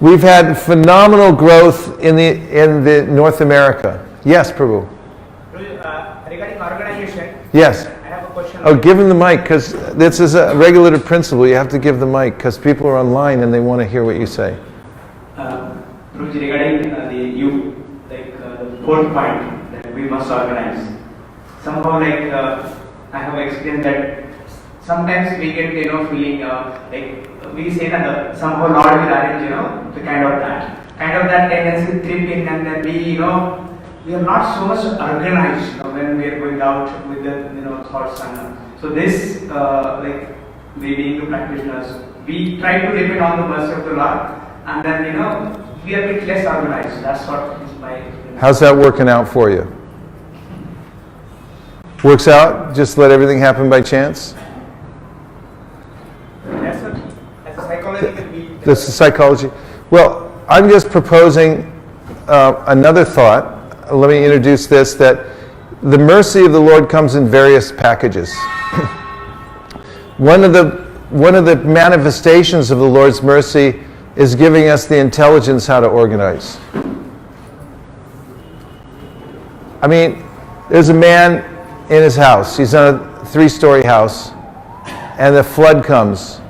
We've had phenomenal growth in the North America. Yes, Prabhu. Regarding organization. Yes. I have a question. Oh, give him the mic, because this is a regulative principle. You have to give the mic, because people are online and they want to hear what you say. Prabhuji, regarding the fourth point that we must organize. Somehow, I have experienced that sometimes we get feeling we say that somehow Lord will arrange the kind of that tendency creep in, and then we are not so much organized when we are going out with the thoughts and so this we being the practitioners, we try to depend on the mercy of the Lord, and then we are a bit less organized. That's what is my experience. How's that working out for you? Works out? Just let everything happen by chance? Yes, sir. As a psychology, This is psychology. Well, I'm just proposing another thought. Let me introduce this, that the mercy of the Lord comes in various packages. One of the manifestations of the Lord's mercy is giving us the intelligence how to organize. I mean, there's a man in his house. He's on a 3-story house, and the flood comes.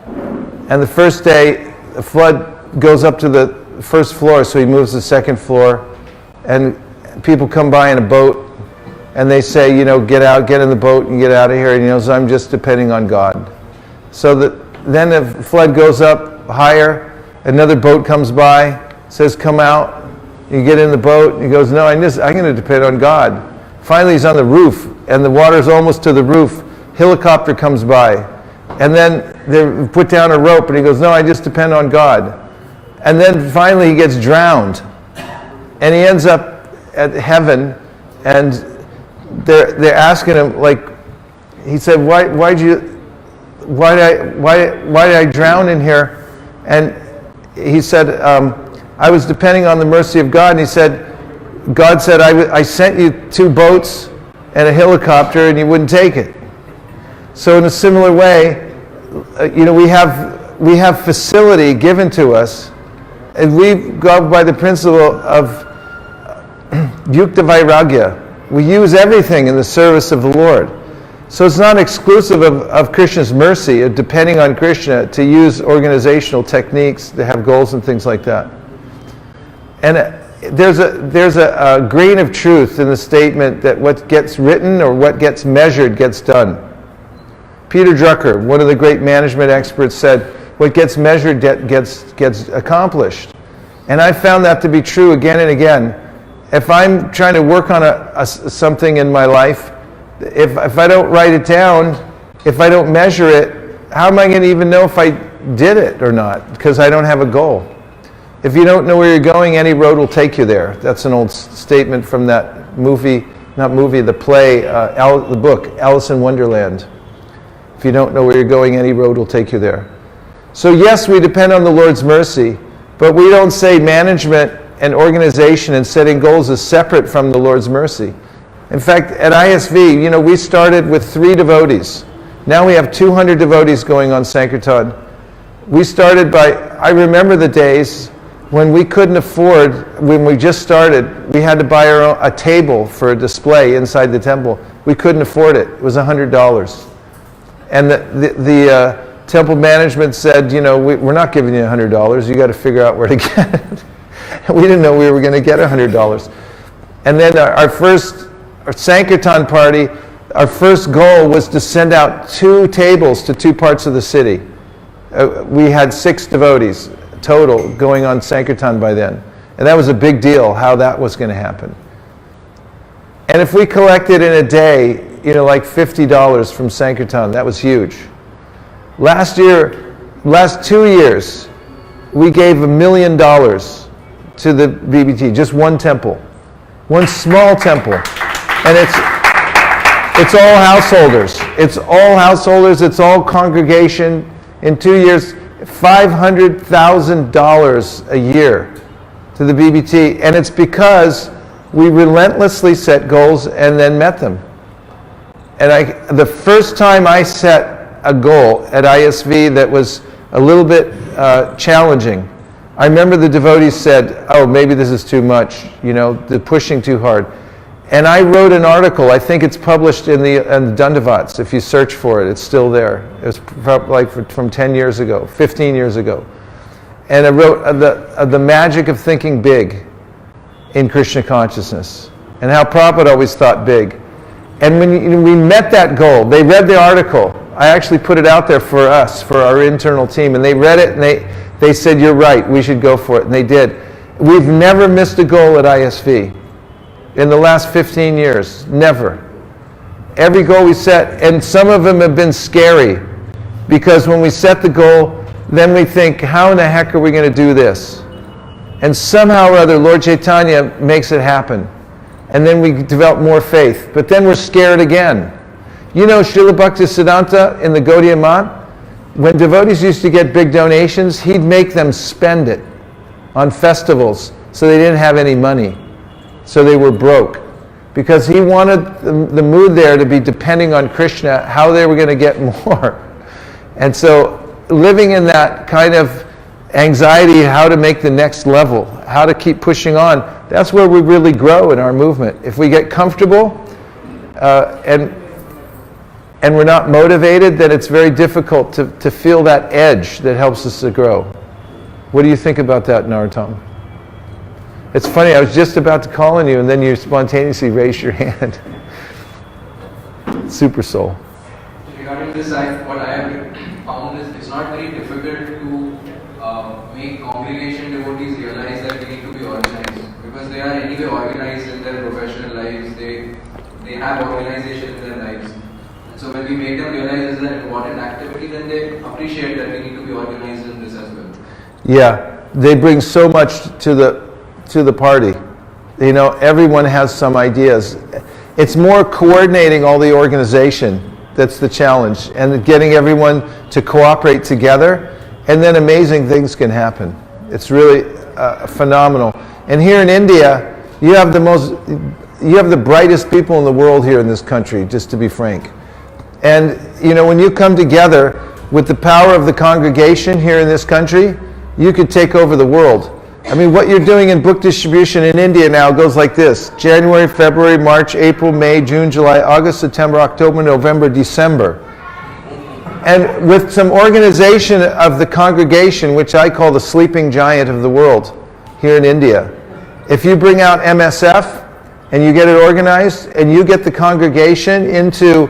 And the first day, the flood goes up to the first floor, so he moves to the second floor, and people come by in a boat, and they say, get out, get in the boat and get out of here. And he knows, I'm just depending on God. So then the flood goes up higher, another boat comes by, says, come out. You get in the boat, and he goes, no, I'm going to depend on God. Finally, he's on the roof, and the water's almost to the roof. Helicopter comes by, and then they put down a rope, and he goes, no, I just depend on God. And then finally he gets drowned, and he ends up at heaven, and they're asking him, like, he said, why did I drown in here? And he said, I was depending on the mercy of God. And he said, God said, I sent you 2 boats and a helicopter, and you wouldn't take it. So in a similar way, we have facility given to us, and we go by the principle of yukta vairagya. We use everything in the service of the Lord. So it's not exclusive of Krishna's mercy, of depending on Krishna to use organizational techniques to have goals and things like that. And there's a grain of truth in the statement that what gets written or what gets measured gets done. Peter Drucker, one of the great management experts, said, what gets measured gets accomplished. And I found that to be true again and again. If I'm trying to work on something in my life, if I don't write it down, if I don't measure it, how am I going to even know if I did it or not? Because I don't have a goal. If you don't know where you're going, any road will take you there. That's an old statement from that the play, the book, Alice in Wonderland. If you don't know where you're going, any road will take you there. So yes, we depend on the Lord's mercy, but we don't say management and organization and setting goals is separate from the Lord's mercy. In fact, at ISV, we started with 3 devotees. Now we have 200 devotees going on Sankirtan. We started I remember the days when we couldn't afford, when we just started, we had to buy a table for a display inside the temple. We couldn't afford it. It was $100. And the temple management said, we're not giving you $100. You got to figure out where to get it. We didn't know we were going to get $100. And then our Sankirtan party, our first goal was to send out 2 tables to 2 parts of the city. We had 6 devotees total going on Sankirtan by then. And that was a big deal, how that was going to happen. And if we collected in a day, like $50 from Sankirtan, that was huge. Last 2 years, we gave $1 million to the BBT, just one temple, one small temple. And it's all householders. It's all householders, it's all congregation. In 2 years, $500,000 a year to the BBT. And it's because we relentlessly set goals and then met them. And the first time I set a goal at ISV that was a little bit challenging, I remember the devotees said, oh, maybe this is too much, they're pushing too hard. And I wrote an article, I think it's published in the Dandavats, if you search for it, it's still there. It was from 10 years ago, 15 years ago. And I wrote the magic of thinking big in Krishna consciousness, and how Prabhupada always thought big. And when we met that goal, they read the article. I actually put it out there for us, for our internal team, and they read it, and they said, you're right, we should go for it, and they did. We've never missed a goal at ISV. In the last 15 years, never. Every goal we set, and some of them have been scary, because when we set the goal, then we think, how in the heck are we going to do this? And somehow or other, Lord Chaitanya makes it happen. And then we develop more faith. But then we're scared again. Srila Bhaktisiddhanta in the Gaudiya Math, when devotees used to get big donations, he'd make them spend it on festivals, so they didn't have any money. So they were broke. Because he wanted the mood there to be depending on Krishna, how they were going to get more. And so living in that kind of anxiety how to make the next level, how to keep pushing on. That's where we really grow in our movement. If we get comfortable and we're not motivated, then it's very difficult to feel that edge that helps us to grow. What do you think about that, Narottam? It's funny, I was just about to call on you and then you spontaneously raised your hand. Super soul. Regarding this, what I have found is it's not very difficult to make congregation devotees realize that they need to be organized, because they are anyway organized in their professional lives, they have organization in their lives. And so when we make them realize it's an important activity, then they appreciate that we need to be organized in this as well. Yeah, they bring so much to the party. You know, everyone has some ideas. It's more coordinating all the organization that's the challenge, and getting everyone to cooperate together, and then amazing things can happen. It's really phenomenal. And here in India, you have the brightest people in the world here in this country, just to be frank. And you know, when you come together with the power of the congregation here in this country, you could take over the world. I mean, what you're doing in book distribution in India now goes like this: January, February, March, April, May, June, July, August, September, October, November, December. And with some organization of the congregation, which I call the sleeping giant of the world here in India, if you bring out MSF and you get it organized and you get the congregation into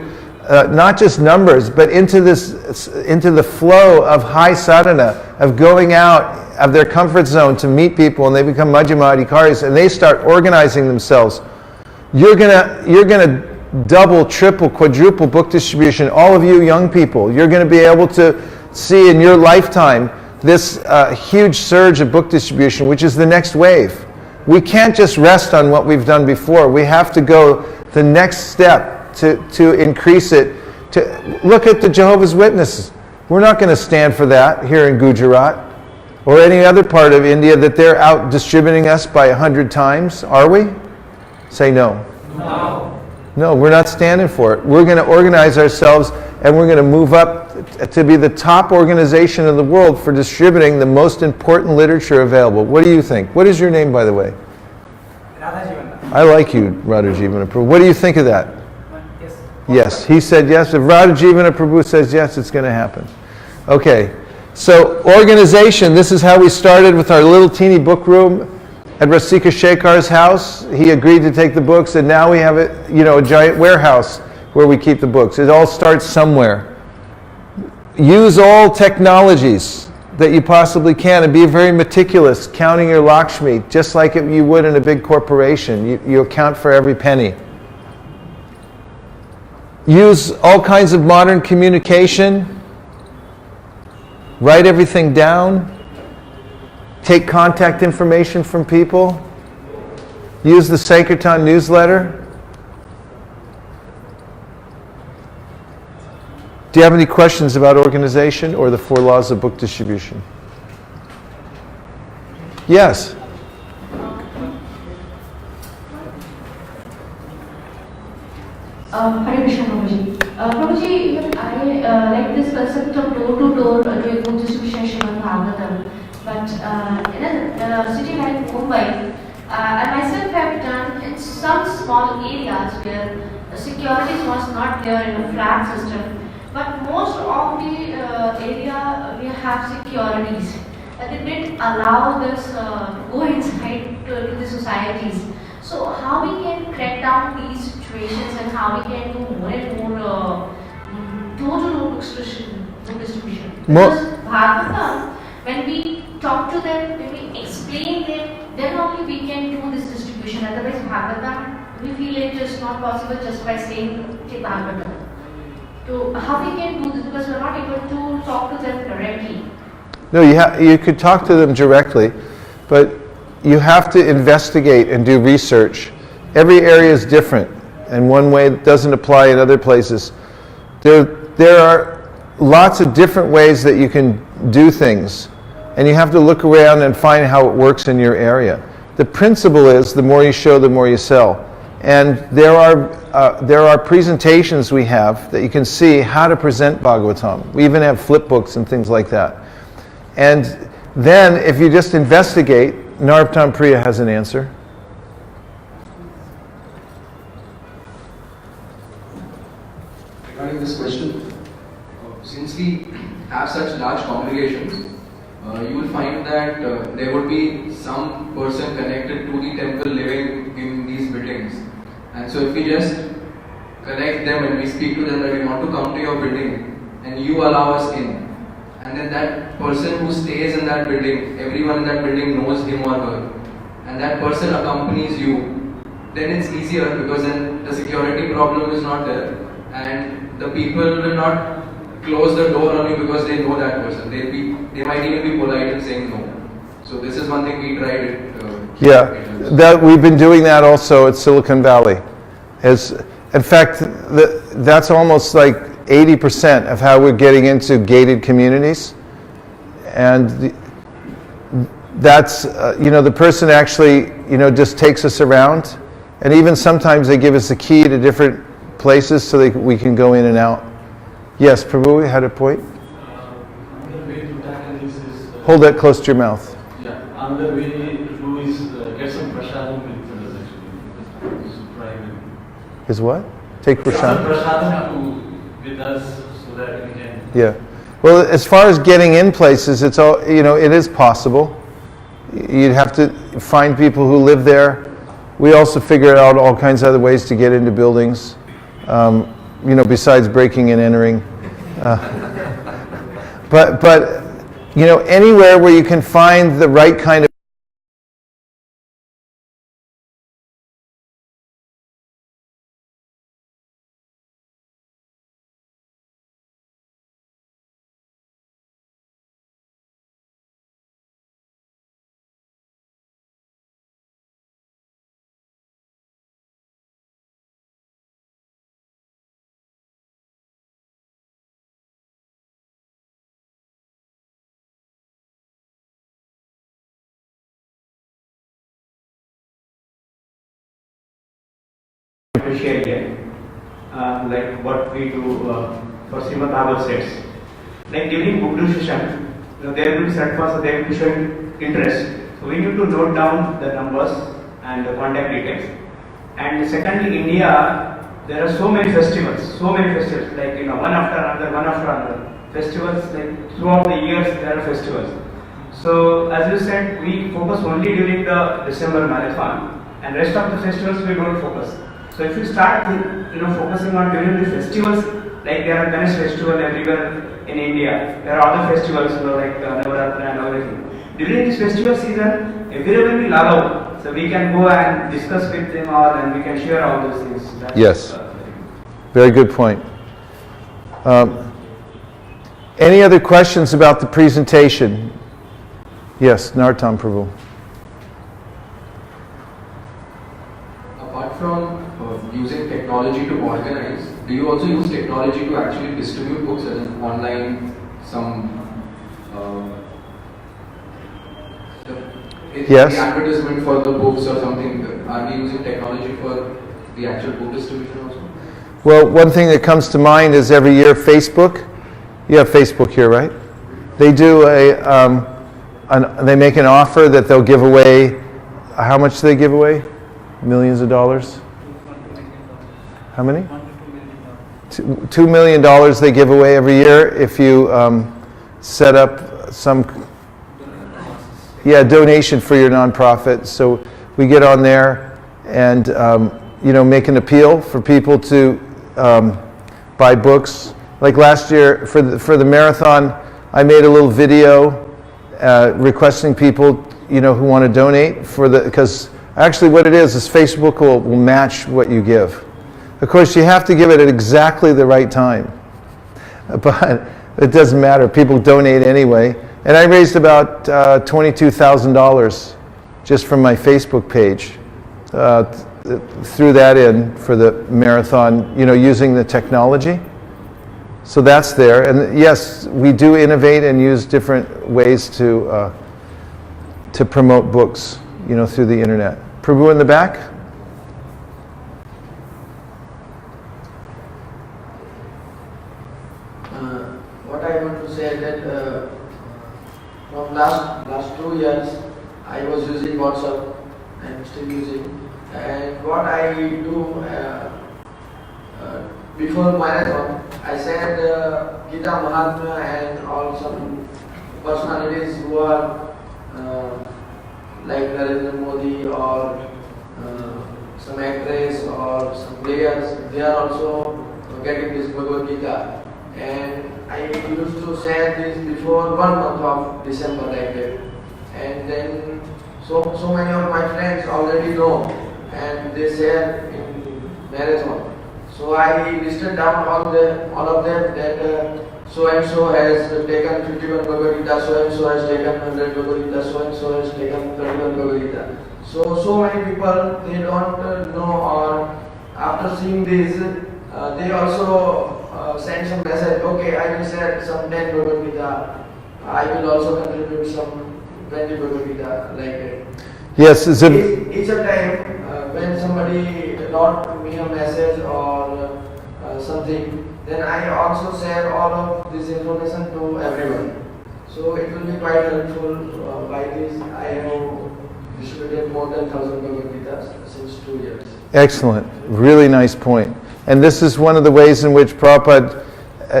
not just numbers, but into the flow of high sadhana, of going out of their comfort zone to meet people, and they become Majjhima Adhikaris, and they start organizing themselves, you're gonna double, triple, quadruple book distribution. All of you young people, you're gonna be able to see in your lifetime this huge surge of book distribution, which is the next wave. We can't just rest on what we've done before. We have to go the next step to increase it. To look at the Jehovah's Witnesses. We're not going to stand for that here in Gujrat or any other part of India that they're out distributing us by 100 times, are we? Say no. No. No, we're not standing for it. We're going to organize ourselves, and we're going to move up to be the top organization in the world for distributing the most important literature available. What do you think? What is your name, by the way? I like you, Radha Jivana Prabhu. What do you think of that? Yes, he said yes. If Radha Jivana Prabhu says yes, it's going to happen. Okay, so organization, this is how we started with our little teeny book room at Rasika Shekhar's house. He agreed to take the books, and now we have a giant warehouse where we keep the books. It all starts somewhere. Use all technologies that you possibly can, and be very meticulous, counting your Lakshmi, just like you would in a big corporation. You account for every penny. Use all kinds of modern communication. Write everything down. Take contact information from people. Use the Sankirtan newsletter. Do you have any questions about organization or the 4 laws of book distribution? Yes. Hare Krishna, Prabhuji. Prabhuji, even I like this concept of door-to-door doing book distribution Srimad Bhagavatam. But in a city like Mumbai, I myself have done in some small areas where security was not there in a flat system. But most of the area we have securities. They didn't allow this go inside to the societies. So how we can crack down these situations and how we can do more and more door-to-door book distribution. Because Bhagavatam, when we talk to them, when we explain them, then only we can do this distribution. Otherwise Bhagavatam, we feel it is not possible just by saying Bhagavatam. So how we can do this, because we are not able to talk to them directly. No, you could talk to them directly, but you have to investigate and do research. Every area is different, and one way doesn't apply in other places. There are lots of different ways that you can do things, and you have to look around and find how it works in your area. The principle is the more you show, the more you sell. And there are presentations we have that you can see how to present Bhagavatam. We even have flip books and things like that. And Then, if you just investigate, Narottam Priya has an answer. Regarding this question, since we have such large congregations, you will find that there would be some person connected to the temple living in these buildings. And so if we just connect them and we speak to them that we want to come to your building and you allow us in, and then that person who stays in that building, everyone in that building knows him or her, and that person accompanies you, then it's easier because then the security problem is not there and the people will not close the door on you because they know that person. They might even be polite in saying no. So this is one thing we tried. That we've been doing that also at Silicon Valley. In fact, that's almost like 80% of how we're getting into gated communities, and that's the person actually just takes us around, and even sometimes they give us the key to different places so we can go in and out. Yes, Prabhu, you had a point? Another way to tackle this is... Hold that close to your mouth. Yeah, another way to do is get some prasadam with us actually. So try with... Is what? Take Some prasadam? prasadam with us so that we can... Yeah. Well, as far as getting in places, it's all, it is possible. You'd have to find people who live there. We also figured out all kinds of other ways to get into buildings. Besides breaking and entering. But anywhere where you can find the right kind of to share here, like what we do for Srimad Bhagavad sets. Like during book discussion, there will be certain parts they will be showing interest. So we need to note down the numbers and the contact details. And secondly, India, there are so many festivals, like one after another. Festivals, like throughout the years there are festivals. So as you said, we focus only during the December marathon, and rest of the festivals we don't focus. So if you start focusing on during the festivals, like there are Ganesh festival everywhere in India, there are other festivals like Navaratri and everything. During this festival season, everyone will allow, so we can go and discuss with them all and we can share all those things. Yes. Very good point. Any other questions about the presentation? Yes, Narottam Prabhu. Apart from using technology to organize, do you also use technology to actually distribute books as an online, Yes. the advertisement for the books or something? Are we using technology for the actual book distribution also? Well, one thing that comes to mind is every year Facebook. You have Facebook here, right? They do they make an offer that they'll give away. How much do they give away? Millions of dollars? How many? $2 million they give away every year if you set up some donation for your nonprofit. So we get on there and make an appeal for people to buy books. Like last year for the marathon, I made a little video requesting people who want to donate because actually what it is Facebook will match what you give. Of course, you have to give it at exactly the right time, but it doesn't matter. People donate anyway. And I raised about $22,000 just from my Facebook page. Threw that in for the marathon, using the technology. So that's there. And yes, we do innovate and use different ways to promote books, through the internet. Prabhu in the back. What I want to say is that from last 2 years, I was using WhatsApp. I'm still using. And what I do before marathon, I send Gita Mahatma and all some personalities who are like Narendra Modi or some actress or some players. They are also getting this Bhagavad Gita. And I used to share this before 1 month of December like that. And then so many of my friends already know and they share in marathon. So I listed down all of them that so and so has taken 51 Bhagavad Gita, so and so has taken 100 Bhagavad Gita, so and so has taken 31 Bhagavad Gita. So many people they don't know, or after seeing this they also send some message. Okay, I will share some 10 Bhagavad Gita. I will also contribute some 20 Bhagavad Gita like that. Yes, Each a time when somebody wrote me a message or something, then I also share all of this information to everyone. So it will be quite helpful. By this, I have distributed more than 1,000 Bhagavad Gitas since 2 years. Excellent. Really nice point. And this is one of the ways in which Prabhupada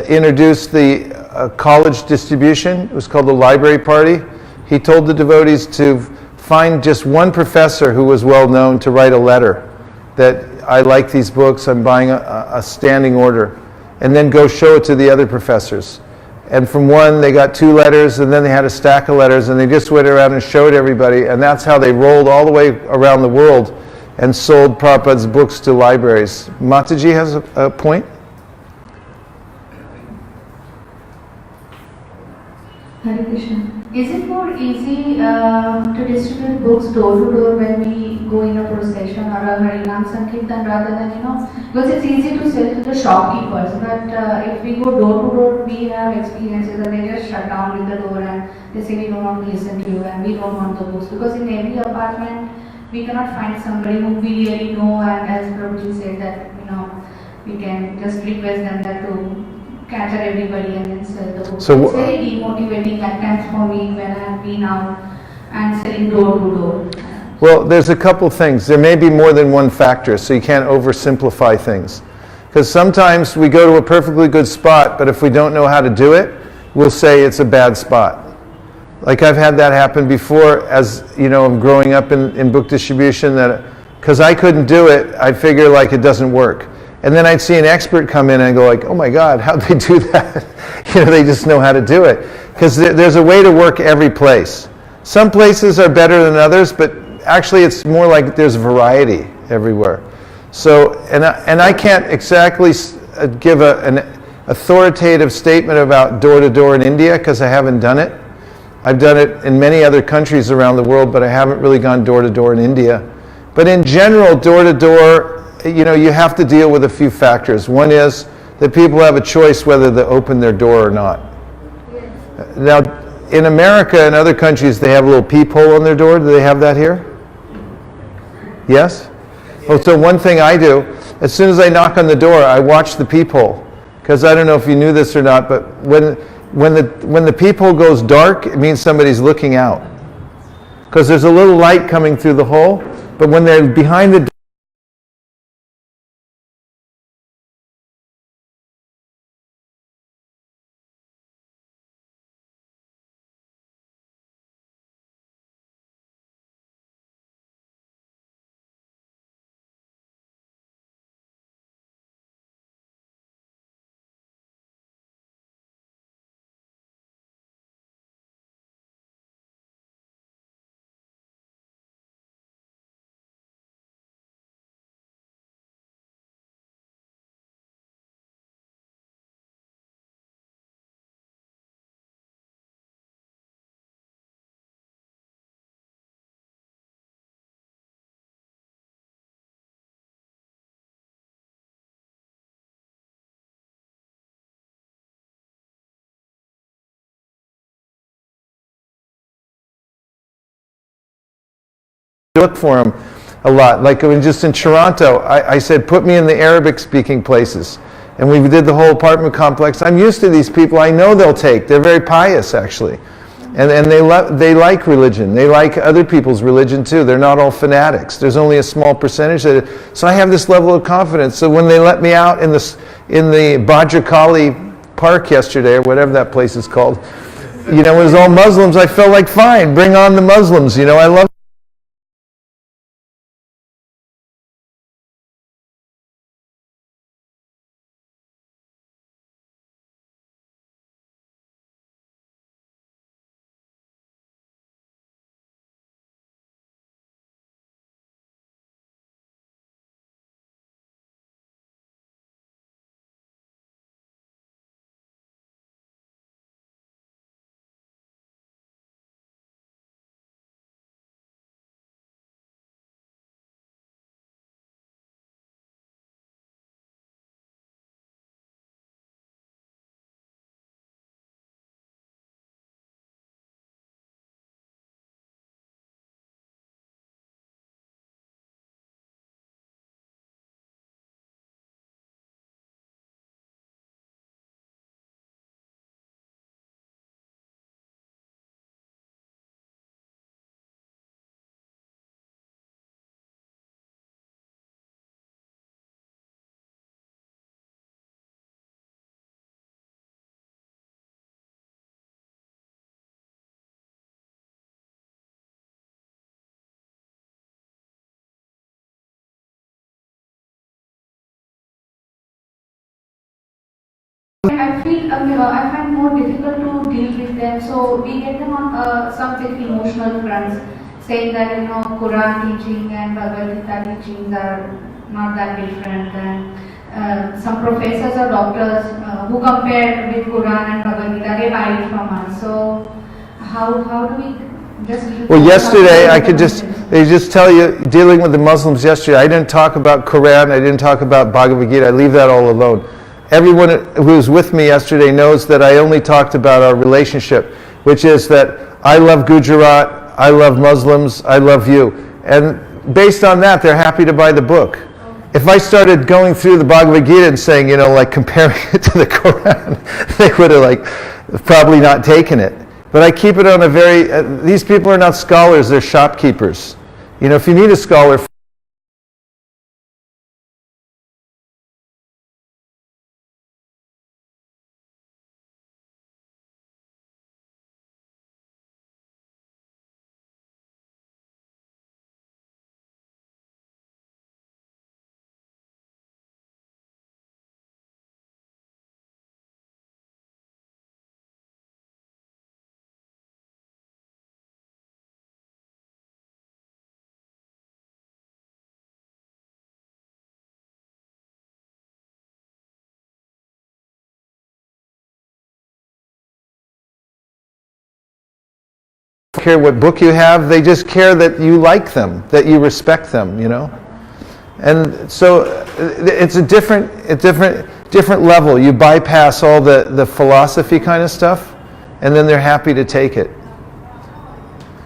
introduced the college distribution. It was called the Library Party. He told the devotees to find just one professor who was well known to write a letter that I like these books, I'm buying a standing order, and then go show it to the other professors. And from one, they got 2 letters, and then they had a stack of letters, and they just went around and showed everybody, and that's how they rolled all the way around the world and sold Prabhupada's books to libraries. Mataji has a point? Hare Krishna. Is it more easy to distribute books door to door when we go in a procession or a Harinam Sankirtan rather than, because it's easy to sell to the shopkeepers, but if we go door to door, we have experiences that they just shut down with the door and they say we don't want to listen to you and we don't want the books, because in every apartment we cannot find somebody who we really know, and as Prabhuji said that, we can just request them that to gather everybody and then sell the books. So it's very demotivating at times for me when I have been out and selling door to door. Well, there's a couple things. There may be more than one factor, so you can't oversimplify things. Because sometimes we go to a perfectly good spot, but if we don't know how to do it, we'll say it's a bad spot. Like I've had that happen before, as I'm growing up in book distribution, that because I couldn't do it, I'd figure like it doesn't work. And then I'd see an expert come in and go like, oh my God, how'd they do that? They just know how to do it. Because there's a way to work every place. Some places are better than others, but actually it's more like there's variety everywhere. So, and I can't exactly give an authoritative statement about door-to-door in India because I haven't done it. I've done it in many other countries around the world, but I haven't really gone door-to-door in India. But in general, door-to-door, you have to deal with a few factors. One is that people have a choice whether to open their door or not. Now, in America and other countries, they have a little peephole on their door. Do they have that here? Yes? Oh, so one thing I do, as soon as I knock on the door, I watch the peephole. Because I don't know if you knew this or not, but when the peephole goes dark, it means somebody's looking out. Because there's a little light coming through the hole, but when they're behind the door, look for them a lot. Like when just in Toronto, I said, put me in the Arabic-speaking places. And we did the whole apartment complex. I'm used to these people. I know they'll take. They're very pious, actually. And they like religion. They like other people's religion too. They're not all fanatics. There's only a small percentage that. So I have this level of confidence. So when they let me out in the Bhadrakali Park yesterday, or whatever that place is called, it was all Muslims. I felt like, fine, bring on the Muslims. I love. I feel I find more difficult to deal with them. So we get them on some very emotional fronts, saying that Quran teaching and Bhagavad Gita teachings are not that different, and some professors or doctors who compare with Quran and Bhagavad Gita, they buy it from us. So how do we just? Well, yesterday they just tell you, dealing with the Muslims yesterday, I didn't talk about Quran, I didn't talk about Bhagavad Gita, I leave that all alone. Everyone who was with me yesterday knows that I only talked about our relationship, which is that I love Gujrat, I love Muslims, I love you. And based on that, they're happy to buy the book. If I started going through the Bhagavad Gita and saying, comparing it to the Quran, they would have probably not taken it. But I keep it on a very, these people are not scholars, they're shopkeepers. If you need a scholar, care what book you have, they just care that you like them, that you respect them, And so it's a different level. You bypass all the philosophy kind of stuff, and then they're happy to take it.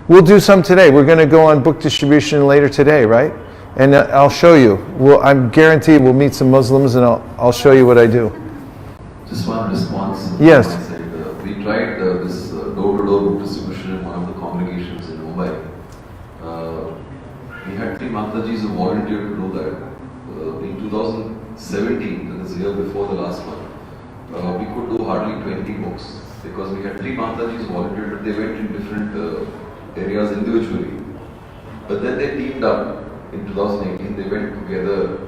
We'll do some today. We're going to go on book distribution later today, right? And I'll show you. I'm guaranteed we'll meet some Muslims, and I'll show you what I do. Just one response. Yes. We tried this door-to-door book distribution in one of the congregations in Mumbai. We had 3 Matajis who volunteered to do that. In 2017, that is the year before the last one, we could do hardly 20 books because we had 3 Matajis who volunteered. They went in different areas individually. But then they teamed up in 2018. They went together,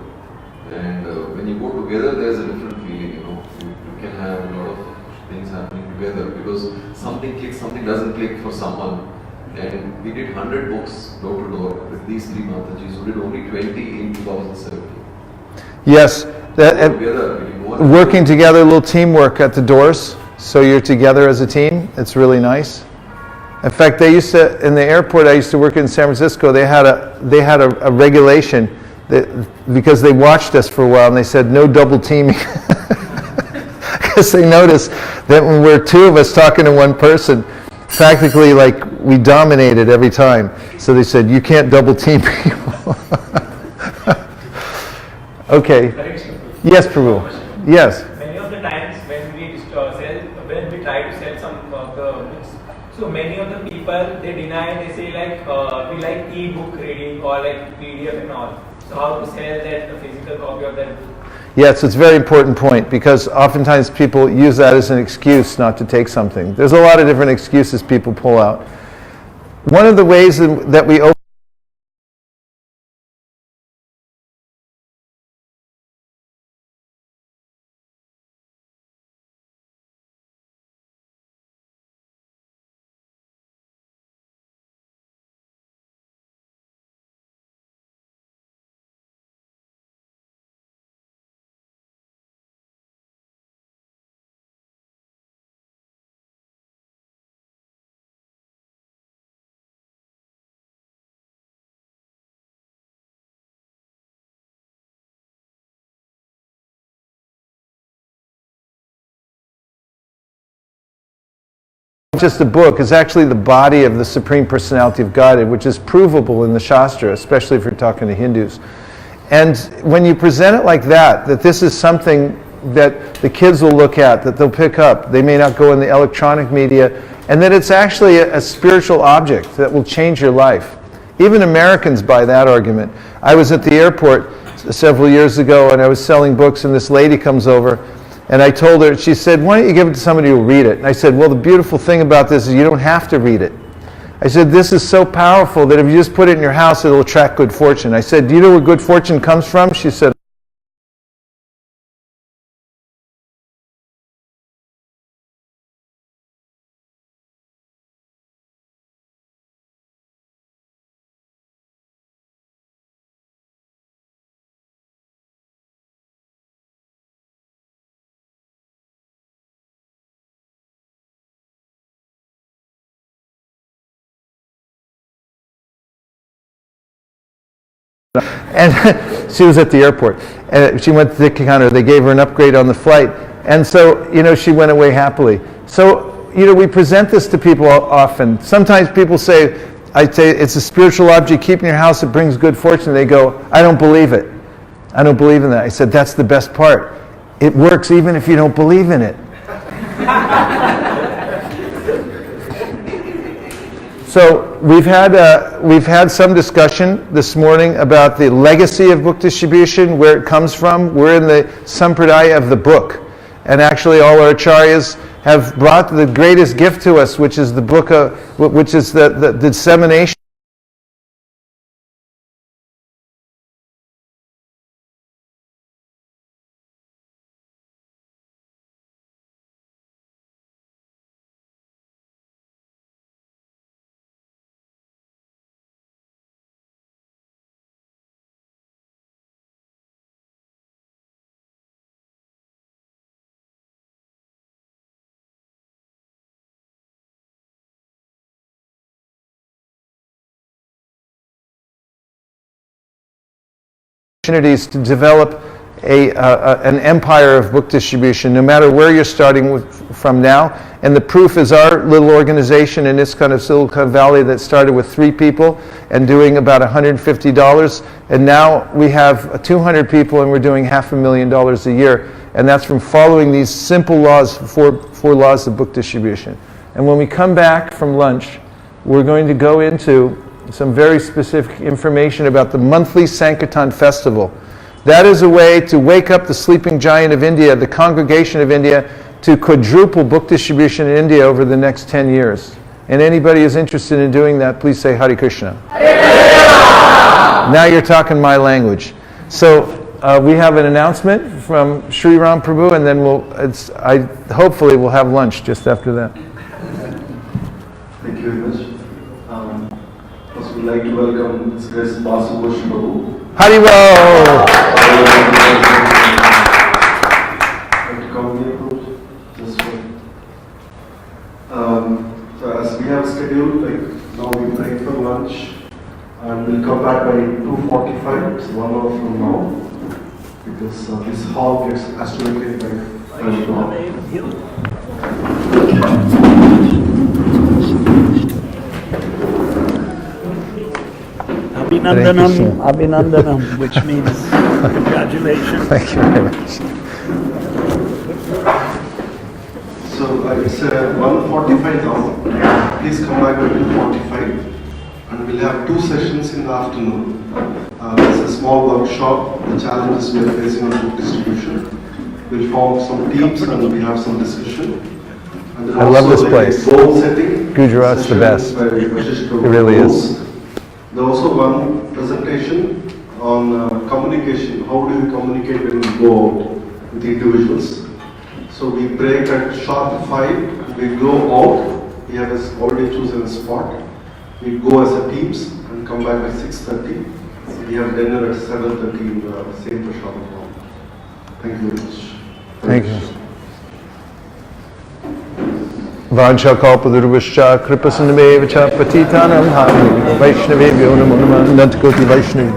and when you go together, there's a different feeling. You can have a lot of things happening together because something clicks, something doesn't click for someone. And we did 100 books door to door with these 3 Matajis who did only 20 in 2017. Yes, working together, a little teamwork at the doors, so you're together as a team. It's really nice. In fact, they used to, in the airport I used to work in San Francisco, they had a regulation that, because they watched us for a while, and they said no double teaming. Because they noticed that when we're 2 of us talking to one person, practically we dominated every time. So they said, you can't double team people. Okay. Yes, Prabhu. Yes. Many of the times when we try to sell some of the books So many of the people, they deny, they say like, we like e-book reading or like PDF and all. So how to sell that, the physical copy of that book? Yes, it's a very important point because oftentimes people use that as an excuse not to take something. There's a lot of different excuses people pull out. One of the ways that we open just a book is actually the body of the Supreme Personality of Godhead, which is provable in the Shastra, especially if you're talking to Hindus. And when you present it like that this is something that the kids will look at, that they'll pick up, they may not go in the electronic media, and that it's actually a spiritual object that will change your life. Even Americans buy that argument. I was at the airport several years ago and I was selling books and this lady comes over and I told her, she said, why don't you give it to somebody who will read it? And I said, well, the beautiful thing about this is you don't have to read it. I said, this is so powerful that if you just put it in your house, it'll attract good fortune. I said, do you know where good fortune comes from? She said, and she was at the airport and she went to the counter. They gave her an upgrade on the flight, and so she went away happily. So we present this to people often. Sometimes people say, I say it's a spiritual object, keep in your house, it brings good fortune. They go, I don't believe it. I don't believe in that. I said, that's the best part. It works even if you don't believe in it. So we've had some discussion this morning about the legacy of book distribution, where it comes from. We're in the sampradaya of the book, and actually all our acharyas have brought the greatest gift to us, which is the book, which is the dissemination. Opportunities to develop an empire of book distribution, no matter where you're starting from now. And the proof is our little organization in this kind of Silicon Valley that started with 3 people and doing about $150. And now we have 200 people and we're doing $500,000 a year. And that's from following these simple laws, four laws of book distribution. And when we come back from lunch, we're going to go into some very specific information about the monthly Sankirtan festival. That is a way to wake up the sleeping giant of India, the congregation of India, to quadruple book distribution in India over the next 10 years. And anybody who's interested in doing that, please say Hare Krishna. Hare Krishna! Now you're talking my language. So we have an announcement from Sri Ram Prabhu, and then hopefully we'll have lunch just after that. Thank you very much. First, we'd like to welcome His Grace Basu Prabhu. Haribol! So as we have scheduled, now we break for lunch and we'll come back by 2:45, so 1 hour from now, because this hall has to vacate by 5 o'clock. Abhinandanam, Abhinandanam, which means congratulations. Thank you very much. So So it's 1:45 now. Please come back at 2:45. And we'll have 2 sessions in the afternoon. It's a small workshop, the challenges we are facing on book distribution. We'll form some teams and we have some discussion. And then I love this also place. Goal setting. Gujarat's the best. It really is. There's also one presentation on communication. How do we communicate when we go out with individuals? So we break at sharp 5. We go out. We have already chosen a spot. We go as a teams and come back at 6:30. We have dinner at 7:30 in the same Prashad hall. Thank you very much. Thank you. Vansha kalpadurvascha kripasandameva cha patitanam bhavani Vaishnavebhyo namo namah Nantakoti Vaishnavi.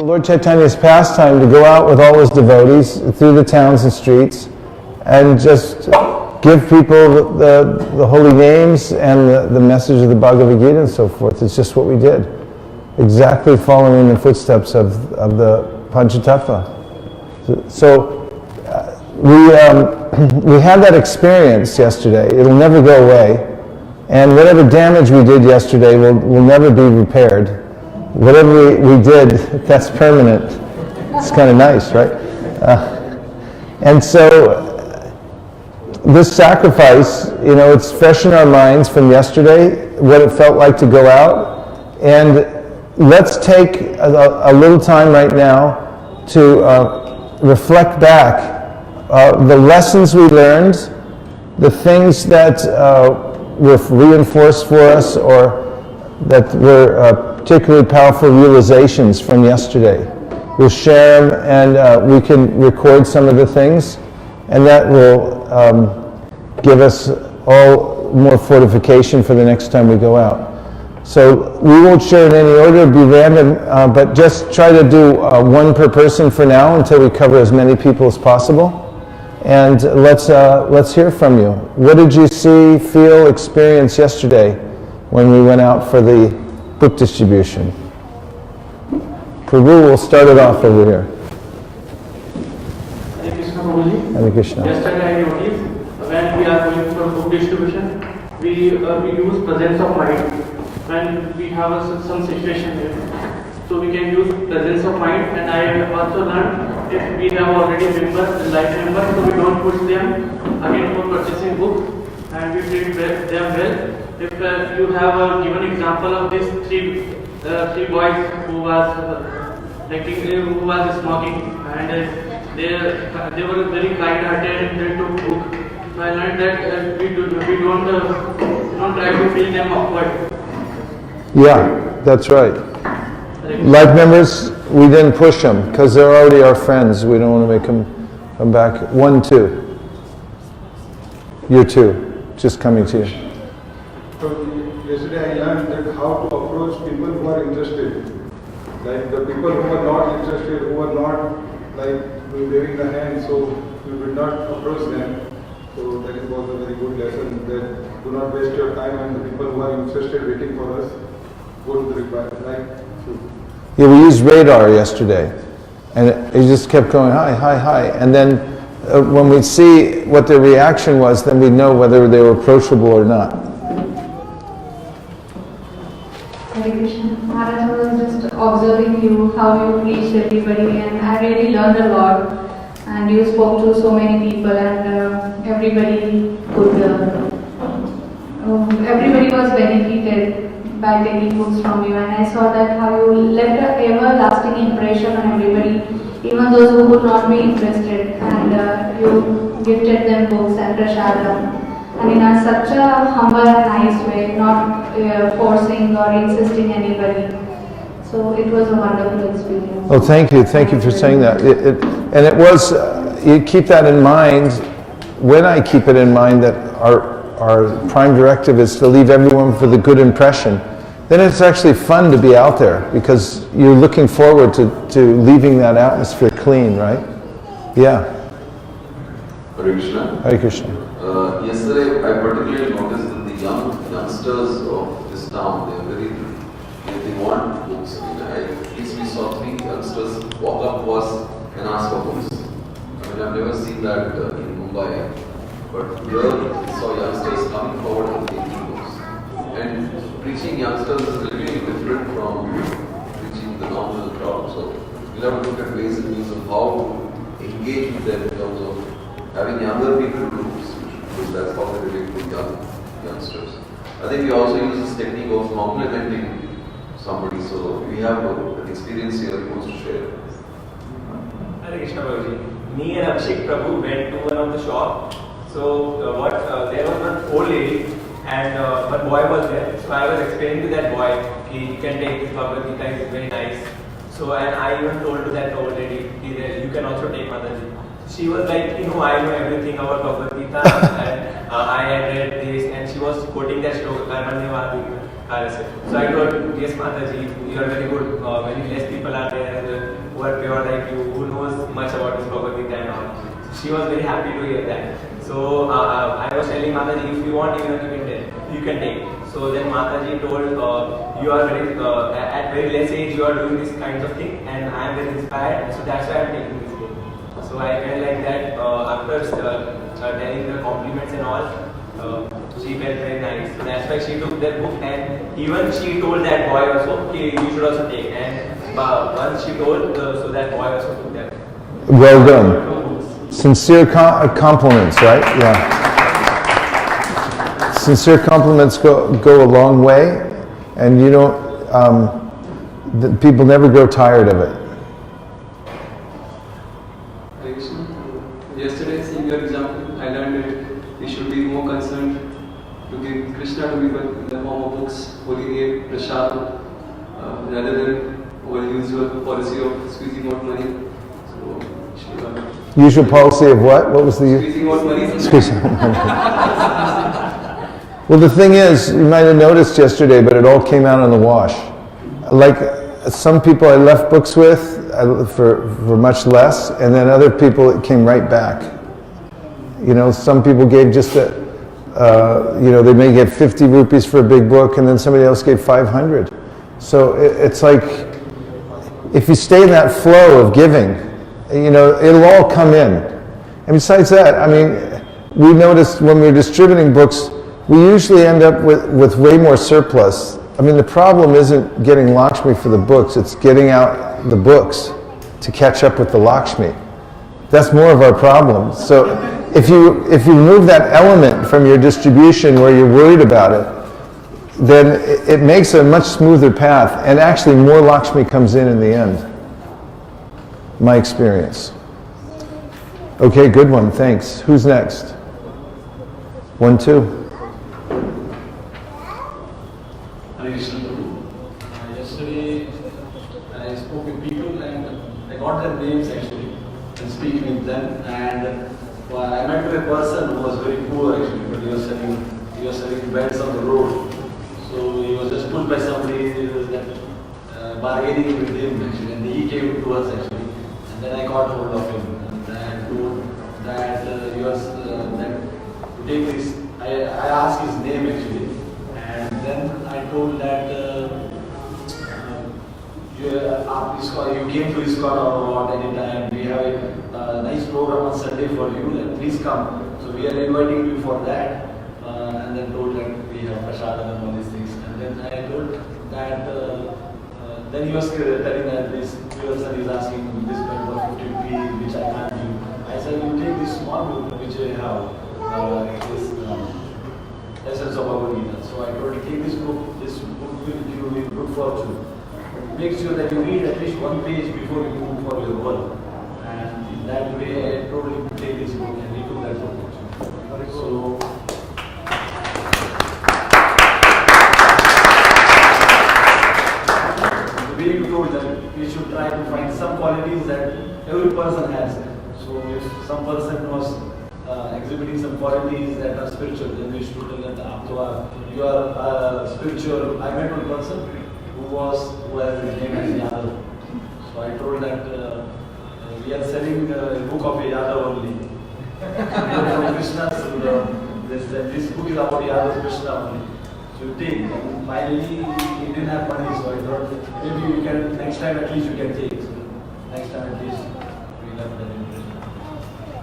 Lord Chaitanya's pastime to go out with all his devotees through the towns and streets and just give people the holy names and the message of the Bhagavad Gita and so forth. It's just what we did. Exactly following the footsteps of the Panchatattva. So we had that experience yesterday. It'll never go away. And whatever damage we did yesterday will never be repaired. Whatever we did, that's permanent. It's kind of nice, right? And so this sacrifice, it's fresh in our minds from yesterday, what it felt like to go out. And let's take a little time right now to reflect back the lessons we learned, the things that were reinforced for us or that were particularly powerful realizations from yesterday. We'll share them and we can record some of the things, and that will give us all more fortification for the next time we go out. So we won't share in any order, it'll be random, but just try to do one per person for now until we cover as many people as possible. And let's hear from you. What did you see, feel, experience yesterday when we went out for the book distribution? Prabhu will start it off over here. Hare Krishna Prabhuji. Hare Krishna. Yesterday I noticed when we are going for book distribution, we use presence of mind. When we have some situation here, so we can use presence of mind. And I have also learned if we have already members, life members, so we don't push them again for purchasing book, and we treat them well. If you have given example of these three boys who was smoking, and they were very kind-hearted and they took book. So I learned that we don't try to feel them awkward. Yeah, that's right. Life members, we didn't push them because they're already our friends. We don't want to make them come back. 1, 2. You're 2, just coming to you. So yesterday I learned that how to approach people who are interested. Like the people who are not interested, who are not like waving the hand, so we would not approach them. So that was a very good lesson, that do not waste your time, and the people who are interested waiting for us, go to the required. Yeah, we used radar yesterday, and it just kept going hi, hi, hi, and then when we see what their reaction was, then we know whether they were approachable or not. Hare Krishna. Maharaj, I was just observing you, how you preached everybody, and I really learned a lot. And you spoke to so many people, and everybody was benefited by taking books from you. And I saw that how you left an everlasting impression on everybody, even those who would not be interested. And you gifted them books and prashadam. And in such a humble and nice way, not forcing or insisting anybody. So it was a wonderful experience. Oh, thank you for saying that. And it was, you keep that in mind, when I keep it in mind that our prime directive is to leave everyone with a good impression, then it's actually fun to be out there because you're looking forward to leaving that atmosphere clean, right? Yeah. Hare Krishna. Hare Krishna. Yesterday, I particularly noticed that the youngsters of this town, they are very they want books. At least we saw 3 youngsters walk up to us and ask for books. I've never seen that in Mumbai, but here we saw youngsters coming forward and taking books. And preaching youngsters is really different from preaching the normal crowd. So we'll have to look at ways and means of how to engage with them in terms of having younger people do groups, because that's how they relate to youngsters. I think we also use this technique of complimenting somebody. So we have an experience here he wants to share. Hare Krishna Prabhuji. Me and Abhishek Prabhu went to one of the shop. So there was one old lady and one boy was there. So I was explaining to that boy, you can take this Bhagavad Gita, it's very nice. So and I even told to that old lady, you can also take Mataji. She was like, I know everything about Bhagavad Gita and I had read this, and she was quoting that shloka, Karmanyavadi. So I told, yes Mataji, you are very good, very less people are there who are pure like you, who knows much about this Bhagavad Gita and all. She was very happy to hear that. So I was telling Mataji, if you want, you can take. So then Mataji told, you are very, at very less age you are doing this kinds of thing, and I am very inspired, so that's why I am taking this book. So I felt like that after telling the compliments and all, she felt very nice. So that's why she took that book, and even she told that boy also, okay, you should also take. And once she told, so that boy also took that. Well done. Sincere compliments, right? Yeah. Sincere compliments go a long way, and people never grow tired of it. Yesterday, seeing your example, I learned that we should be more concerned to give Krishna to people in the form of books, holy name, prasad, rather than our usual policy of squeezing out money. So, Usual policy of what? What was the squeezing out money. Squeezing out money. Well, the thing is, you might have noticed yesterday, but it all came out on the wash. Like some people I left books with for much less, and then other people it came right back. Some people gave just they may get 50 rupees for a big book, and then somebody else gave 500. So it's like, if you stay in that flow of giving, it'll all come in. And besides that, we noticed when we were distributing books, we usually end up with way more surplus. The problem isn't getting Lakshmi for the books, it's getting out the books to catch up with the Lakshmi. That's more of our problem. So if you remove that element from your distribution where you're worried about it, then it makes a much smoother path, and actually more Lakshmi comes in the end. My experience. Okay, good one, thanks. Who's next? 1, 2. Yesterday I spoke with people and I got their names actually and speaking with them, and I met with a person who was very poor actually, but he was selling beds on the road. So he was just pulled by somebody that bargaining with him actually, and he came to us actually, and then I got hold of him and I told that that to take this. I asked his name actually, and then I told that you came to ISKCON or what anytime. We have a nice program on Sunday for you, and please come. So we are inviting you for that. And then told that we have prasad and all these things. And then I told that then he was telling that this person is asking this kind of 50 rupees which I can't give. I said, you take this small book which I have, this Essence of Bhagavad Gita. So I told him, take this book will give you good fortune. Make sure that you read at least one page before you move for your work. And in that way I told him to take this book, and he took that book. So the way you told that we should try to find some qualities that every person has. So if some person was exhibiting some qualities that are spiritual, then we should tell that you are spiritual. I met one person who has his name as Yadav. So I told that we are selling a book of Yadav only. Krishna, so this book is about Yadav Krishna only. So take. And finally, he didn't have money, so I thought maybe we can, next time at least we can take. So next time at least we'll have that impression.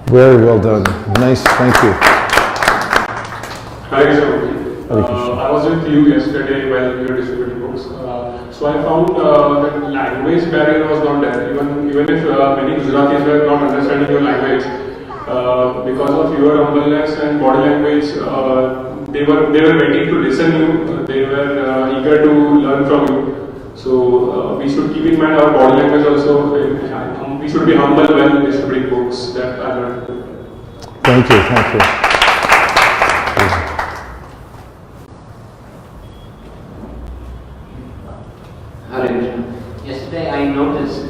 Very well done. Nice, thank you. Hi, sir. I was with you yesterday while we were distributing books. So I found that language barrier was not there. Even if many Gujaratis were not understanding your language, because of your humbleness and body language, they were waiting to listen you. They were eager to learn from you. So we should keep in mind our body language also. We should be humble when distributing books. That I learned. Thank you, thank you. Yesterday I noticed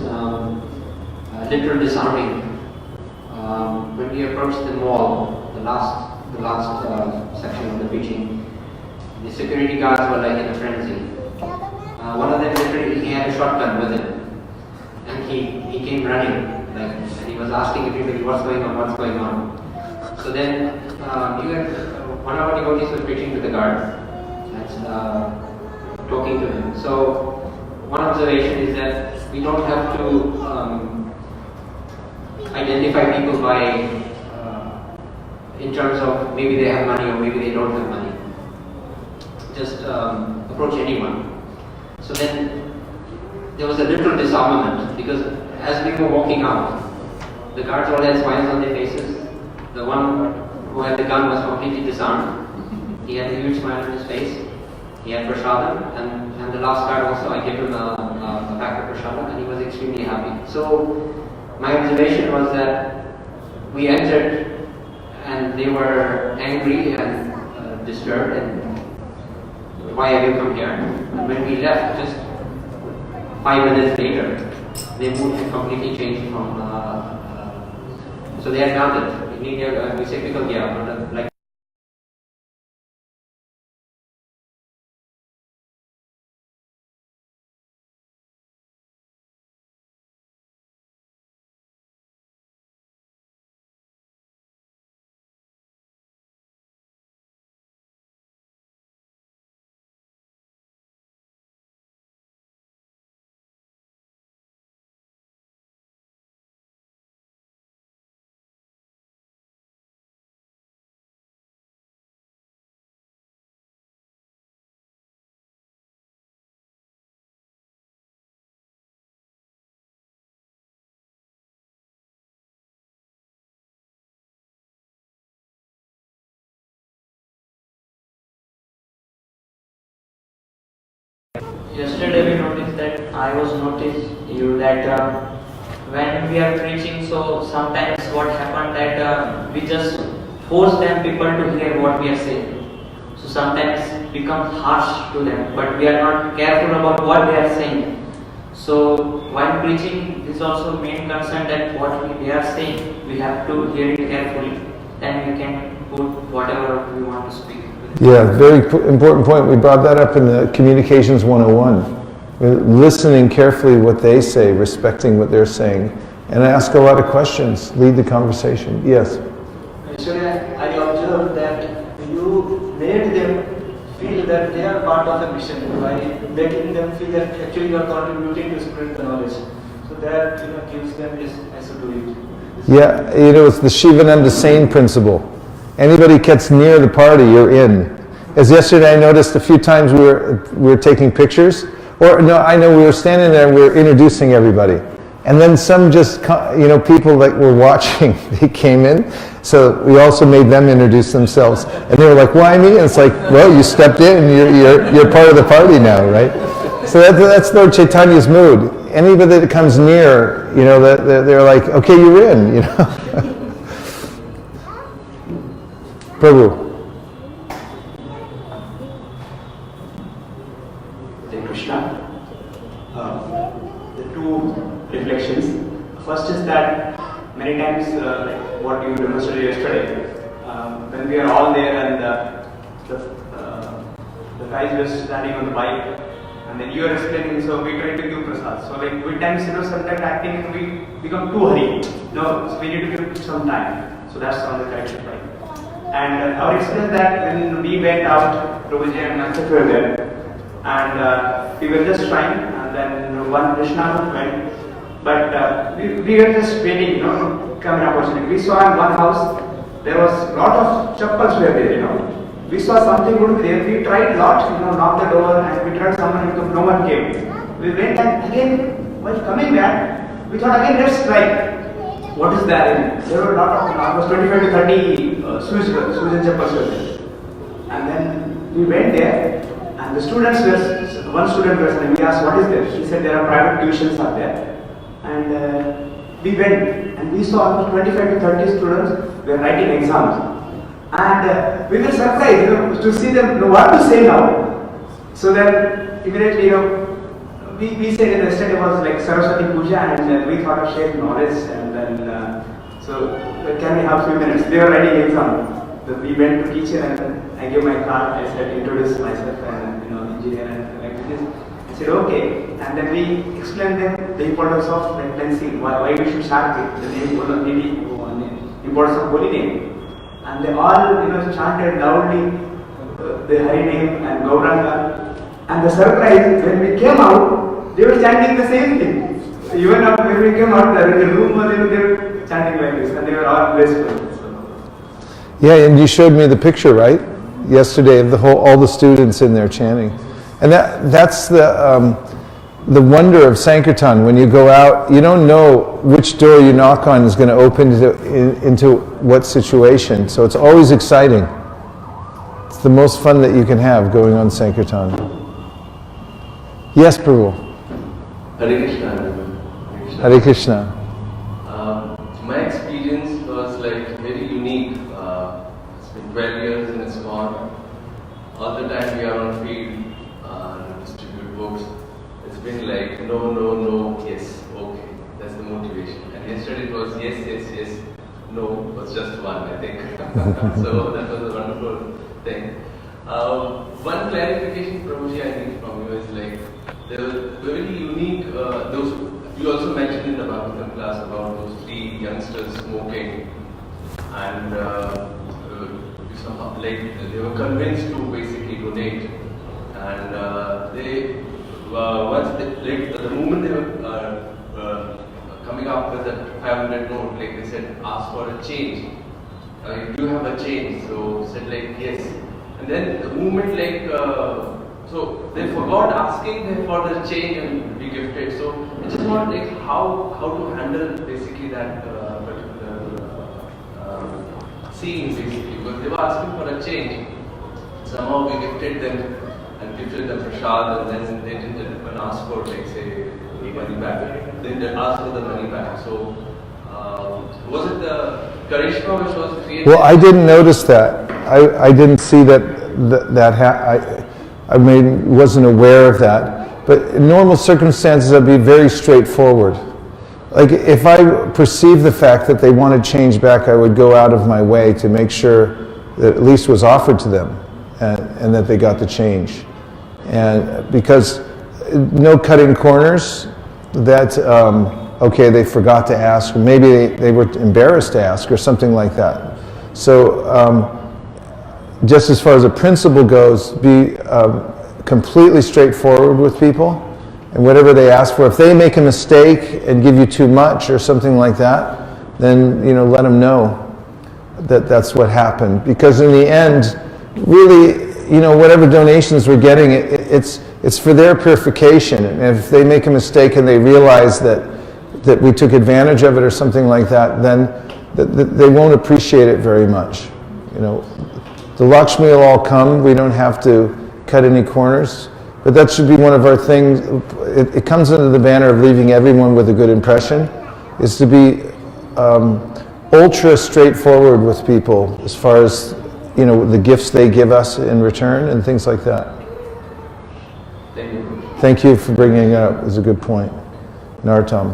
literal disarming when we approached the mall, the last section of the preaching. The security guards were like in a frenzy. One of them literally, he had a shotgun with him, and he came running, like, and he was asking everybody what's going on, what's going on. So then one of our devotees was preaching to the guard and talking to him. So one observation is that we don't have to identify people by in terms of maybe they have money or maybe they don't have money. Just approach anyone. So then there was a little disarmament because as we were walking out, the guards all had smiles on their faces. The one who had the gun was completely disarmed. He had a huge smile on his face. He had prasadam, and the last guard also, I gave him a pack of prasadam, and he was extremely happy. So my observation was that we entered and they were angry and disturbed, and why have you come here? And when we left, just 5 minutes later, their mood had completely changed from, so they had melted. In India, we say pickle gaya, like Yesterday we noticed that I was noticed you that when we are preaching, so sometimes what happened that we just force them people to hear what we are saying. So sometimes it becomes harsh to them, but we are not careful about what they are saying. So while preaching, this also main concern that what they are saying, we have to hear it carefully, then we can put whatever we want to speak. Yeah, very important point. We brought that up in the Communications 101. We're listening carefully what they say, respecting what they're saying, and ask a lot of questions, lead the conversation. Yes? Actually, I observed that you made them feel that they are part of the mission by making them feel that actually you are contributing to spread the knowledge. So that gives them this answer to it. Yeah, it's the Shivananda Sain principle. Anybody gets near the party, you're in. As yesterday I noticed a few times we were taking pictures, or no, I know we were standing there and we were introducing everybody. And then some just, people that were watching, they came in, so we also made them introduce themselves. And they were like, why me? And it's like, well, you stepped in, you're part of the party now, right? So that's Lord Chaitanya's mood. Anybody that comes near, they're like, okay, you're in, Prabhu. Hare Krishna. The two reflections. First is that many times, like what you demonstrated yesterday, when we are all there and the guys were standing on the bike, and then you are explaining, so we try to give prasad. So like with times, sometimes acting we become too hurried. So we need to give some time. So that's on the right side. And our experience that when we went out, Prabhuji and myself were there, and we were just trying, and then one Krishna went, but we were just waiting, coming opportunity. We saw in one house, there was a lot of chappals were there, We saw something would be there. We tried a lot, knock the door, and we tried someone, no one came. We went and again, while coming back, we thought again, let's try. What is that? There were a lot of, almost 25 to 30 Susan chappals were there. And then we went there, and the students were, one student was, and we asked, what is there? He said, there are private tuitions are there. And we went, and we saw almost 25 to 30 students were writing exams. And we were surprised, to see them know what to say now. So then immediately, we said yesterday was like Saraswati Puja, and we thought of sharing knowledge, and then so can we have few minutes? They were writing exam. Then we went to teacher, and I gave my card. I said, introduce myself, and engineer, and like this. I said okay, and then we explained them the importance of like cleansing, why we should chant the name, the importance of holy name. And they all, chanted loudly the Hari name and Gauranga. And the surprise, when we came out, they were chanting the same thing. Even when we came out, there in the room, they were chanting like this, and they were all blissful. Yeah, and you showed me the picture, right? Yesterday of all the students in there chanting. And that's the wonder of Sankirtan. When you go out, you don't know which door you knock on is going to open into what situation. So it's always exciting. It's the most fun that you can have going on Sankirtan. Yes, Prabhu. Hare Krishna. Hare Krishna. My experience was like very unique. It's been 12 years in ISKCON. All the time we are on field to distribute books. It's been like no, yes, okay. That's the motivation. And yesterday it was yes, no was just one, I think. So that was a wonderful thing. One clarification, Prabhuji, I think from you is like there were very unique. You also mentioned in the Bhagavatam class about those 3 youngsters smoking, and somehow like they were convinced to basically donate, and they. Once the moment they were coming up with that 500 note, like they said, ask for a change. Do you have a change? So said like yes. And then the moment so they forgot asking for the change and be gifted. So it's just not like how to handle basically that particular scene basically, because they were asking for a change. Somehow we gifted them. And gifted them prasad, and then they didn't even ask for, like, say, the money back. They didn't ask for the money back. So, was it the Karishma which was created? Well, I didn't notice that. I didn't see that I wasn't aware of that. But in normal circumstances, I'd be very straightforward. Like, if I perceived the fact that they wanted change back, I would go out of my way to make sure that at least was offered to them, and that they got the change. And because no cutting corners, that okay, they forgot to ask, or maybe they were embarrassed to ask, or something like that. So just as far as a principle goes, be completely straightforward with people, and whatever they ask for. If they make a mistake and give you too much or something like that, then let them know that that's what happened. Because in the end, really, whatever donations we're getting, it's for their purification. And if they make a mistake and they realize that we took advantage of it or something like that, then they won't appreciate it very much. The Lakshmi will all come. We don't have to cut any corners. But that should be one of our things. It comes under the banner of leaving everyone with a good impression, is to be ultra straightforward with people as far as the gifts they give us in return and things like that. Thank you. Thank you for bringing it up. It's a good point. Nartam.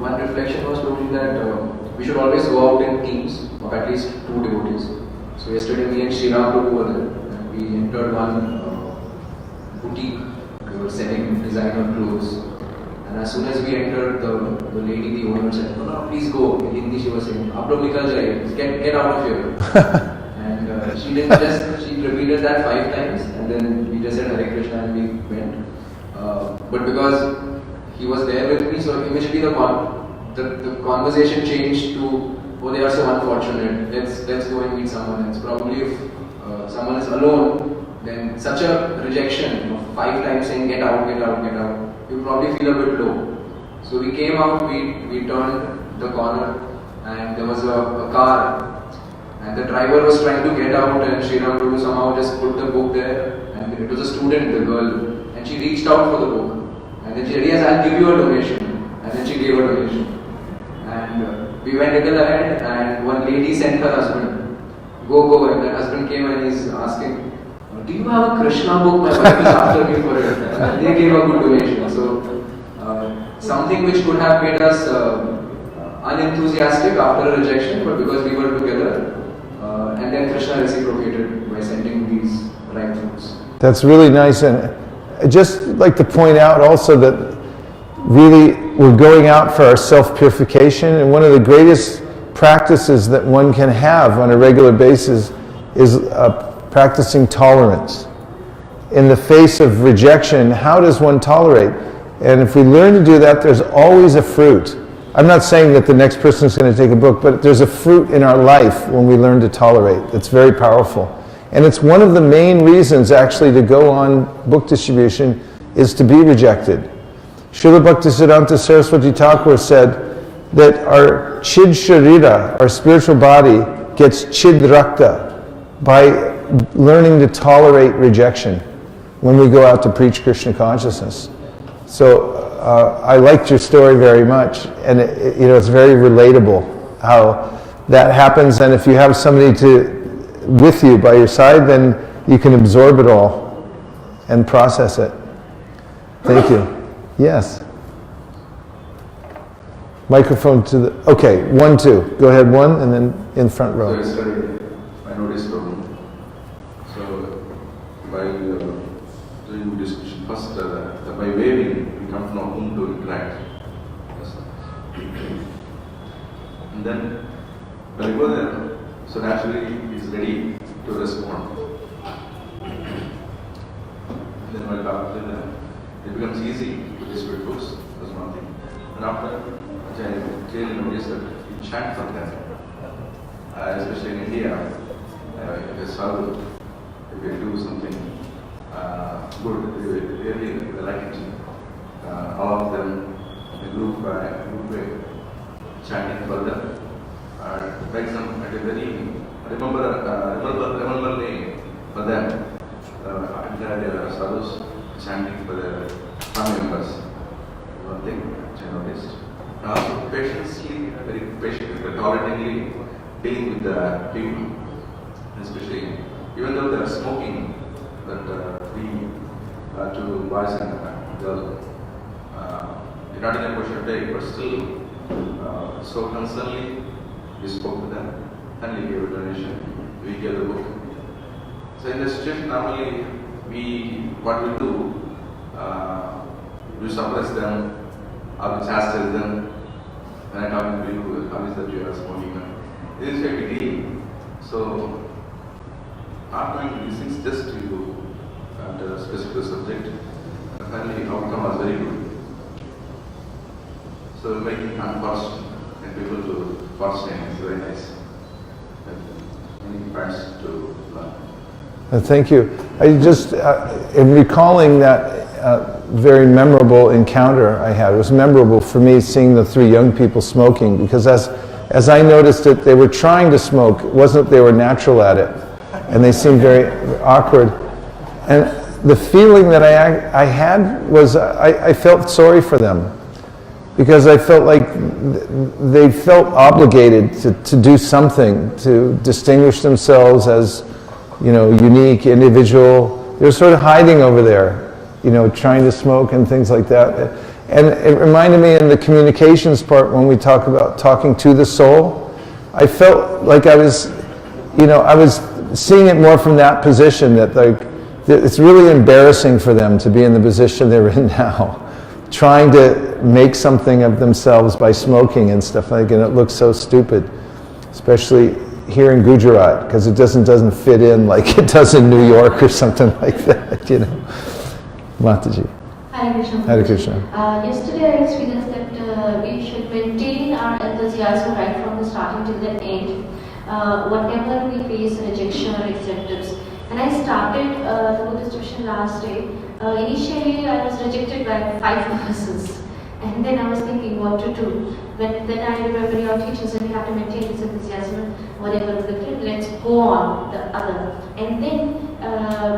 One reflection was probably that we should always go out in teams of at least 2 devotees. So yesterday me and Sriram Prabhu were there, and we entered one boutique. We were selling designer clothes, and as soon as we entered, the lady, the owner said, no, please go. In Hindi she was saying, "Aap log nikal jaiye, get out of here." And she repeated that 5 times, and then we just said Hare Krishna and we went. But because he was there with me, so immediately the conversation changed to, "Oh, they are so unfortunate. Let's go and meet someone else." Probably if someone is alone, then such a rejection of 5 times saying get out, you probably feel a bit low. So we came out, we turned the corner, and there was a car, and the driver was trying to get out, and Sriram Prabhu somehow just put the book there, and it was a student, the girl, and she reached out for the book, and then she said, "Yes, I'll give you a donation," and then she gave a donation. And we went a little ahead, and one lady sent her husband, go, and that husband came and he's asking, "Do you have a Krishna book? My wife is after me for it." And they gave a good donation. So something which could have made us unenthusiastic after a rejection, but because we were together, and then Krishna reciprocated by sending these ripe fruits. That's really nice, and I'd just like to point out also that really we're going out for our self-purification, and one of the greatest practices that one can have on a regular basis is practicing tolerance. In the face of rejection, how does one tolerate? And if we learn to do that, there's always a fruit. I'm not saying that the next person is going to take a book, but there's a fruit in our life when we learn to tolerate. It's very powerful. And it's one of the main reasons actually to go on book distribution is to be rejected. Srila Bhaktisiddhanta Saraswati Thakur said that our chid sharira, our spiritual body, gets chid rakta by learning to tolerate rejection when we go out to preach Krishna consciousness. So I liked your story very much, and it's very relatable how that happens. And if you have somebody with you by your side, then you can absorb it all and process it. Thank you. Yes. Microphone to the. Okay, 1, 2. Go ahead, 1, and then in front row. So yesterday, I noticed problem. So while doing discussion, first by waving, we come to know whom to interact. And then when we go there, so naturally he is ready to respond. And then while after that, it becomes easy to distribute books. That's one thing. And after, which I clearly noticed that we chant for them. Especially in India, if a sadhu, if we do something good, they really like it. All of them, in group way, chanting for them. For example, at a very remember name for them. There are sadhus chanting for their family members. One thing which I noticed. And also very patiently, tolerantly dealing with the people, especially even though they are smoking, but to boys and girls, not in a question day, but still so concernedly we spoke to them and we gave a donation, we gave the book. So in the situation normally what we do, we suppress them or we chastise them. When I talk to you, how is that you are smoking? This is a big deal. So not knowing these things just to specific subject, and finally outcome was very good. So making unforced and people to force is very nice. Many parts to learn. Thank you. I just, in recalling that very memorable encounter I had, it was memorable for me seeing the 3 young people smoking, because as I noticed it, they were trying to smoke. It wasn't that they were natural at it, and they seemed very awkward. And the feeling that I had was I felt sorry for them, because I felt like they felt obligated to do something, to distinguish themselves as, unique, individual. They're sort of hiding over there, trying to smoke and things like that. And it reminded me in the communications part when we talk about talking to the soul, I felt like I was seeing it more from that position, that it's really embarrassing for them to be in the position they're in now, trying to make something of themselves by smoking and stuff like that, and it looks so stupid, especially here in Gujrat, because it doesn't fit in like it does in New York or something like that, you know. Mataji. Hare Krishna. Hare Krishna. Yesterday I experienced that we should maintain our enthusiasm right from the starting till the end. Whatever we face, rejection or acceptance. And I started the Buddhist division last day. Initially I was rejected by 5 persons. And then I was thinking what to do. But then I remember your teachers and we have to maintain this enthusiasm, whatever the clip, let's go on the other. And then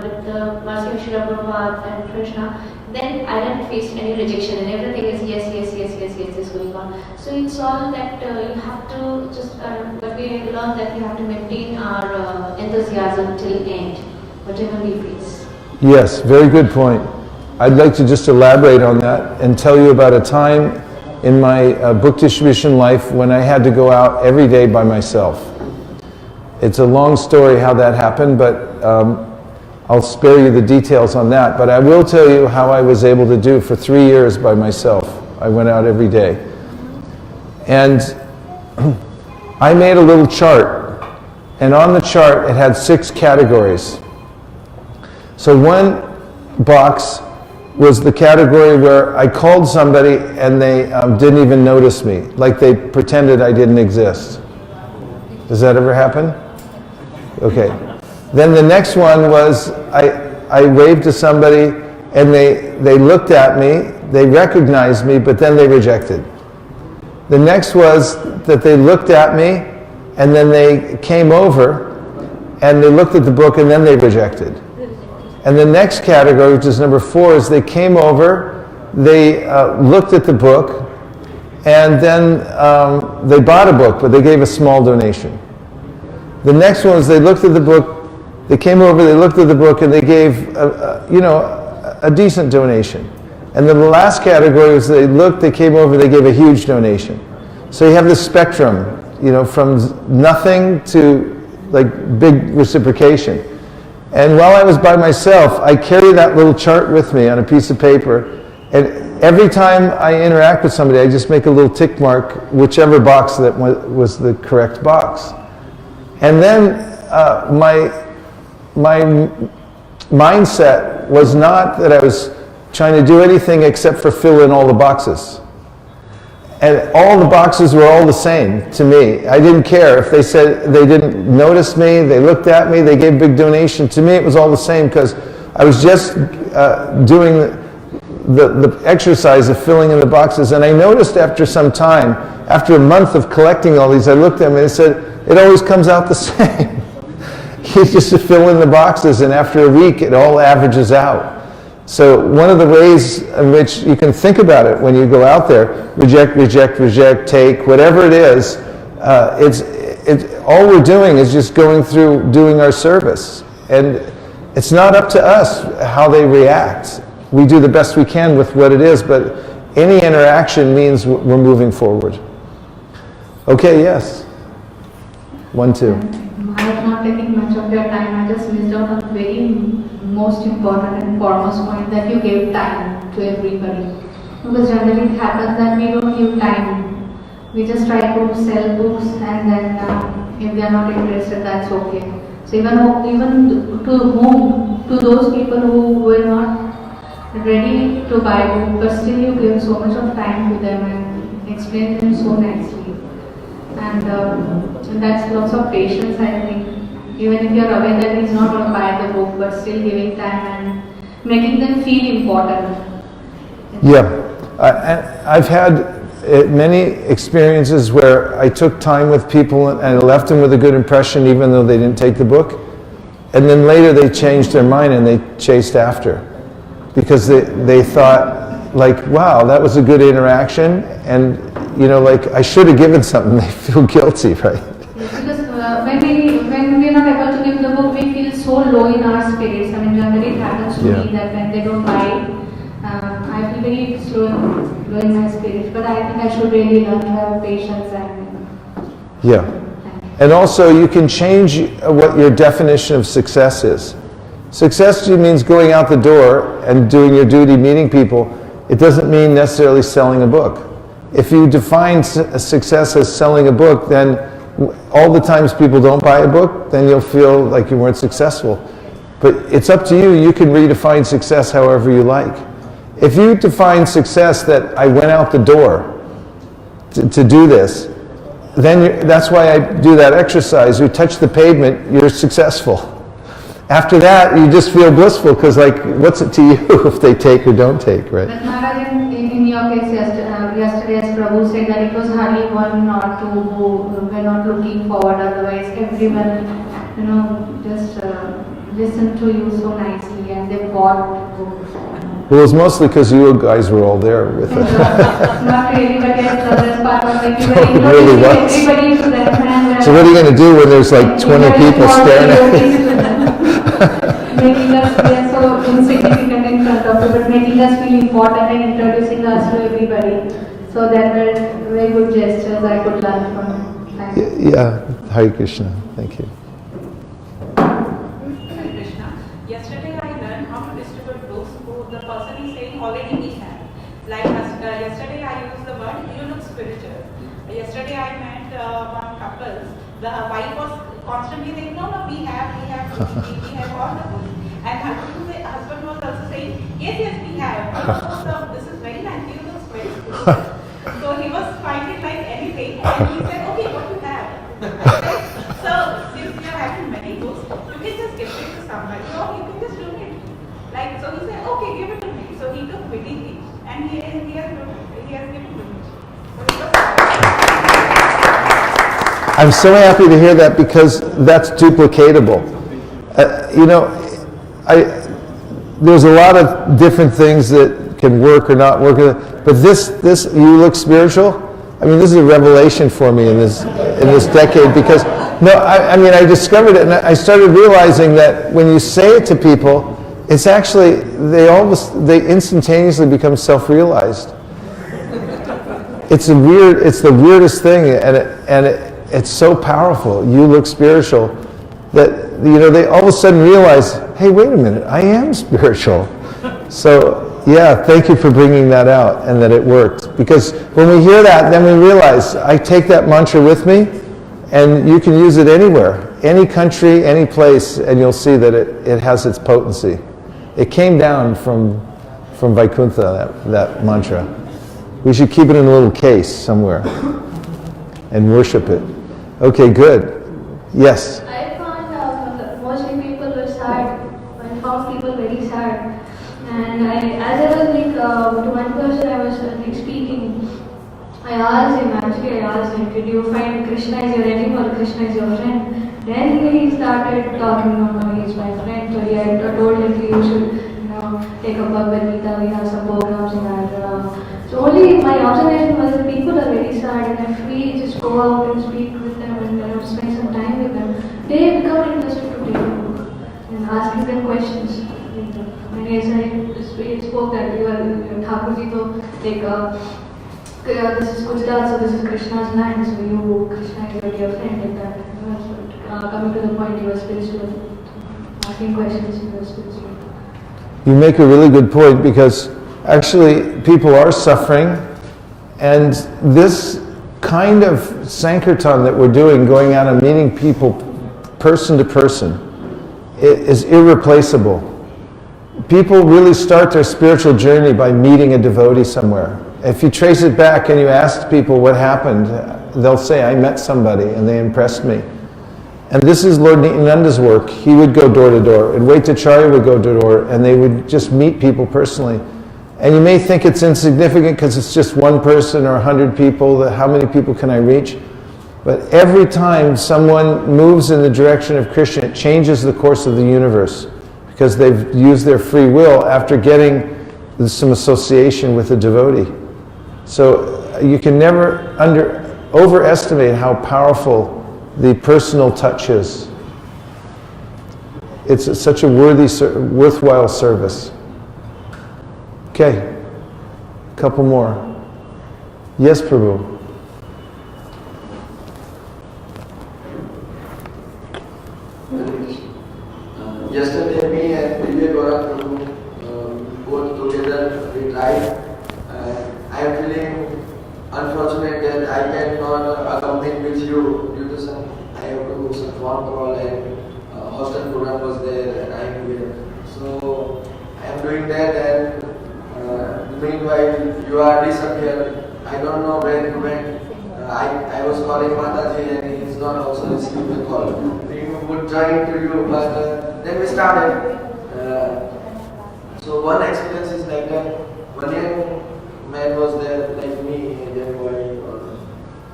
with the mercy of Srila Prabhupada and Krishna, then I didn't face any rejection and everything is yes is going on. So it's all that you have to just, but we learned that we have to maintain our enthusiasm till end, whatever we face. Yes, very good point. I'd like to just elaborate on that and tell you about a time in my book distribution life when I had to go out every day by myself. It's a long story how that happened, but I'll spare you the details on that. But I will tell you how I was able to do for 3 years by myself. I went out every day. And I made a little chart, and on the chart it had 6 categories. So one box was the category where I called somebody and they didn't even notice me, like they pretended I didn't exist. Does that ever happen? Okay. Then the next one was I waved to somebody and they looked at me, they recognized me, but then they rejected. The next was that they looked at me and then they came over and they looked at the book and then they rejected. And the next category, which is number 4, is they came over, they looked at the book, and then they bought a book, but they gave a small donation. The next one is they looked at the book, they came over, they looked at the book, and they gave, a decent donation. And then the last category was they looked, they came over, they gave a huge donation. So you have this spectrum, from nothing to like big reciprocation. And while I was by myself, I carry that little chart with me on a piece of paper, and every time I interact with somebody, I just make a little tick mark, whichever box that was the correct box. And then my mindset was not that I was trying to do anything except for fill in all the boxes. And all the boxes were all the same to me. I didn't care if they said they didn't notice me, they looked at me, they gave a big donation. To me it was all the same because I was just doing the exercise of filling in the boxes. And I noticed after some time, after a month of collecting all these, I looked at them and I said, it always comes out the same. You just fill in the boxes and after a week it all averages out. So one of the ways in which you can think about it when you go out there, reject, take, whatever it is, all we're doing is just going through doing our service. And it's not up to us how they react. We do the best we can with what it is, but any interaction means we're moving forward. Okay, yes. 1, 2. I am not taking much of your time. I just missed out on very most important and foremost point that you gave time to everybody. Because generally it happens that we don't give time. We just try to sell books and then if they are not interested, that's okay. So even to those people who were not ready to buy book, but still you give so much of time to them and explain them so nicely. And that's lots of patience, I think. Even if you are aware that he's not going to buy the book, but still giving time and making them feel important. Yeah, I've had many experiences where I took time with people and I left them with a good impression even though they didn't take the book. And then later they changed their mind and they chased after. Because they thought, like, wow, that was a good interaction, and like I should have given something. They feel guilty, right? Because when we are not able to give the book, we feel so low in our spirits. I mean, generally it happens to me that when they don't buy, I feel very low in my spirits. But I think I should really learn to have patience and. Yeah, and also you can change what your definition of success is. Success means going out the door and doing your duty, meeting people. It doesn't mean necessarily selling a book. If you define success as selling a book, then all the times people don't buy a book, then you'll feel like you weren't successful. But it's up to you. You can redefine success however you like. If you define success that I went out the door to do this, then that's why I do that exercise. You touch the pavement, you're successful. After that, you just feel blissful because, like, what's it to you if they take or don't take, right? But Maharaj, in your case yesterday, as Prabhu said, that it was hardly 1 or 2 who were not looking forward. Otherwise, everyone, just listened to you so nicely, and they bought books. Well, it was mostly because you guys were all there with us. Not really, but yes, that's part of like Really was. everybody to them. And, So what are you going to do when there's like 20 people staring at you? Making us feel so insignificant in front of you, but making us feel important and introducing us to everybody. So that were very good gestures I could learn from. Thank you. Yeah, Hare Krishna. Thank you. Hare Krishna. Yesterday I learned how to distribute books who the person is saying already we have. Like yesterday I used the word you look spiritual. Yesterday I met one couple. The wife was constantly saying, no, we have all the books. And the husband was also saying, yes, we have. So this is very nice, you look very spiritual. So he was finding like anything, and he said, okay, what you have? I said, so since you are having many books, you can just give it to somebody, or you can just donate. Like, so he said, okay, give it to me. So he took willingly, and he has given to me. So it was I'm so happy to hear that because that's duplicatable. There's a lot of different things that can work or not work, but this you look spiritual. I mean, this is a revelation for me in this decade because I discovered it and I started realizing that when you say it to people, it's actually they instantaneously become self-realized. It's the weirdest thing, and it's so powerful. You look spiritual that they all of a sudden realize, hey, wait a minute, I am spiritual. So yeah, thank you for bringing that out and that it worked. Because when we hear that, then we realize I take that mantra with me, and you can use it anywhere, any country, any place, and you'll see that it has its potency. It came down from Vaikuntha, that mantra. We should keep it in a little case somewhere and worship it. Okay, good. Yes? I found mostly people were sad. I found people very sad. And as I was to one person I was speaking, I asked him, did you find Krishna is your enemy or Krishna is your friend? Then he started talking, no, he's my friend. So I told him you should take up Bhagavad Gita, we have some programs in our so only my observation was that people are very sad, and if we just go out and speak with them and spend some time with them, they become interested to take a book and asking them questions. And yes, I spoke that you are Thakurji to take this is Gujrat, so this is Krishna's land, so Krishna is your dear friend, like that. So, coming to the point, you were spiritual, asking questions, you were spiritual. You make a really good point because actually people are suffering, and this kind of Sankirtan that we're doing, going out and meeting people person to person, is irreplaceable. People really start their spiritual journey by meeting a devotee somewhere. If you trace it back and you ask people what happened, they'll say, I met somebody and they impressed me. And this is Lord Nityananda's work. He would go door to door, and Vaitacharya would go door to door, and they would just meet people personally. And you may think it's insignificant because it's just one person or 100 people, how many people can I reach? But every time someone moves in the direction of Krishna, it changes the course of the universe because they've used their free will after getting some association with a devotee. So you can never overestimate how powerful the personal touch is. It's such a worthwhile service. Okay, a couple more. Yes, Prabhu. Yesterday, me and Vijay Gaurav Prabhu both together we tried am feeling unfortunate that I cannot accompany with you due to some, I have to do some phone call and hostel program was there and I am here. So I am doing that and meanwhile you are disappeared. I don't know where you went. I was calling Mataji and he is not also receiving the call. He would join to you, but then we started. So one experience is like that. One young man was there, like me, a young boy, or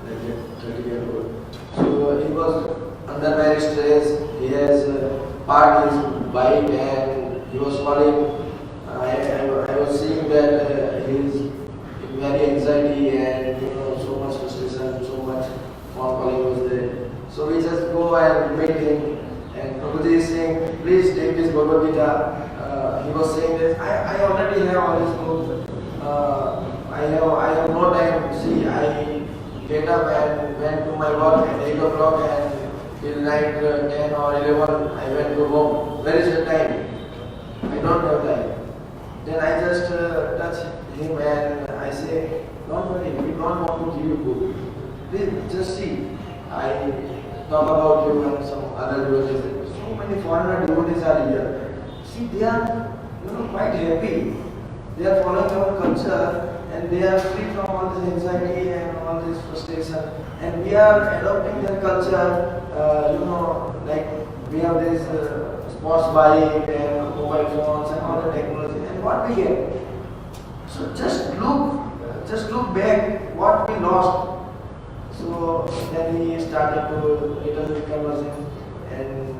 like a 30-year-old. So he was under very stress. He has parked his bike and he was calling. I was seeing that he is in very anxiety and so much frustration, so much phone calling was there. So we just go and meet him. And Prabhuji is saying, please take this Bhagavad Gita. He was saying that I already have all these books. I have no time. See, I get up and went to my work at 8 o'clock and till night 10 or 11 I went to home. Where is the time? I don't have time. Then I just touch him and I say, don't worry, we don't want to give you book. Please just see. I talk about you and some other devotees. So many foreigner devotees are here. See, they are quite happy. They are following our culture and they are free from all this anxiety and all this frustration. And we are adopting their culture, like we have this sports bike and mobile phones and all the technology. And what we get? So just look back what we lost. So then he started to little bit conversing and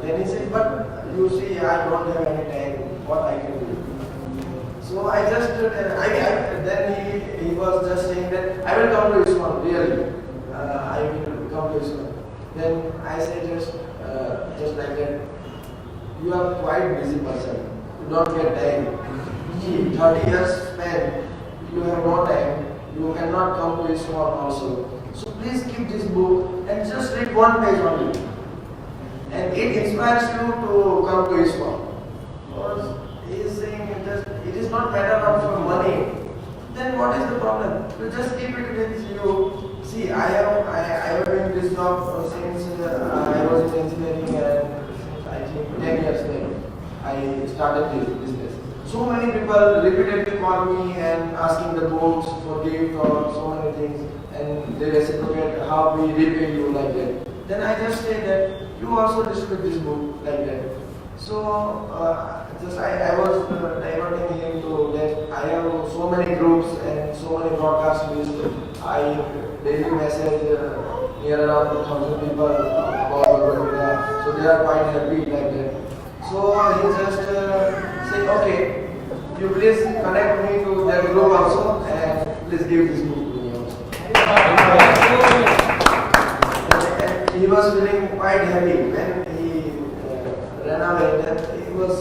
then he said, but you see, I don't have any time, what I can do. So I just, then he was just saying that, I will come to ISKCON, really. I will come to ISKCON. Then I said just like that, you are quite busy person, you don't get time. 30 years spent, you have no time, you cannot come to ISKCON also. So please keep this book and just read one page only. And it inspires you to come to ISKCON. Because he is saying it is not matter of money. Then what is the problem? You just keep it with you. See, I have been in this job since I was in engineering and I think 10 years back I started this business. So many people repeatedly call me and asking the books for gift or so many things, and they reciprocate how we repay you like that. Then I just say that you also distribute this book like that. So I was diverting him to that I have so many groups and so many broadcast lists. I daily message near around 2,000 people about Bhagavad Gita. So they are quite happy like that. So he just say, okay, you please connect me to that group also and please give this book to me also. And he was feeling quite happy when he ran away. Then he was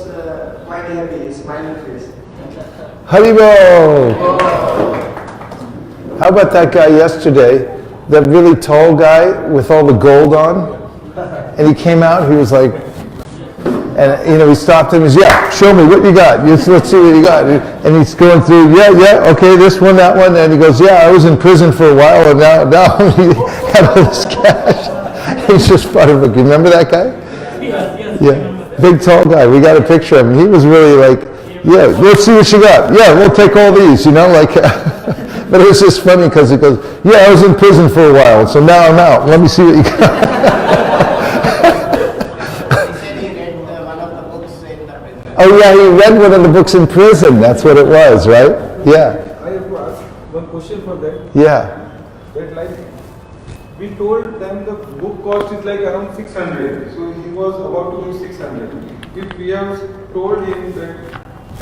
quite happy, smiling face. Haribol! How about that guy yesterday, that really tall guy with all the gold on? And he came out, he was like, and we stopped him and said, yeah, show me what you got. Let's see what you got. And he's going through, yeah, okay, this one, that one. And he goes, yeah, I was in prison for a while and now he had all this cash. He's just funny. You remember that guy? Yes. Yeah, big tall guy. We got a picture of him. He was really like, yeah, let's see what you got. Yeah, we'll take all these, like. But it was just funny because he goes, yeah, I was in prison for a while, so now I'm out. Let me see what you got. Oh yeah, he read one of the books in prison. That's what it was, right? Yeah. I have to ask one question for that. Yeah. That we told them the book cost is around 600. So he was about to give 600. If we have told him that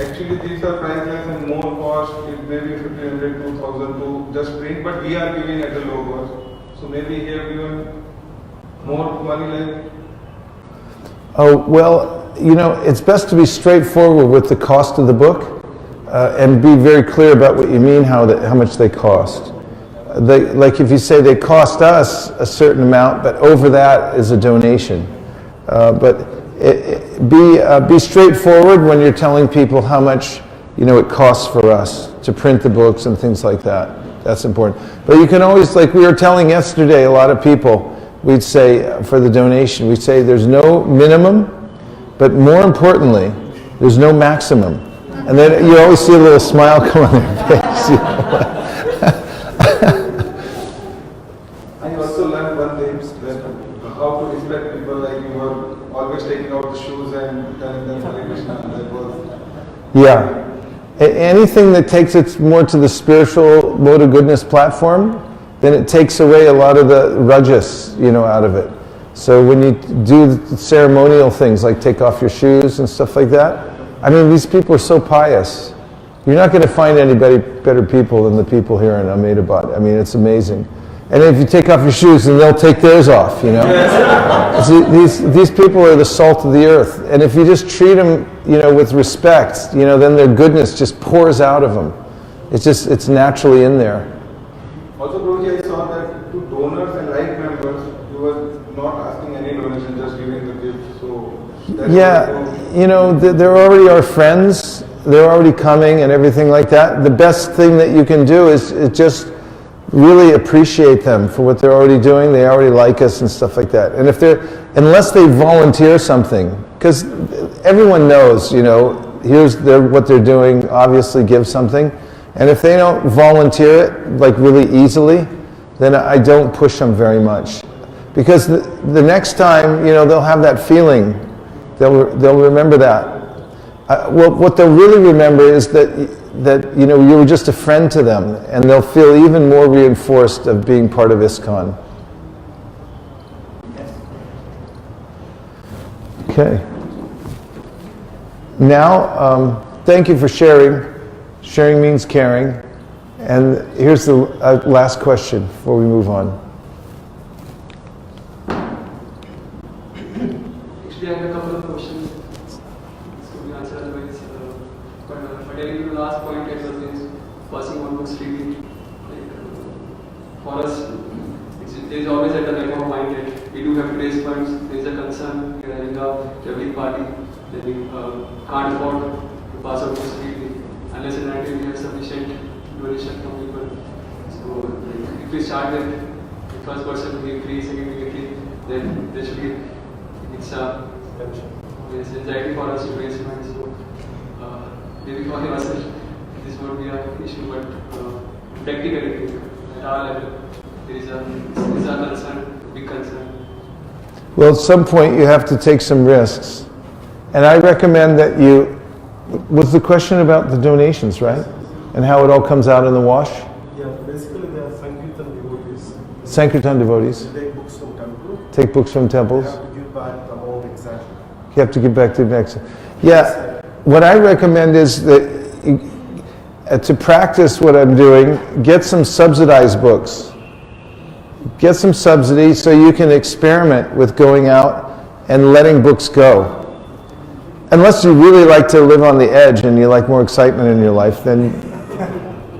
actually these are priceless and more cost, it may be 1,500, 2,000 to just print, but we are giving at a low cost. So maybe he have given more money Oh, well, it's best to be straightforward with the cost of the book and be very clear about what you mean, how much they cost. Like if you say they cost us a certain amount, but over that is a donation. But be straightforward when you're telling people how much it costs for us to print the books and things like that. That's important. But you can always, like we were telling yesterday, a lot of people, we'd say for the donation, we'd say there's no minimum, but more importantly, there's no maximum. And then you always see a little smile come on their face. I also learned one thing, that how to respect people, like you were always taking out the shoes and telling them Hare Krishna. That was... Yeah. Anything that takes it more to the spiritual mode of goodness platform, then it takes away a lot of the rajas, out of it. So when you do the ceremonial things like take off your shoes and stuff like that, I mean, these people are so pious. You're not going to find anybody better people than the people here in Ahmedabad. I mean, it's amazing. And if you take off your shoes, then they'll take theirs off, See, these people are the salt of the earth. And if you just treat them, with respect, then their goodness just pours out of them. It's naturally in there. Also, Guruji, I saw that to donors and like members, you were not asking any donation, just giving the gift. So they're already our friends. They're already coming and everything like that. The best thing that you can do is just really appreciate them for what they're already doing. They already like us and stuff like that. And unless they volunteer something, because everyone knows, here's what they're doing, obviously give something. And if they don't volunteer it, like really easily, then I don't push them very much. Because the next time, they'll have that feeling. They'll remember that. What they'll really remember is that you were just a friend to them, and they'll feel even more reinforced of being part of ISKCON. Okay. Now, thank you for sharing. Sharing means caring. And here's the last question before we move on. Actually, I have a couple of questions. So we answer otherwise. But pertaining to the last point, it was passing on books freely. For us, there's always at the back of our mind that we do have to raise funds. There's a concern regarding the every party that we can't afford to pass out books freely unless and until we have sufficient donation from people. So if we start with the first person to give free, second to give free, then there should be it's anxiety for us to raise funds. So maybe for ourselves this would be an issue, but practically at our level there is a concern, a big concern. Well, at some point you have to take some risks. And I recommend that was the question about the donations, right? And how it all comes out in the wash? Yeah, basically they are Sankirtan devotees. Sankirtan devotees. They take books from temple. Take books from temples. They have to give back the amount exactly. You have to give back to the next. Yeah, what I recommend is that to practice what I'm doing, get some subsidized books. Get some subsidy so you can experiment with going out and letting books go. Unless you really like to live on the edge and you like more excitement in your life, then.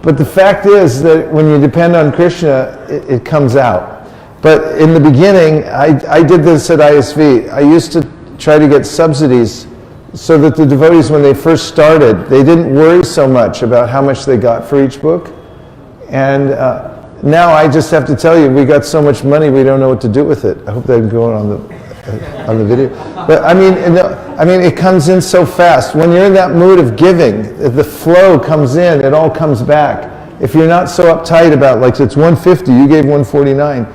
But the fact is that when you depend on Krishna, it comes out. But in the beginning, I did this at ISV. I used to try to get subsidies so that the devotees, when they first started, they didn't worry so much about how much they got for each book. And now I just have to tell you, we got so much money, we don't know what to do with it. I hope that going on the video. But I mean, it comes in so fast. When you're in that mood of giving, the flow comes in, it all comes back. If you're not so uptight about, like, it's 150, you gave 149,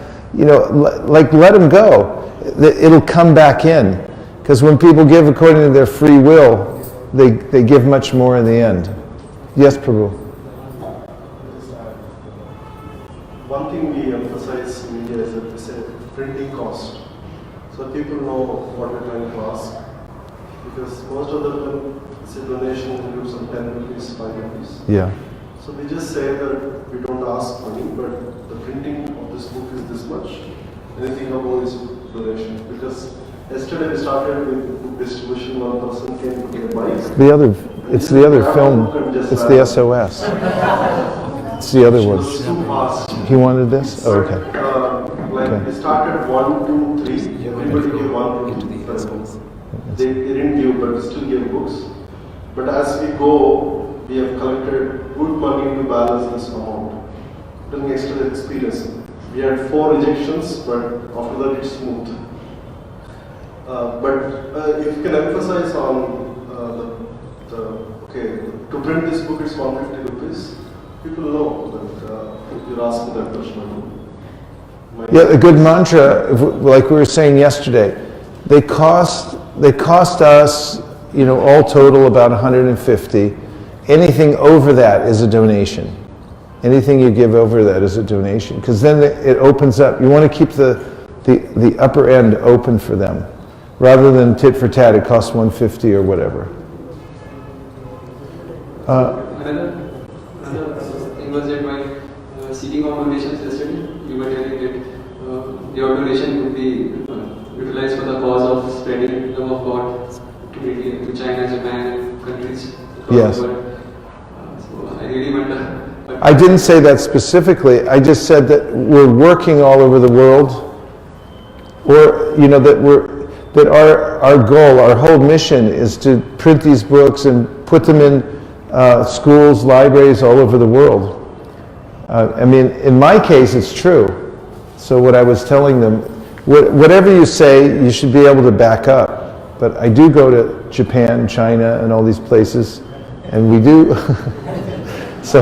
like, let them go. It'll come back in. Because when people give according to their free will, they give much more in the end. Yes, Prabhu. One thing we emphasize in India is that we say printing cost. So people know what we're trying to ask. Because most of the time, say donation includes some 10 rupees, 5 rupees. Yeah. So we just say that we don't ask money, but the printing of this book is this much. Anything above is donation. Because yesterday we started with book distribution, one person came to get bikes. It's the other film. It's the SOS. It's the other one. He wanted this? Oh, okay. We started 1, 2, 3. Everybody gave 1 rupee. They didn't give, but we still gave books. But as we go, we have collected good money to balance this amount. During extended experience, we had 4 rejections, but after that it's smooth. If you can emphasize on to print this book it's 150 rupees, people know that you're asking that question. Yeah, a good mantra, like we were saying yesterday, they cost us, all total about 150. Anything over that is a donation. Anything you give over that is a donation, because then it opens up. You want to keep the upper end open for them, rather than tit for tat. It costs 150 or whatever. Another thing was that while seeking donations yesterday, you were telling that your donation would be utilized for the cause of spreading the love of God to India, to China, Japan, and countries across Yes. the world. So I really wonder. I didn't say that specifically. I just said that we're working all over the world, or that our goal, our whole mission is to print these books and put them in schools, libraries all over the world. In my case, it's true. So what I was telling them, whatever you say, you should be able to back up. But I do go to Japan, China, and all these places, and we do. So,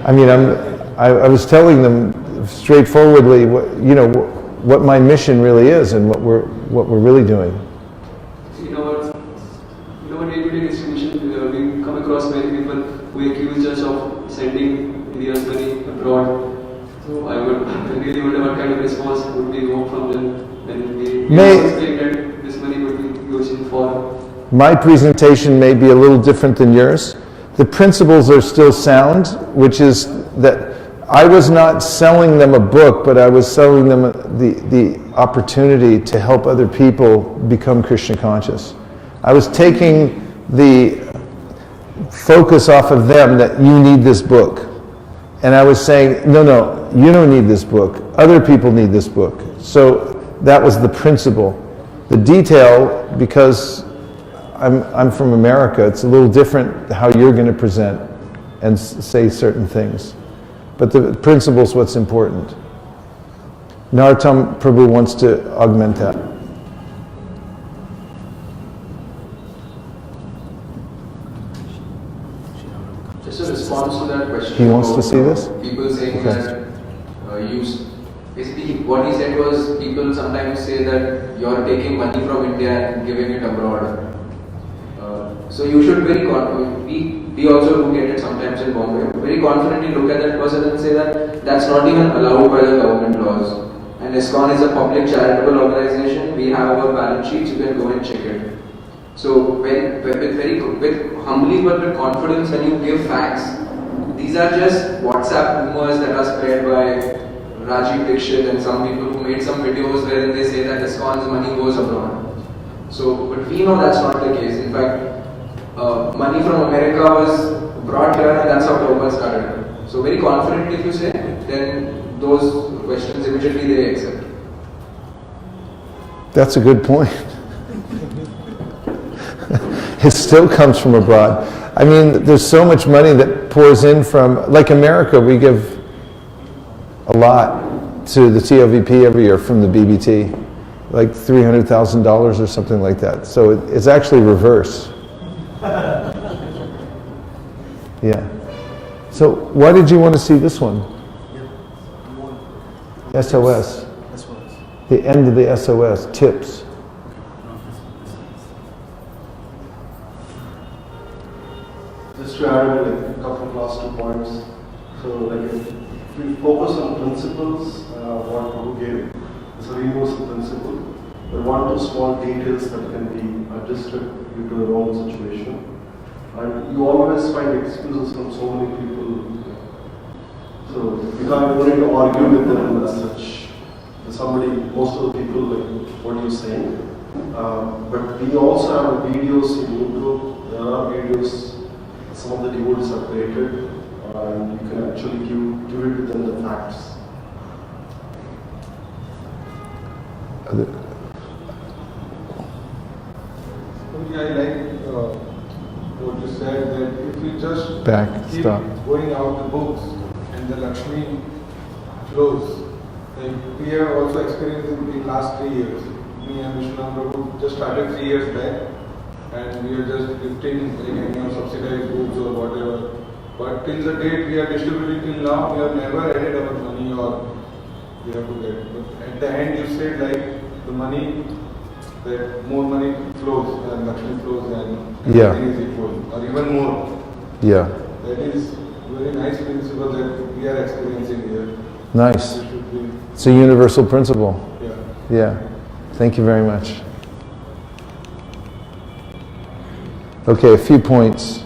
I was telling them straightforwardly what my mission really is and what we're really doing. In our day-to-day distribution, we come across many people who accuse us of sending India's money abroad. So I really wonder what kind of response would we hope from them when we explain that this money would be used for. My presentation may be a little different than yours. The principles are still sound, which is that I was not selling them a book, but I was selling them the opportunity to help other people become Krishna conscious. I was taking the focus off of them that you need this book. And I was saying, no, you don't need this book. Other people need this book. So that was the principle. The detail, because I'm from America, it's a little different how you're going to present and say certain things. But the principle is what's important. Narottam Prabhu wants to augment that. Just a response to that question. He wants to see this? People saying Okay. that basically what he said was people sometimes say that you're taking money from India and giving it abroad. So you should we also look at it sometimes in Bombay, very confidently look at that person and say that that's not even allowed by the government laws. And ISKCON is a public charitable organization. We have our balance sheets, you can go and check it. So with humbly but with confidence, when you give facts, these are just WhatsApp rumors that are spread by Rajiv Dixit and some people who made some videos wherein they say that ISKCON's money goes abroad. So, but we know that's not the case. In fact, money from America was brought here and that's how Prabhupada started. So very confidently if you say, then those questions immediately they accept. That's a good point. It still comes from abroad. There's so much money that pours in from, like America, we give a lot to the TOVP every year from the BBT, like $300,000 or something like that. So it's actually reverse. Yeah. So why did you want to see this one? SOS. The end of the SOS, tips. Just to add a couple of last 2 points. So if we focus on principles, what Prabhu gave, it's a universal principle. There are 1 or 2 small details that can be adjusted due to your own situation. And you always find excuses from so many people. So you don't need to argue with them as such. Most of the people like what you're saying. But we also have videos in YouTube. There are videos, some of the devotees are created, and you can actually give it to them the facts. I like what you said, that if we just keep stop. going out the books and the Lakshmi flows. Like we have also experienced in the last 3 years. Me and Vishnu Prabhu just started 3 years back, and we are just lifting like subsidized books or whatever. But till the date we are distributing till now, we have never added our money or we have to get. But at the end, you said like the money, that more money flows and Lakshmi flows and Yeah. everything is equal or even more. Yeah. That is very nice principle that we are experiencing here. Nice. We should be. It's a universal principle. Yeah. Yeah. Thank you very much. Okay, a few points.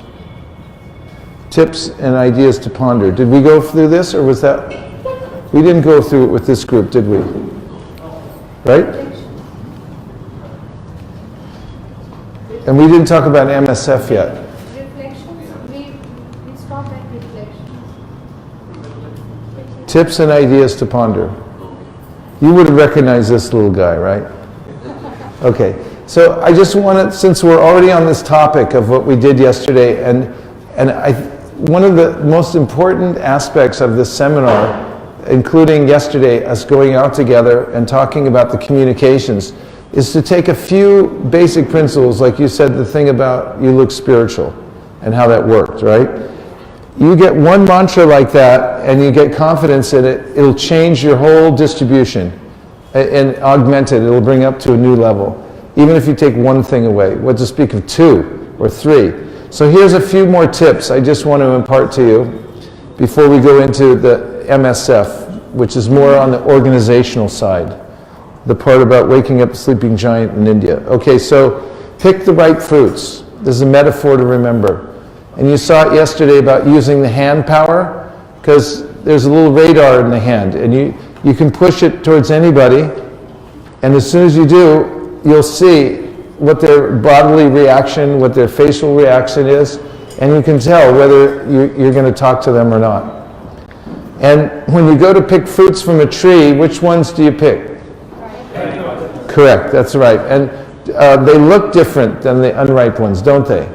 Tips and ideas to ponder. Did we go through this, or was that? We didn't go through it with this group, did we? Right? And we didn't talk about MSF yet. Reflections, we stopped at reflections. Tips and ideas to ponder. You would have recognized this little guy, right? Okay. So I just wanted, since we're already on this topic of what we did yesterday, and one of the most important aspects of this seminar, including yesterday, us going out together and talking about the communications, is to take a few basic principles, like you said, the thing about you look spiritual and how that worked, right? You get one mantra like that and you get confidence in it, it'll change your whole distribution and augment it, it'll bring up to a new level. Even if you take one thing away, what to speak of 2 or 3. So here's a few more tips I just want to impart to you before we go into the MSF, which is more on the organizational side, the part about waking up the sleeping giant in India. Okay, so pick the right fruits. This is a metaphor to remember. And you saw it yesterday about using the hand power, because there's a little radar in the hand, and you can push it towards anybody, and as soon as you do, you'll see what their bodily reaction, what their facial reaction is, and you can tell whether you're going to talk to them or not. And when you go to pick fruits from a tree, which ones do you pick? Correct, that's right. And they look different than the unripe ones, don't they?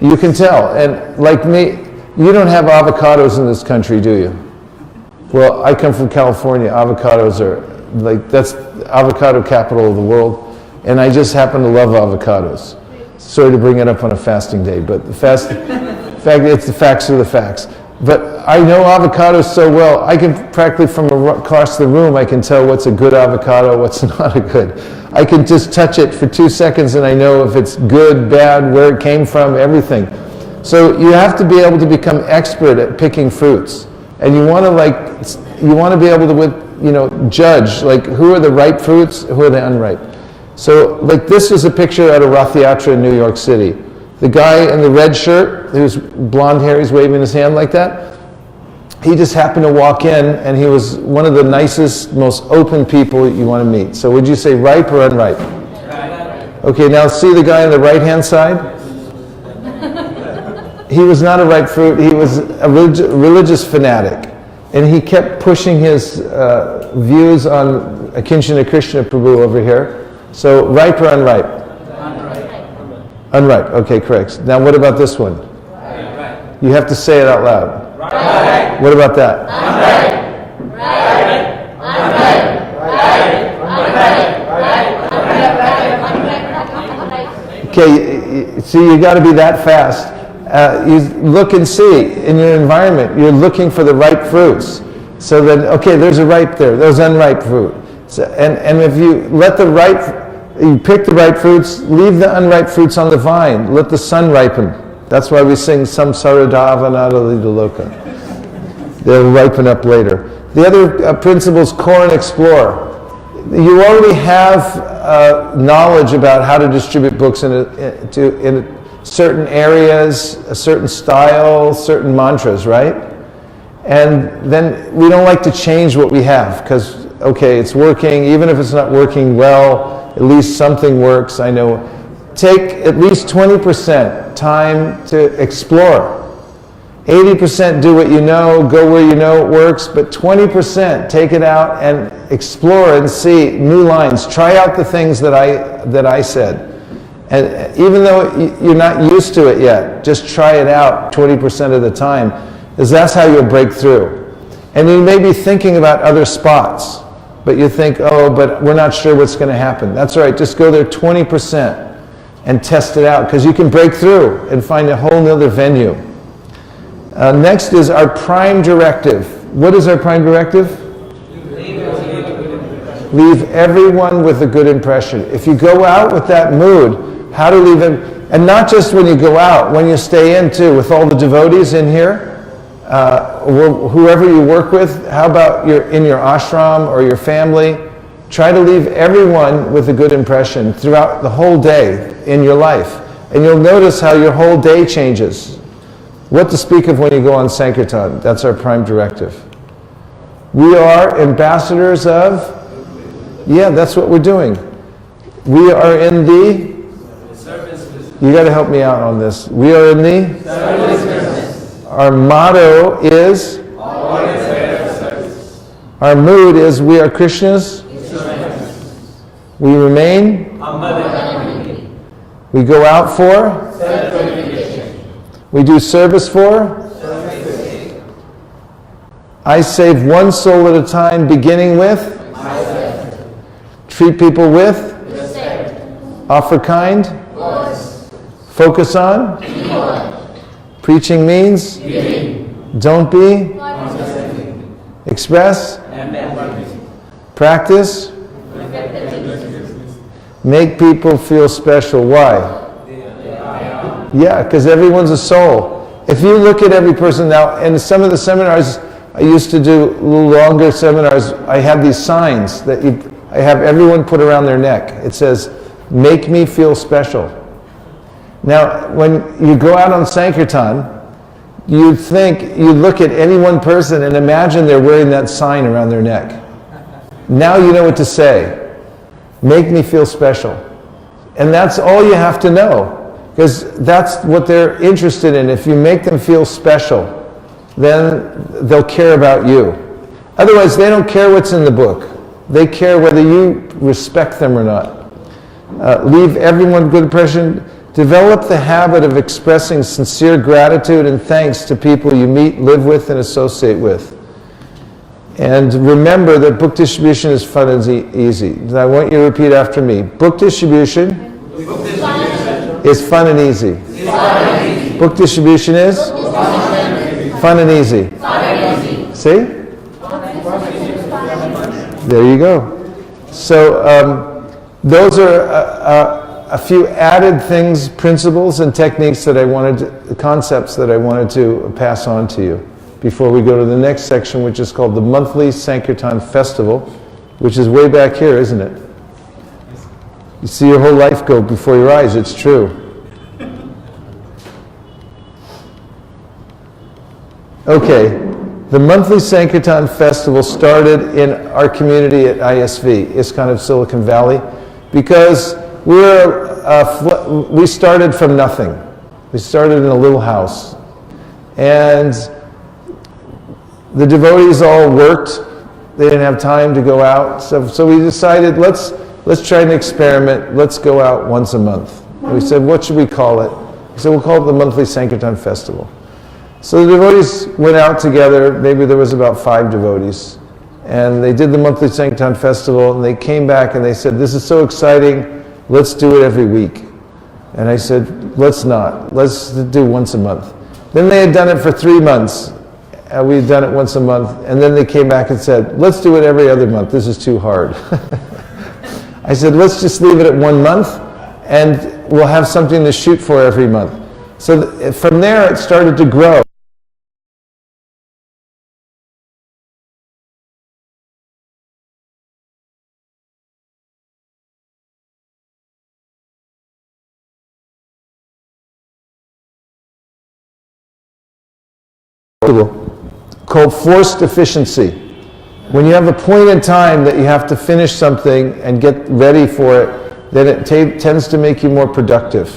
You can tell. And like me, you don't have avocados in this country, do you? Well, I come from California. Avocados are like, that's the avocado capital of the world. And I just happen to love avocados. Sorry to bring it up on a fasting day, but the fact, it's the facts are the facts. But I know avocados so well, I can practically from across the room, I can tell what's a good avocado, what's not a good. I can just touch it for 2 seconds and I know if it's good, bad, where it came from, everything. So you have to be able to become expert at picking fruits. And you want to be able to, judge, like, who are the ripe fruits, who are the unripe. So, like, this is a picture at a Rath Yatra in New York City. The guy in the red shirt, who's blonde hair, he's waving his hand like that. He just happened to walk in, and he was one of the nicest, most open people you want to meet. So would you say ripe or unripe? Ripe. Okay, now see the guy on the right-hand side? He was not a ripe fruit. He was a religious fanatic. And he kept pushing his views on Akinchana Krishna Prabhu over here. So ripe or unripe? Unripe. Unripe, okay, correct. Now what about this one? Right. You have to say it out loud. Right. What about that? Unripe. Right. Okay, see, you got to be that fast. You look and see in your environment. You're looking for the ripe fruits. So then, okay, there's a ripe there. There's unripe fruit. So, and if you let the ripe, you pick the ripe fruits, leave the unripe fruits on the vine. Let the sun ripen. That's why we sing Samsara Loka. They'll ripen up later. The other principle is core and explore. You already have knowledge about how to distribute books in certain areas, a certain style, certain mantras, right? And then we don't like to change what we have because, okay, it's working. Even if it's not working well, at least something works, I know. Take at least 20% time to explore. 80% do what you know, go where you know it works, but 20% take it out and explore and see new lines. Try out the things that I said. And even though you're not used to it yet, just try it out 20% of the time, because that's how you'll break through. And you may be thinking about other spots, but you think, oh, but we're not sure what's going to happen. That's all right, just go there 20% and test it out, because you can break through and find a whole nother venue. Next is our prime directive. What is our prime directive? Leave everyone with a good impression. If you go out with that mood, how to leave them, and not just when you go out, when you stay in too, with all the devotees in here, whoever you work with, how about in your ashram or your family? Try to leave everyone with a good impression throughout the whole day in your life. And you'll notice how your whole day changes. What to speak of when you go on Sankirtan? That's our prime directive. We are ambassadors of, yeah, that's what we're doing. We are in the, you got to help me out on this. We are in the, our motto is, our mood is, we are Krishna's, we remain, we go out for, we do service for, I save one soul at a time, beginning with, treat people with, offer kind, focus on, preaching means, don't be, express, practice, make people feel special. Why? Yeah, because everyone's a soul. If you look at every person now, in some of the seminars, I used to do a little longer seminars, I had these signs that I have everyone put around their neck. It says, make me feel special. Now, when you go out on Sankirtan, you'd look at any one person and imagine they're wearing that sign around their neck. Now you know what to say. Make me feel special. And that's all you have to know, because that's what they're interested in. If you make them feel special, then they'll care about you. Otherwise, they don't care what's in the book. They care whether you respect them or not. Leave everyone good impression. Develop the habit of expressing sincere gratitude and thanks to people you meet, live with, and associate with. And remember that book distribution is fun and easy. And I want you to repeat after me. Book distribution is fun and easy. Book distribution is fun and easy. See? There you go. So those are a few added things, principles, and techniques that concepts that I wanted to pass on to you before we go to the next section, which is called the monthly Sankirtan Festival, which is way back here, isn't it? You see your whole life go before your eyes, it's true. Okay, the monthly Sankirtan Festival started in our community at ISV, ISKCON of Silicon Valley, because we started from nothing. We started in a little house. And the devotees all worked. They didn't have time to go out. So we decided, let's try an experiment. Let's go out once a month. We said, what should we call it? We said, we'll call it the monthly Sankirtan Festival. So the devotees went out together. Maybe there was about 5 devotees. And they did the monthly Sankirtan Festival, and they came back and they said, this is so exciting, let's do it every week. And I said, let's not. Let's do once a month. Then they had done it for 3 months. We had done it once a month. And then they came back and said, let's do it every other month. This is too hard. I said, let's just leave it at 1 month, and we'll have something to shoot for every month. So from there, it started to grow. Called forced efficiency. When you have a point in time that you have to finish something and get ready for it, then it tends to make you more productive.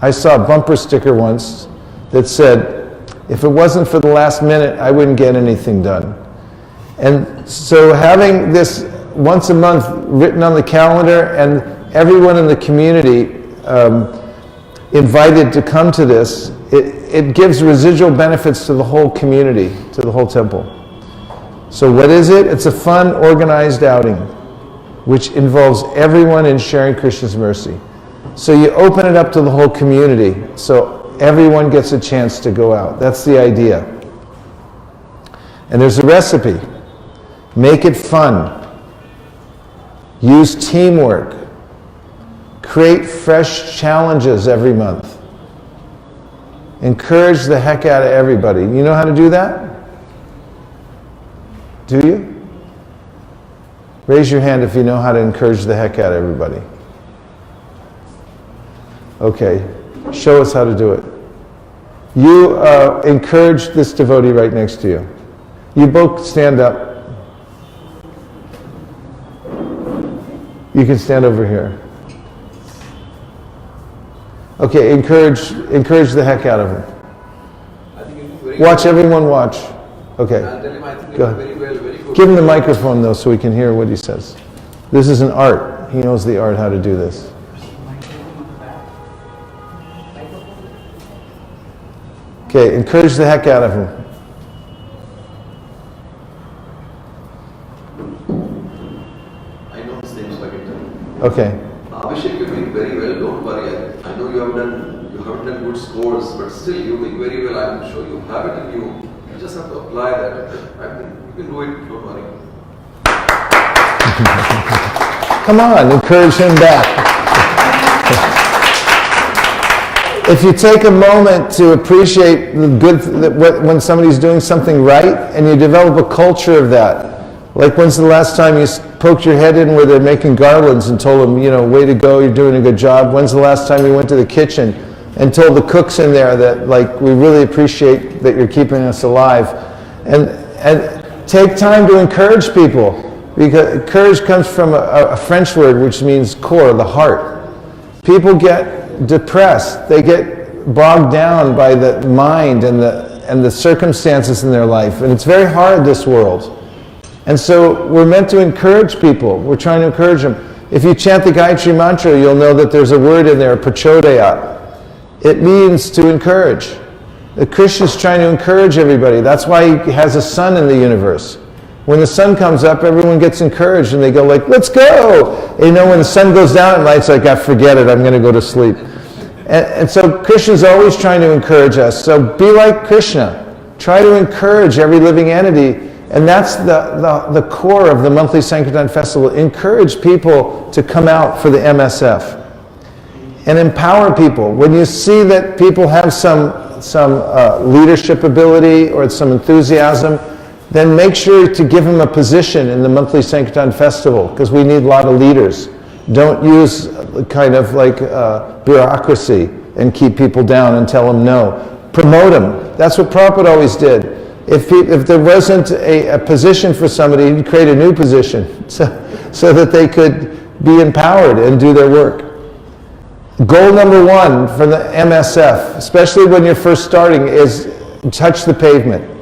I saw a bumper sticker once that said, if it wasn't for the last minute, I wouldn't get anything done. And so having this once a month written on the calendar, and everyone in the community invited to come to this, it gives residual benefits to the whole community, to the whole temple. So what is it? It's a fun, organized outing, which involves everyone in sharing Krishna's mercy. So you open it up to the whole community, so everyone gets a chance to go out. That's the idea. And there's a recipe. Make it fun. Use teamwork. Create fresh challenges every month. Encourage the heck out of everybody. You know how to do that? Do you? Raise your hand if you know how to encourage the heck out of everybody. Okay, show us how to do it. You encourage this devotee right next to you. You both stand up. You can stand over here. Okay, encourage the heck out of him. Watch, everyone watch. Okay, go ahead. Give him the microphone though so we can hear what he says. This is an art. He knows the art how to do this. Okay, encourage the heck out of him. I know his name, so I can tell you. Okay. Abhishek, you're doing very well, don't worry. I know you haven't done good scores, but still you're doing very well. I'm sure you have it in you. You just have to apply that. You can do it, don't worry. Come on, encourage him back. If you take a moment to appreciate the good, when somebody's doing something right, and you develop a culture of that, like when's the last time you poked your head in where they're making garlands and told them, you know, way to go, you're doing a good job? When's the last time you went to the kitchen and told the cooks in there that, like, we really appreciate that you're keeping us alive? And take time to encourage people, because courage comes from a French word which means core, the heart. People get depressed, they get bogged down by the mind and the circumstances in their life, and it's very hard, this world. And so we're meant to encourage people. We're trying to encourage them. If you chant the Gayatri mantra, you'll know that there's a word in there, prachodayat. It means to encourage. Krishna's trying to encourage everybody. That's why he has a sun in the universe. When the sun comes up, everyone gets encouraged and they go like, let's go! And you know, when the sun goes down at night, it's like, forget it, I'm going to go to sleep. And so Krishna's always trying to encourage us. So be like Krishna. Try to encourage every living entity. And that's the core of the monthly Sankirtan festival. Encourage people to come out for the MSF. And empower people. When you see that people have some leadership ability or some enthusiasm, then make sure to give them a position in the monthly Sankirtan festival, because we need a lot of leaders. Don't use kind of like bureaucracy and keep people down and tell them no. Promote them. That's what Prabhupada always did. If there wasn't a position for somebody, he'd create a new position so that they could be empowered and do their work. Goal number one for the MSF, especially when you're first starting, is touch the pavement.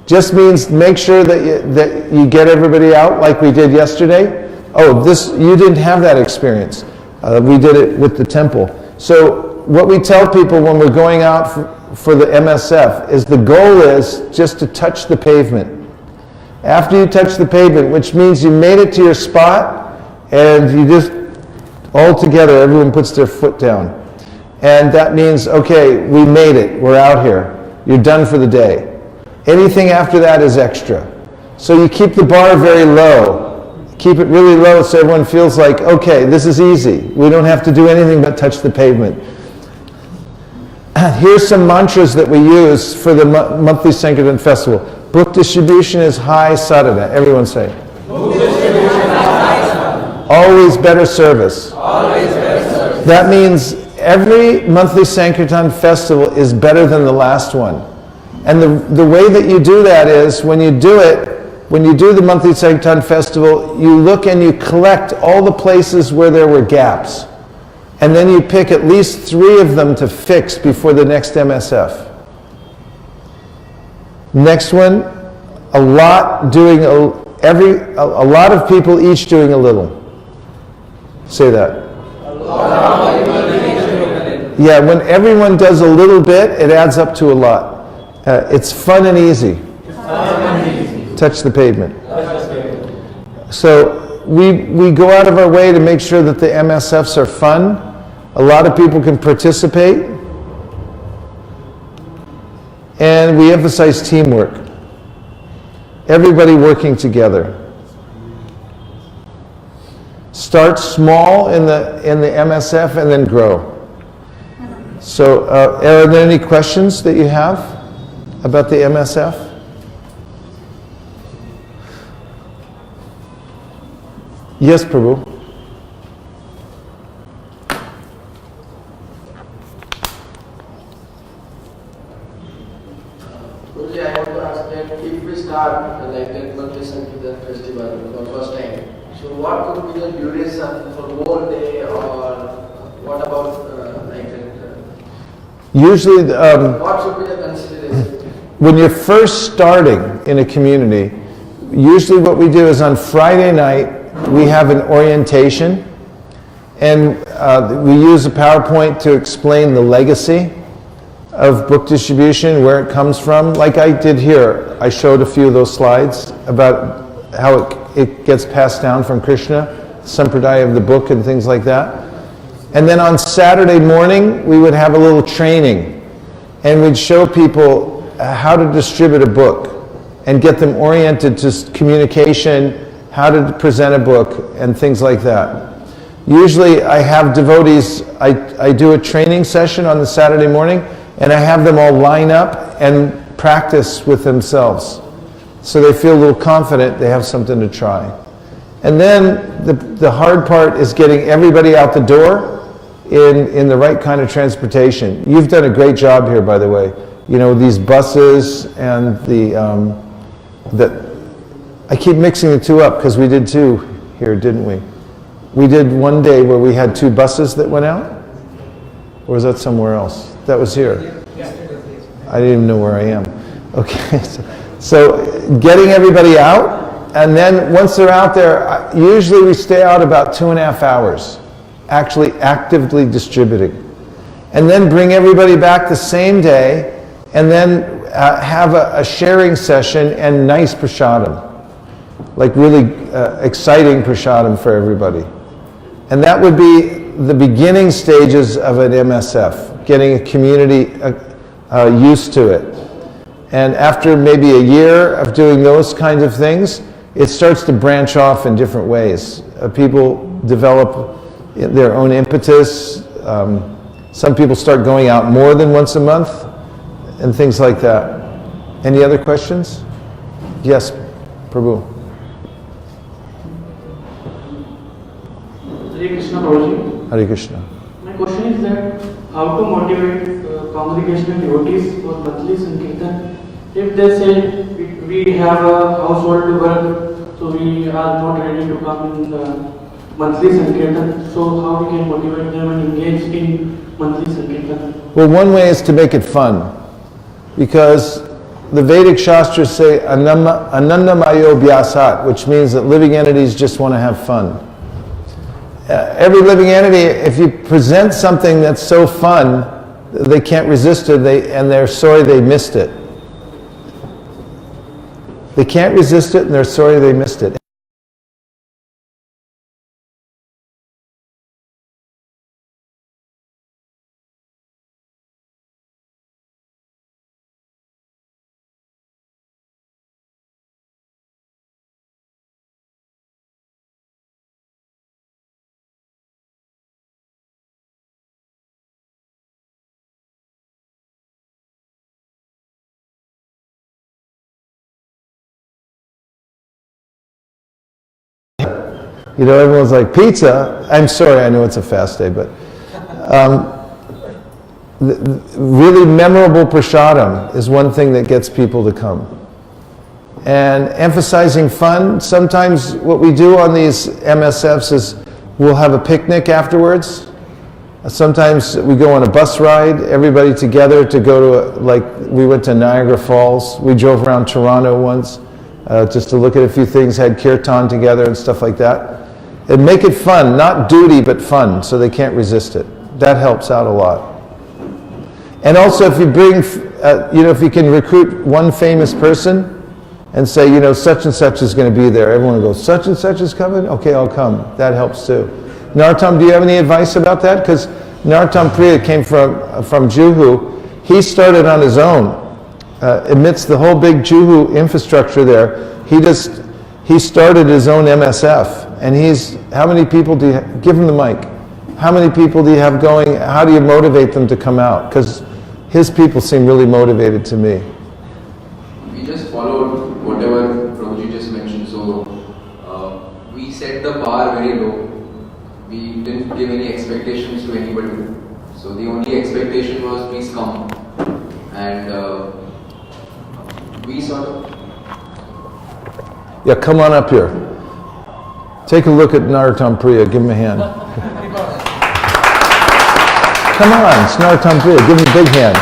Just means make sure that you get everybody out like we did yesterday. Oh, you didn't have that experience. We did it with the temple. So what we tell people when we're going out for the MSF is the goal is just to touch the pavement. After you touch the pavement, which means you made it to your spot, and you just, all together, everyone puts their foot down. And that means, okay, we made it, we're out here. You're done for the day. Anything after that is extra. So you keep the bar very low. Keep it really low so everyone feels like, okay, this is easy. We don't have to do anything but touch the pavement. Here's some mantras that we use for the monthly Sankirtan festival. Book distribution is high sadhana. Everyone say. Always better service. Always better service. That means every monthly Sankirtan festival is better than the last one. And the way that you do that is when you do the monthly Sankirtan festival, you look and you collect all the places where there were gaps. And then you pick at least 3 of them to fix before the next MSF. Next one, a lot of people each doing a little. Say that. Yeah, when everyone does a little bit, it adds up to a lot. It's fun and easy. Touch the pavement. So we go out of our way to make sure that the MSFs are fun. A lot of people can participate. And we emphasize teamwork. Everybody working together. Start small in the MSF and then grow. So are there any questions that you have about the MSF? Yes, Prabhu. Guruji, I want to ask that if we start like that monthly Sankirtan festival for first time, so what could be the duration for whole day, or what about like that? Usually, What should be the consideration? when you're first starting in a community, usually what we do is on Friday night, we have an orientation, and we use a PowerPoint to explain the legacy of book distribution, where it comes from. Like I did here, I showed a few of those slides about how it gets passed down from Krishna, Sampradaya of the book and things like that. And then on Saturday morning, we would have a little training, and we'd show people how to distribute a book and get them oriented to communication, how to present a book, and things like that. Usually I have devotees, I do a training session on the Saturday morning, and I have them all line up and practice with themselves. So they feel a little confident, they have something to try. And then the hard part is getting everybody out the door in the right kind of transportation. You've done a great job here, by the way. You know, these buses and I keep mixing the two up because we did two here, didn't we? We did one day where we had two buses that went out? Or was that somewhere else? That was here. I didn't even know where I am. Okay, so getting everybody out, and then once they're out there, usually we stay out about 2.5 hours, actually actively distributing. And then bring everybody back the same day, and then have a sharing session and nice prasadam. Like really exciting prasadam for everybody. And that would be the beginning stages of an MSF, getting a community used to it. And after maybe a year of doing those kinds of things, it starts to branch off in different ways. People develop their own impetus. Some people start going out more than once a month, and things like that. Any other questions? Yes, Prabhu. Hare Krishna, Prabhuji. Hare Krishna. My question is that how to motivate congregational devotees for monthly Sankirtan? If they say we have a household to work, so we are not ready to come in the monthly Sankirtan, so how we can motivate them and engage in monthly Sankirtan? Well, one way is to make it fun, because the Vedic Shastras say anandamayo bhyasat, which means that living entities just want to have fun. Every living entity, if you present something that's so fun, they can't resist it, and they're sorry they missed it. They can't resist it, and they're sorry they missed it. You know, everyone's like, pizza? I'm sorry, I know it's a fast day, but really memorable prasadam is one thing that gets people to come. And emphasizing fun, sometimes what we do on these MSFs is we'll have a picnic afterwards. Sometimes we go on a bus ride, everybody together to go to, like we went to Niagara Falls. We drove around Toronto once just to look at a few things, had kirtan together and stuff like that. And make it fun, not duty, but fun, so they can't resist it. That helps out a lot. And also, if you bring, if you can recruit one famous person and say, such and such is going to be there. Everyone goes, such and such is coming? Okay, I'll come. That helps too. Narottam, do you have any advice about that? Because Narottam Priya came from Juhu. He started on his own. Amidst the whole big Juhu infrastructure there, he started his own MSF. And how many people do you, give him the mic. How many people do you have going? How do you motivate them to come out? Because his people seem really motivated to me. We just followed whatever Prabhuji just mentioned. So we set the bar very low. We didn't give any expectations to anybody. So the only expectation was please come. And we sort of... Yeah, come on up here. Take a look at Narottam Priya. Give him a hand. Come on, it's Narottam Priya. Give him a big hand.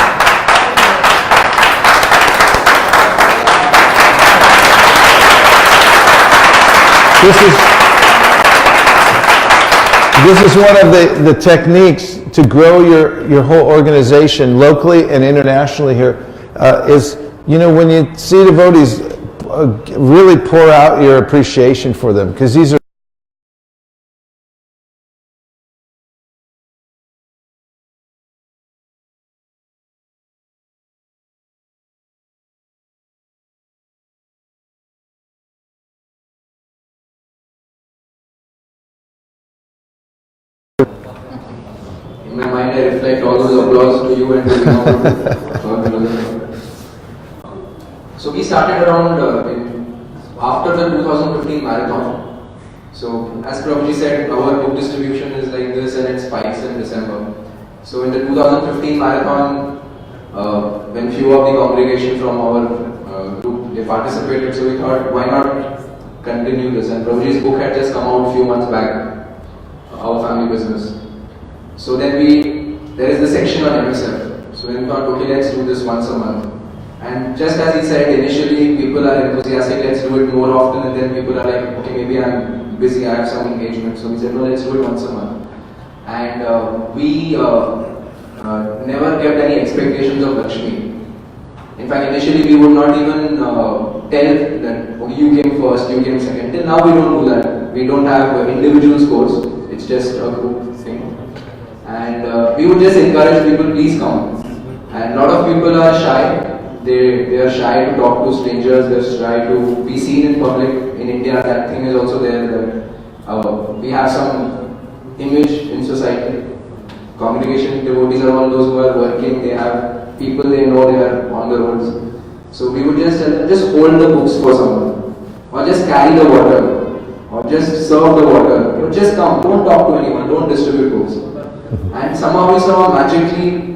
This is one of the techniques to grow your whole organization locally and internationally here. When you see devotees, really pour out your appreciation for them, because these are in my mind, I reflect all those applause to you and to So we started around after the 2015 marathon. So as Prabhuji said, our book distribution is like this and it spikes in December. So in the 2015 marathon, when few of the congregation from our group, they participated, so we thought, why not continue this? And Prabhuji's book had just come out a few months back, Our Family Business. So then there is the section on MSF. So we thought, okay, let's do this once a month. And just as he said, initially people are enthusiastic, let's do it more often, and then people are like, okay, maybe I'm busy, I have some engagement. So we said, no, let's do it once a month. And we never kept any expectations of Lakshmi. In fact, initially we would not even tell that, okay, you came first, you came second. Till now we don't do that. We don't have individual scores, it's just a group thing. And we would just encourage people, please come. And a lot of people are shy. They are shy to talk to strangers, they're shy to be seen in public. In India, that thing is also there, that we have some image in society. Congregation devotees are all those who are working, they have people they know, they are on the roads. So we would just tell them, just hold the books for someone, or just carry the water, or just serve the water, just come, don't talk to anyone, don't distribute books. And somehow we saw magically,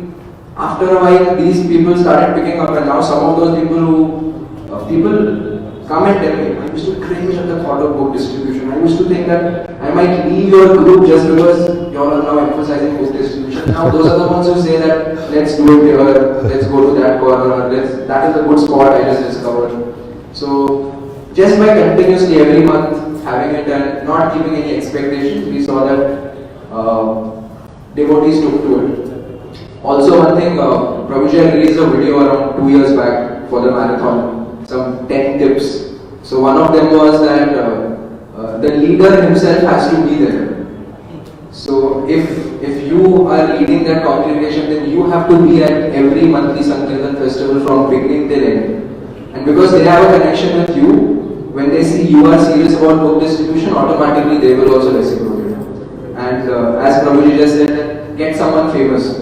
after a while, these people started picking up, and now some of those people come and tell me, I used to cringe at the thought of book distribution. I used to think that I might leave your group just because you all are now emphasizing book distribution. Now those are the ones who say that let's do it here, let's go to that corner, that is a good spot I just discovered. So just by continuously every month having it and not keeping any expectations, we saw that devotees took to it. Also one thing, Prabhuji had released a video around 2 years back for the marathon, some 10 tips. So one of them was that the leader himself has to be there. So if you are leading that congregation, then you have to be at every monthly Sankirtan festival from beginning till end. And because they have a connection with you, when they see you are serious about book distribution, automatically they will also reciprocate. And as Prabhuji just said, get someone famous.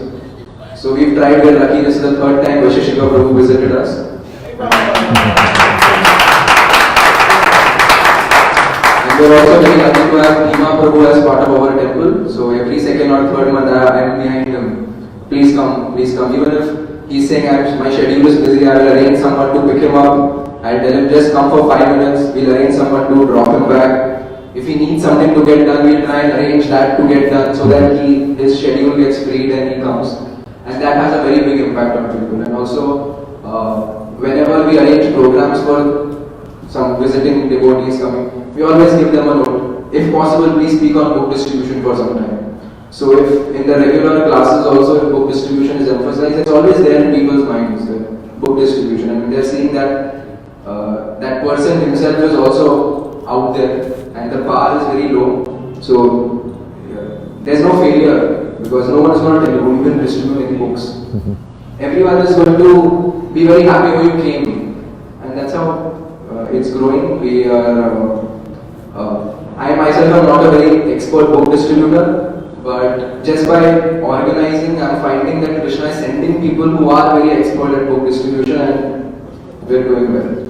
So we've tried, we're lucky, this is the third time Vaisesika Prabhu visited us. And we're also very lucky to have Nima Prabhu as part of our temple. So every second or third month I am behind him. Please come, please come. Even if he's saying my schedule is busy, I will arrange someone to pick him up. I'll tell him just come for 5 minutes, we'll arrange someone to drop him back. If he needs something to get done, we'll try and arrange that to get done so that his schedule gets freed and he comes. And that has a very big impact on people. And also, whenever we arrange programs for some visiting devotees coming, we always give them a note. if possible, please speak on book distribution for some time. So if in the regular classes also if book distribution is emphasized, it's always there in people's minds, book distribution. I mean, they're seeing that that person himself is also out there and the bar is very low. So there's no failure because no one is going to tell you who will distribute any books. Everyone is going to be very happy when you came, and that's how it's growing. We are. I myself am not a very expert book distributor, but just by organizing, I'm finding that Krishna is sending people who are very expert at book distribution, and we're doing well.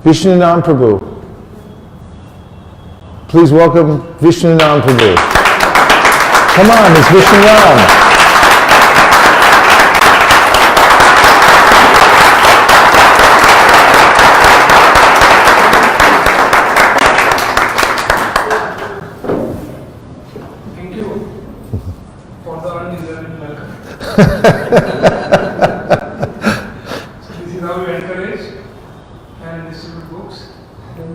Vishnunam Prabhu. Please welcome Vishnunam Prabhu. Come on, it's Vishnunam. Thank you for the undeserved welcome. This is how we encourage and distribute books.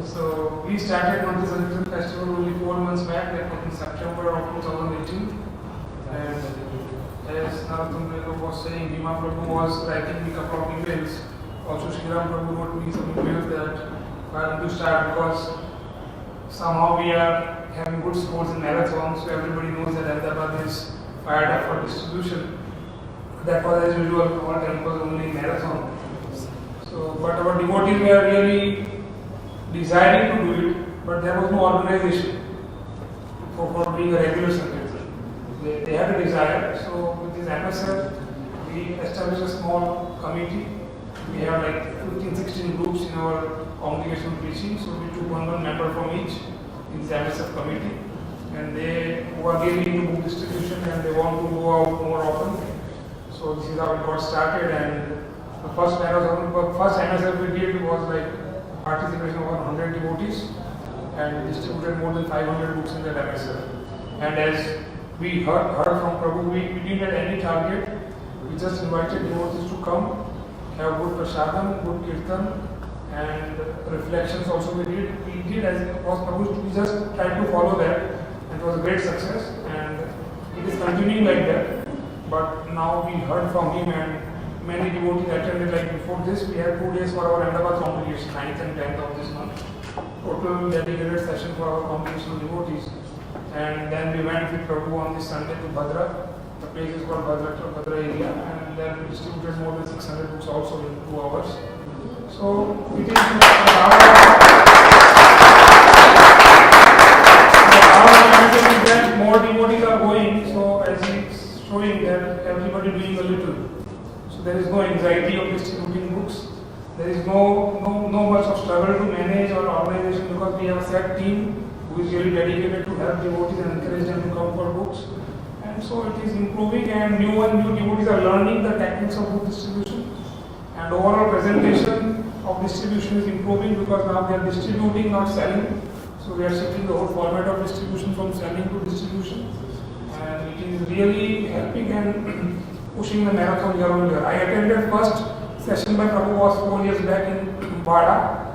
So we started on this festival only 4 months back, that was in September of 2018. And as Narottam was saying, Bhima Prabhu was writing me a couple of emails. Also Shri Ram Prabhu wrote me some emails that I want to start because somehow we are having good scores in marathons, so everybody knows that Ahmedabad is fired up for distribution. That was as usual, our temple only marathon. So, but our devotees were really desiring to do it, but there was no organization for being a regular Sankirtan. They had a desire, so with this MSF, we established a small committee. We have like 15-16 groups in our congregational preaching, so we took one member from each in the MSF committee, and they were really into book distribution and they want to go out more often. So this is how it got started, and the first MSF we did was like participation of 100 devotees, and we distributed more than 500 books in that MSF. And as we heard from Prabhu, we didn't have any target. We just invited devotees to come, have good prasadam, good kirtan, and reflections also we did. We did as was Prabhu, we just tried to follow that. It was a great success, and it is continuing like that. But now we heard from him, and many devotees attended. Like before this, we had 2 days for our Ahmedabad congregation, 9th and 10th of this month. Total dedicated session for our congregational devotees. And then we went with Prabhu on this Sunday to Bhadra. The place is called Bhadra area, and then we distributed more than 600 books also in 2 hours. So it is that more devotees are going, so as it's showing that everybody doing a little. So there is no anxiety of distributing books. There is no much of struggle to manage or organization because we have a set team who is really dedicated to help devotees and encourage them to come for books. And so it is improving, and new devotees are learning the techniques of book distribution. And overall presentation of distribution is improving because now they are distributing, not selling. So we are shifting the whole format of distribution from selling to distribution. And it is really helping and pushing the marathon year on year. I attended first session by Prabhu was 4 years back in Vada.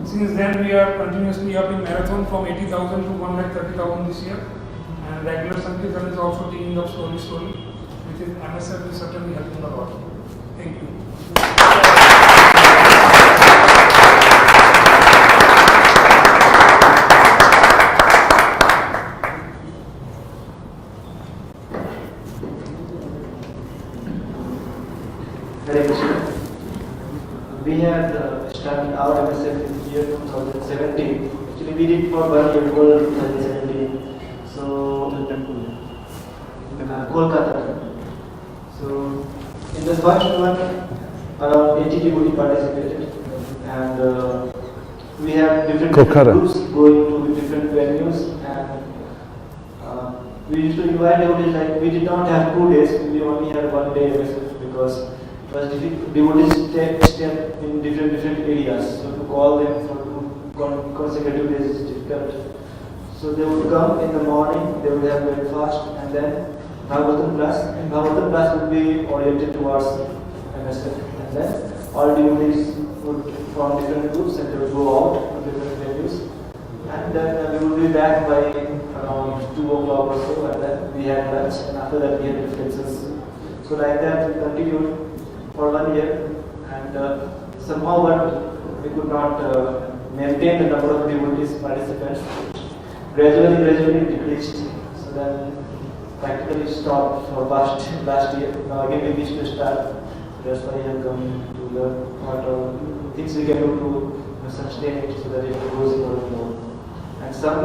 Since then we are continuously up in marathon from 80,000 to 130,000 this year. And regular Sankirtan is also taking up slowly. Which is MSF is certainly helping a lot. Thank you. Hare Krishna. We had started our MSF in the year 2017. Actually, we did for 1 year, 2017. So, Kolkata. So, in the first one, around 80 devotees participated, and we have different groups going to different venues, and we used to invite devotees. Like we did not have 2 days; we only had 1 day MSF because it was difficult. Devotees stay in different areas, so to call them for 2 consecutive days is difficult. So they would come in the morning, they would have breakfast, and then Bhagavatam class. And Bhagavatam class would be oriented towards MSF. And then all devotees would form different groups and they would go out to different venues. And then we would be back by around 2 o'clock or so, and then we had lunch, and after that we had reflections. So like that we continued for 1 year, and somehow but we could not maintain the number of devotees participants. Gradually it decreased. So then practically stopped for last year. Now again we wish to start. That's why I have come to learn what things we can do to sustain it so that it goes more. And some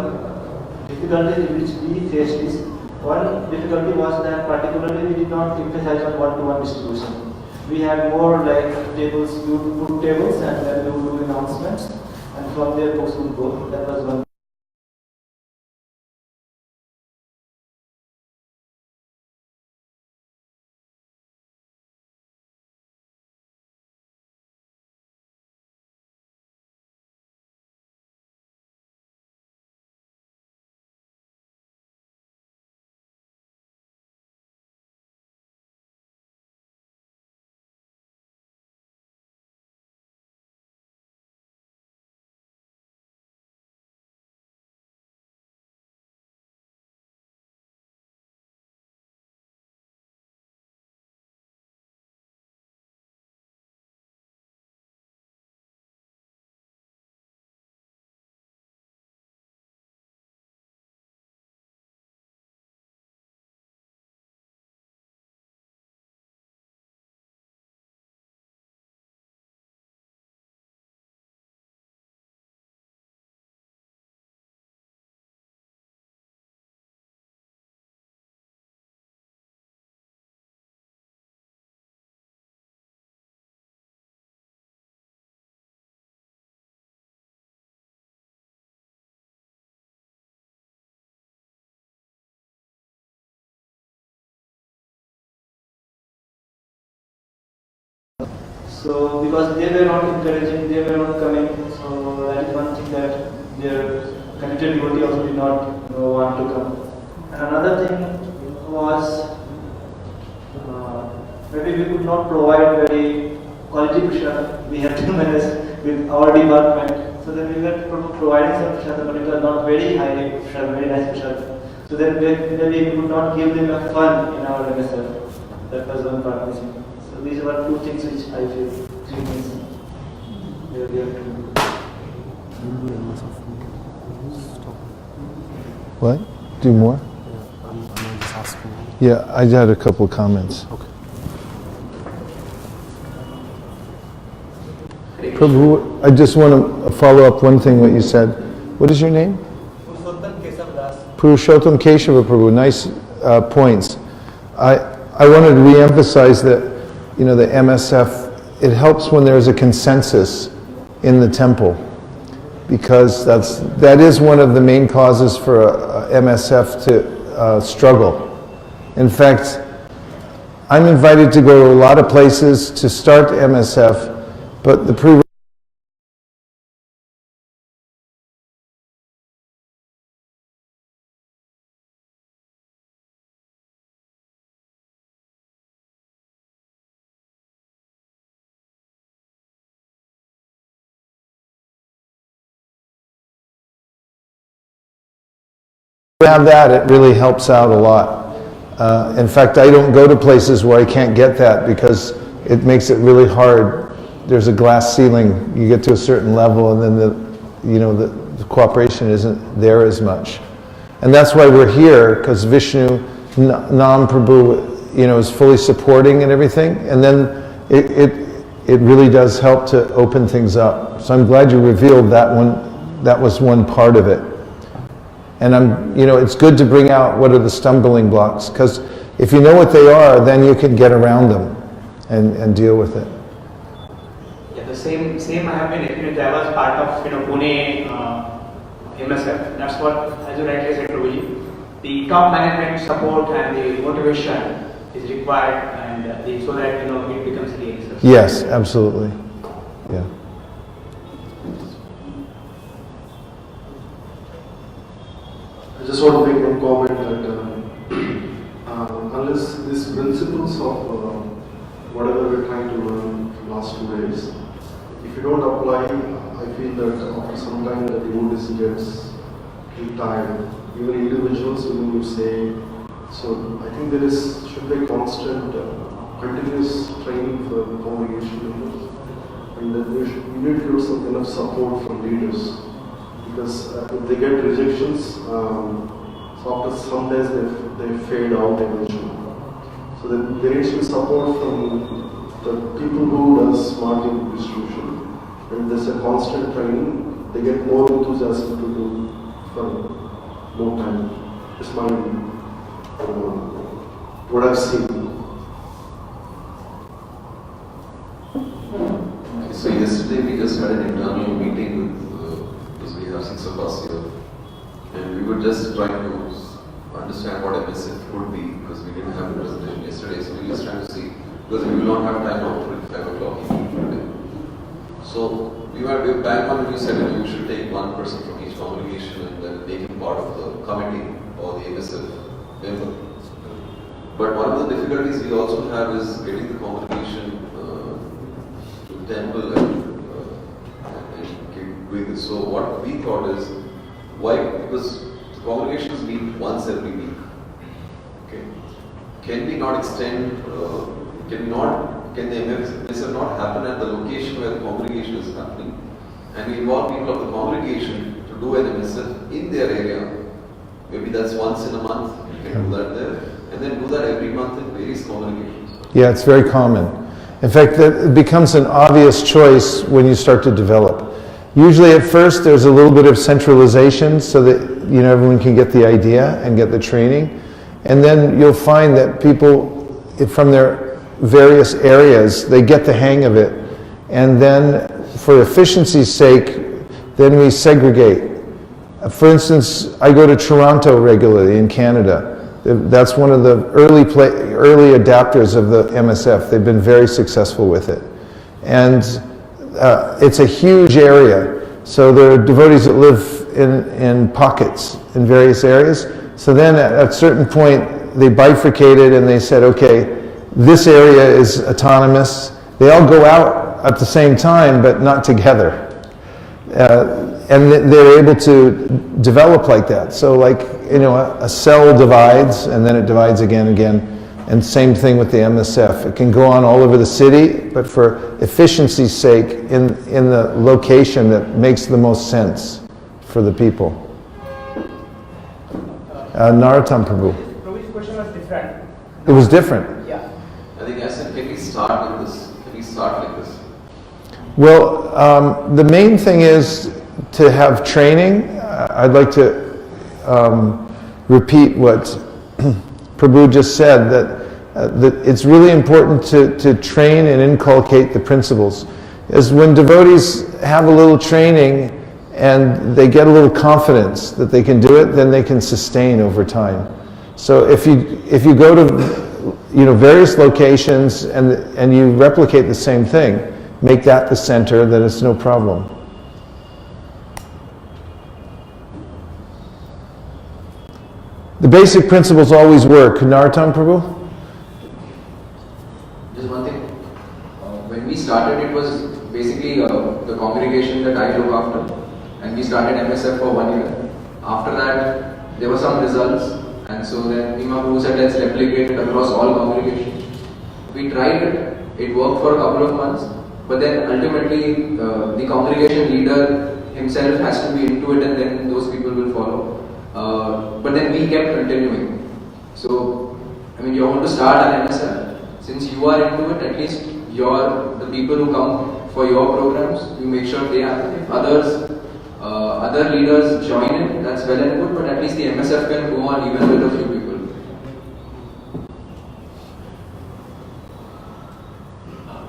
difficulties which we faced is, one difficulty was that particularly we did not emphasize on one-to-one distribution. We had more like tables, we would put tables and then we would do announcements, and from there books would go. That was one. So because they were not encouraging, they were not coming, so that is one thing that their committed devotee also did not want to come. And another thing was maybe we could not provide very quality prashad. We have to manage with our department. So then we were providing some prashad, but it was not very high prashad, very nice prashad. So then maybe we could not give them a fun in our MSF. That was one part missing. These were two things which I feel, 3 things we have to do. What? Do more? Yeah, I'm just asking. Yeah, I had a couple of comments. Okay. Prabhu, I just want to follow up one thing what you said. What is your name? Purushottam Keshava Prabhu. Nice points. I wanted to re-emphasize that, you know, the MSF, it helps when there's a consensus in the temple, because that is one of the main causes for a MSF to struggle. In fact, I'm invited to go to a lot of places to start MSF, but the have that, it really helps out a lot. In fact, I don't go to places where I can't get that because it makes it really hard. There's a glass ceiling. You get to a certain level, and then the cooperation isn't there as much. And that's why we're here, because Vishnu Nam Prabhu, is fully supporting and everything. And then it really does help to open things up. So I'm glad you revealed that one. That was one part of it. And it's good to bring out what are the stumbling blocks, because if you know what they are, then you can get around them and deal with it. Yeah, the same I have been experienced. I was part of Pune MSF. That's what, as you rightly said, Prabhuji, the top management support and the motivation is required, and so that it becomes really successful. Yes, absolutely. Yeah. I just want to make one comment that unless these principles of whatever we're trying to learn for the last 2 days, if you don't apply, I feel that after some time the devotees gets tired. Even individuals, when you say, so I think there should be a constant, continuous training for the congregation members, and that we need to give some enough support from leaders, because if they get rejections, so after some days they fade out eventually. So there needs to be support from the people who does smart distribution, and there's a constant training. They get more enthusiasm to do for more time. It's my what I've seen. So yesterday we just had an internal meeting with, because we have 6 of us here, and we were just trying to understand what MSF would be, because we didn't have a presentation yesterday, so we were just trying to see, because we will not have time after 5 o'clock today. So we were back on when you said that you should take one person from each congregation and then make him part of the committee or the MSF member. But one of the difficulties we also have is getting the congregation to the temple and doing this. So what we thought is, why? Because the congregations meet once every week. Okay, can we not extend? Can the MSF not happen at the location where the congregation is happening, and we involve people of the congregation to do an MSF in their area? Maybe that's once in a month. We can do that there, and then do that every month in various congregations. Yeah, it's very common. In fact, it becomes an obvious choice when you start to develop. Usually at first there's a little bit of centralization so that everyone can get the idea and get the training. And then you'll find that people from their various areas, they get the hang of it. And then for efficiency's sake, then we segregate. For instance, I go to Toronto regularly in Canada. That's one of the early adapters of the MSF. They've been very successful with it. And it's a huge area. So there are devotees that live in pockets in various areas. So then at a certain point, they bifurcated and they said, okay, this area is autonomous. They all go out at the same time, but not together. And they're able to develop like that. So like, a cell divides and then it divides again and again. And same thing with the MSF. It can go on all over the city, but for efficiency's sake, in the location that makes the most sense for the people. Narottam Prabhu. Prabhu's question was different. It was different. Yeah. I think I said, can we start with this? Can we start like this? Well, the main thing is to have training. I'd like to repeat what Prabhu just said, that it's really important to train and inculcate the principles. Is when devotees have a little training and they get a little confidence that they can do it, then they can sustain over time. So if you go to various locations and you replicate the same thing, make that the center, then it's no problem. The basic principles always work. Narottam Prabhu? Just one thing. When we started, it was basically the congregation that I look after, and we started MSF for 1 year. After that, there were some results, and so then Imam said, let's replicate it across all congregations. We tried it. It worked for a couple of months, but then ultimately the congregation leader himself has to be into it, and then those people will follow. But then we kept continuing. So, you want to start an MSF. Since you are into it, at least the people who come for your programs, you make sure they are. If other leaders join in, that's well and good, but at least the MSF can go on even with a few people.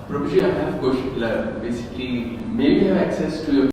Prabhuji, I have a question. Basically, may we have access to your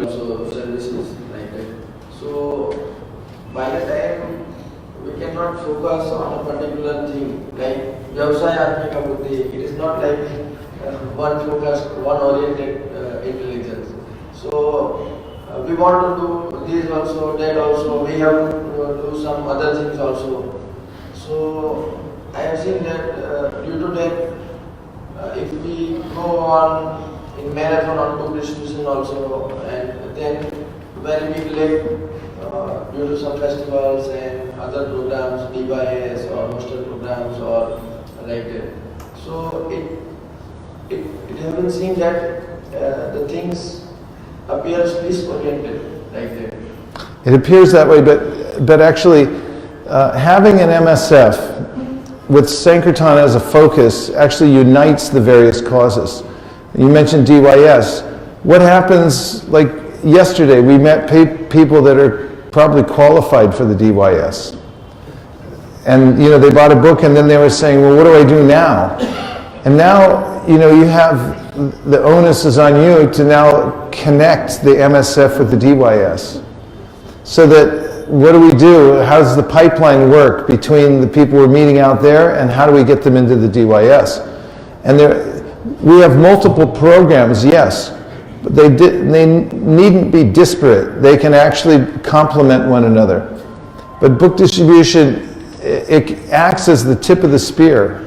also services like that. So by the time we cannot focus on a particular thing like Vyavasaya Atmika Buddhi, it is not like one focused, one oriented intelligence. So we want to do this also, that also, we have to do some other things also. So I have seen that due to that, if we go on in marathon on book distribution also, and then very big late due to some festivals and other programs, DYS or hostel programs or like that. So it has been seen that the things appears disoriented like that. It appears that way, but actually having an MSF with Sankirtan as a focus actually unites the various causes. You mentioned DYS. What happens, like yesterday, we met people that are probably qualified for the DYS. And they bought a book and then they were saying, well, what do I do now? And now, you have, the onus is on you to now connect the MSF with the DYS. So that, what do we do? How does the pipeline work between the people we're meeting out there and how do we get them into the DYS? And we have multiple programs, yes, but they needn't be disparate. They can actually complement one another. But book distribution, it acts as the tip of the spear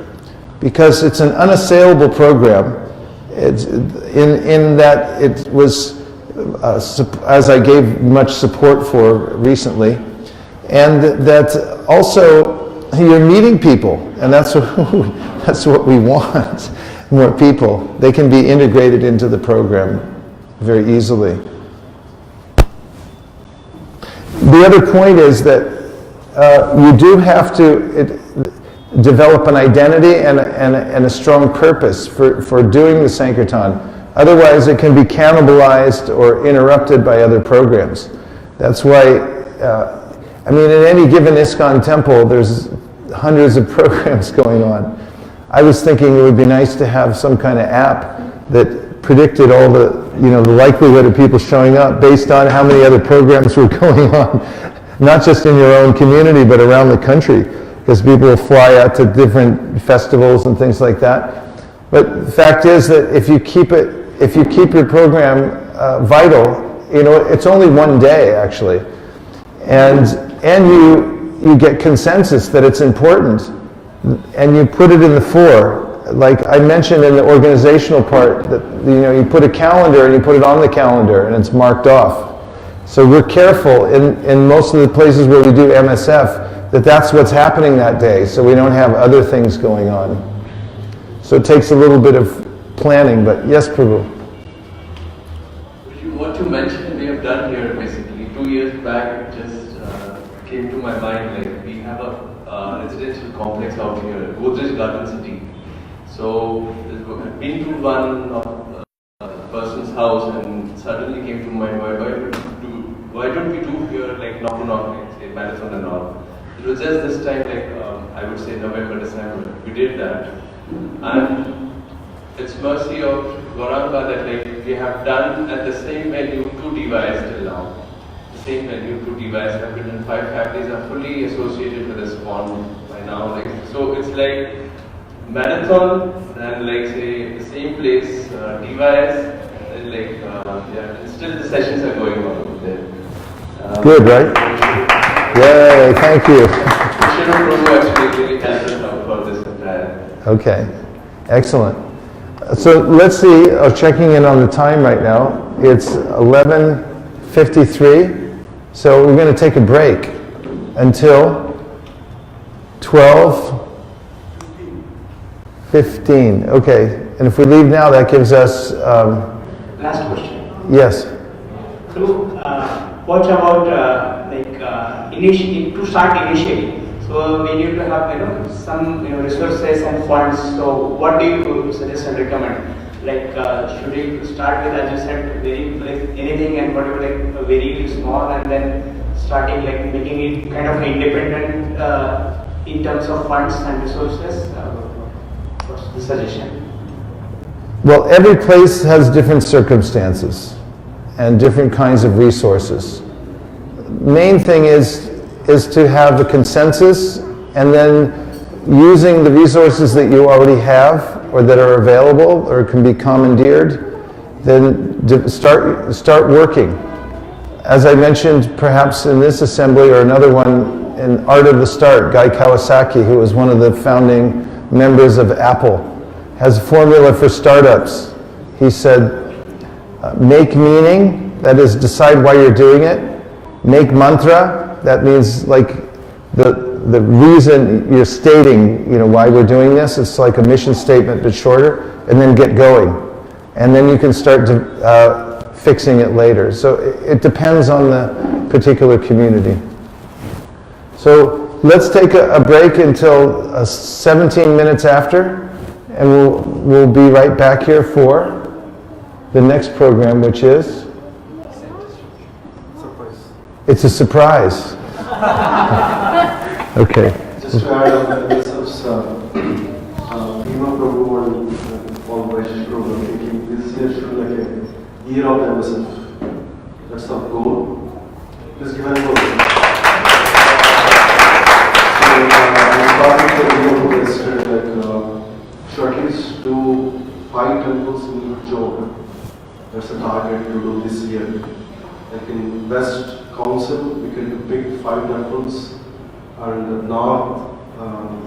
because it's an unassailable program. It's in that it was, as I gave much support for recently, and that also you're meeting people, and that's what we want. More people. They can be integrated into the program very easily. The other point is that you do have to develop an identity and a strong purpose for doing the Sankirtan. Otherwise, it can be cannibalized or interrupted by other programs. That's why, in any given ISKCON temple, there's hundreds of programs going on. I was thinking it would be nice to have some kind of app that predicted all the likelihood of people showing up based on how many other programs were going on, not just in your own community, but around the country, because people will fly out to different festivals and things like that. But the fact is that if you keep your program vital, it's only one day actually, and you get consensus that it's important. And you put it in the fore. Like I mentioned in the organizational part, that you put a calendar and you put it on the calendar and it's marked off. So we're careful in most of the places where we do MSF that's what's happening that day, so we don't have other things going on. So it takes a little bit of planning, but yes, Prabhu. What you mentioned we have done here basically 2 years back, it just came to my mind, like we have a residential complex out here, Gujrat Garden City. So I've been to one person's house and suddenly came to mind, why don't we do here like knock to knock, like say marathon and all. It was just this time, like I would say November, December, we did that. And it's mercy of Gauranga that like we have done at the same venue 2 DYs till now. Same venue, 2 DYs have been, and 5 families are fully associated with this pond by now. So it's like marathon and like say the same place, DYs, and and still the sessions are going on there. Good, right? Yay, thank you. Shiro Prabhu actually really helped us out for this entire. Okay, excellent. So let's see, checking in on the time right now. It's 11:53. So we're going to take a break until 12:15. Okay, and if we leave now, that gives us... Last question. Yes. So, what about to start initially? So we need to have some resources and funds. So what do you suggest and recommend? Like should we start with, as you said, very anything and whatever, very small, and then starting making it kind of independent in terms of funds and resources? What's the suggestion? Well, every place has different circumstances. and different kinds of resources. Main thing is to have a consensus, and then using the resources that you already have or that are available or can be commandeered, then start working. As I mentioned, perhaps in this assembly or another one, in Art of the Start, Guy Kawasaki, who was one of the founding members of Apple, has a formula for startups. He said, make meaning, that is, decide why you're doing it. Make mantra, that means like the reason you're stating, why we're doing this. It's like a mission statement but shorter, and then get going. And then you can start fixing it later. So it depends on the particular community. So let's take a break until 17 minutes after, and we'll be right back here for the next program, which is? Surprise. It's a surprise. Okay. Just to add on the basis of Bhima Prabhu and all Vaisesika program, thinking this year should be like a year of MSF. That's our goal. Please give an applause. So, yesterday, should at least do 5 temples in each zone. That's the target to do this year. Like in West Council, we can pick 5 temples, and North,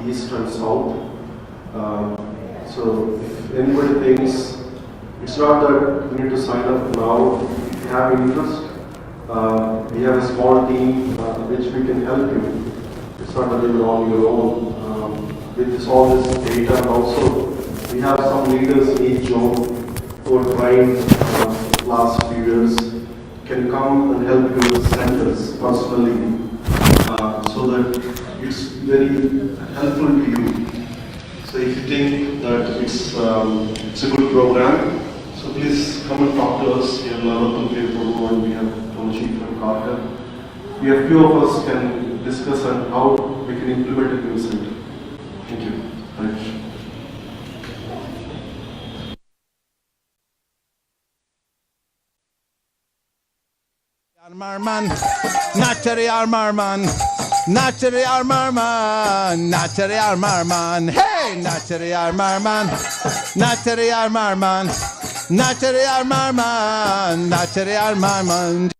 East and South. So if anybody thinks, it's not that we need to sign up now. If you have interest, we have a small team which we can help you. It's not that you're on your own. With all this data, and also we have some leaders in each zone who are trying last few years, can come and help you with centers personally, so that it's very helpful to you. So if you think that it's a good program, so please come and talk to us. We have Narottam Prabhu and we have Tomashi from Carter. We have few of us can discuss on how we can implement a new center. Thank you. Thanks. Marman, Natari Marman, Natari Marman, Natari Marman, hey, Natari Marman, Natari Marman, Natari Marman, Natari Marman.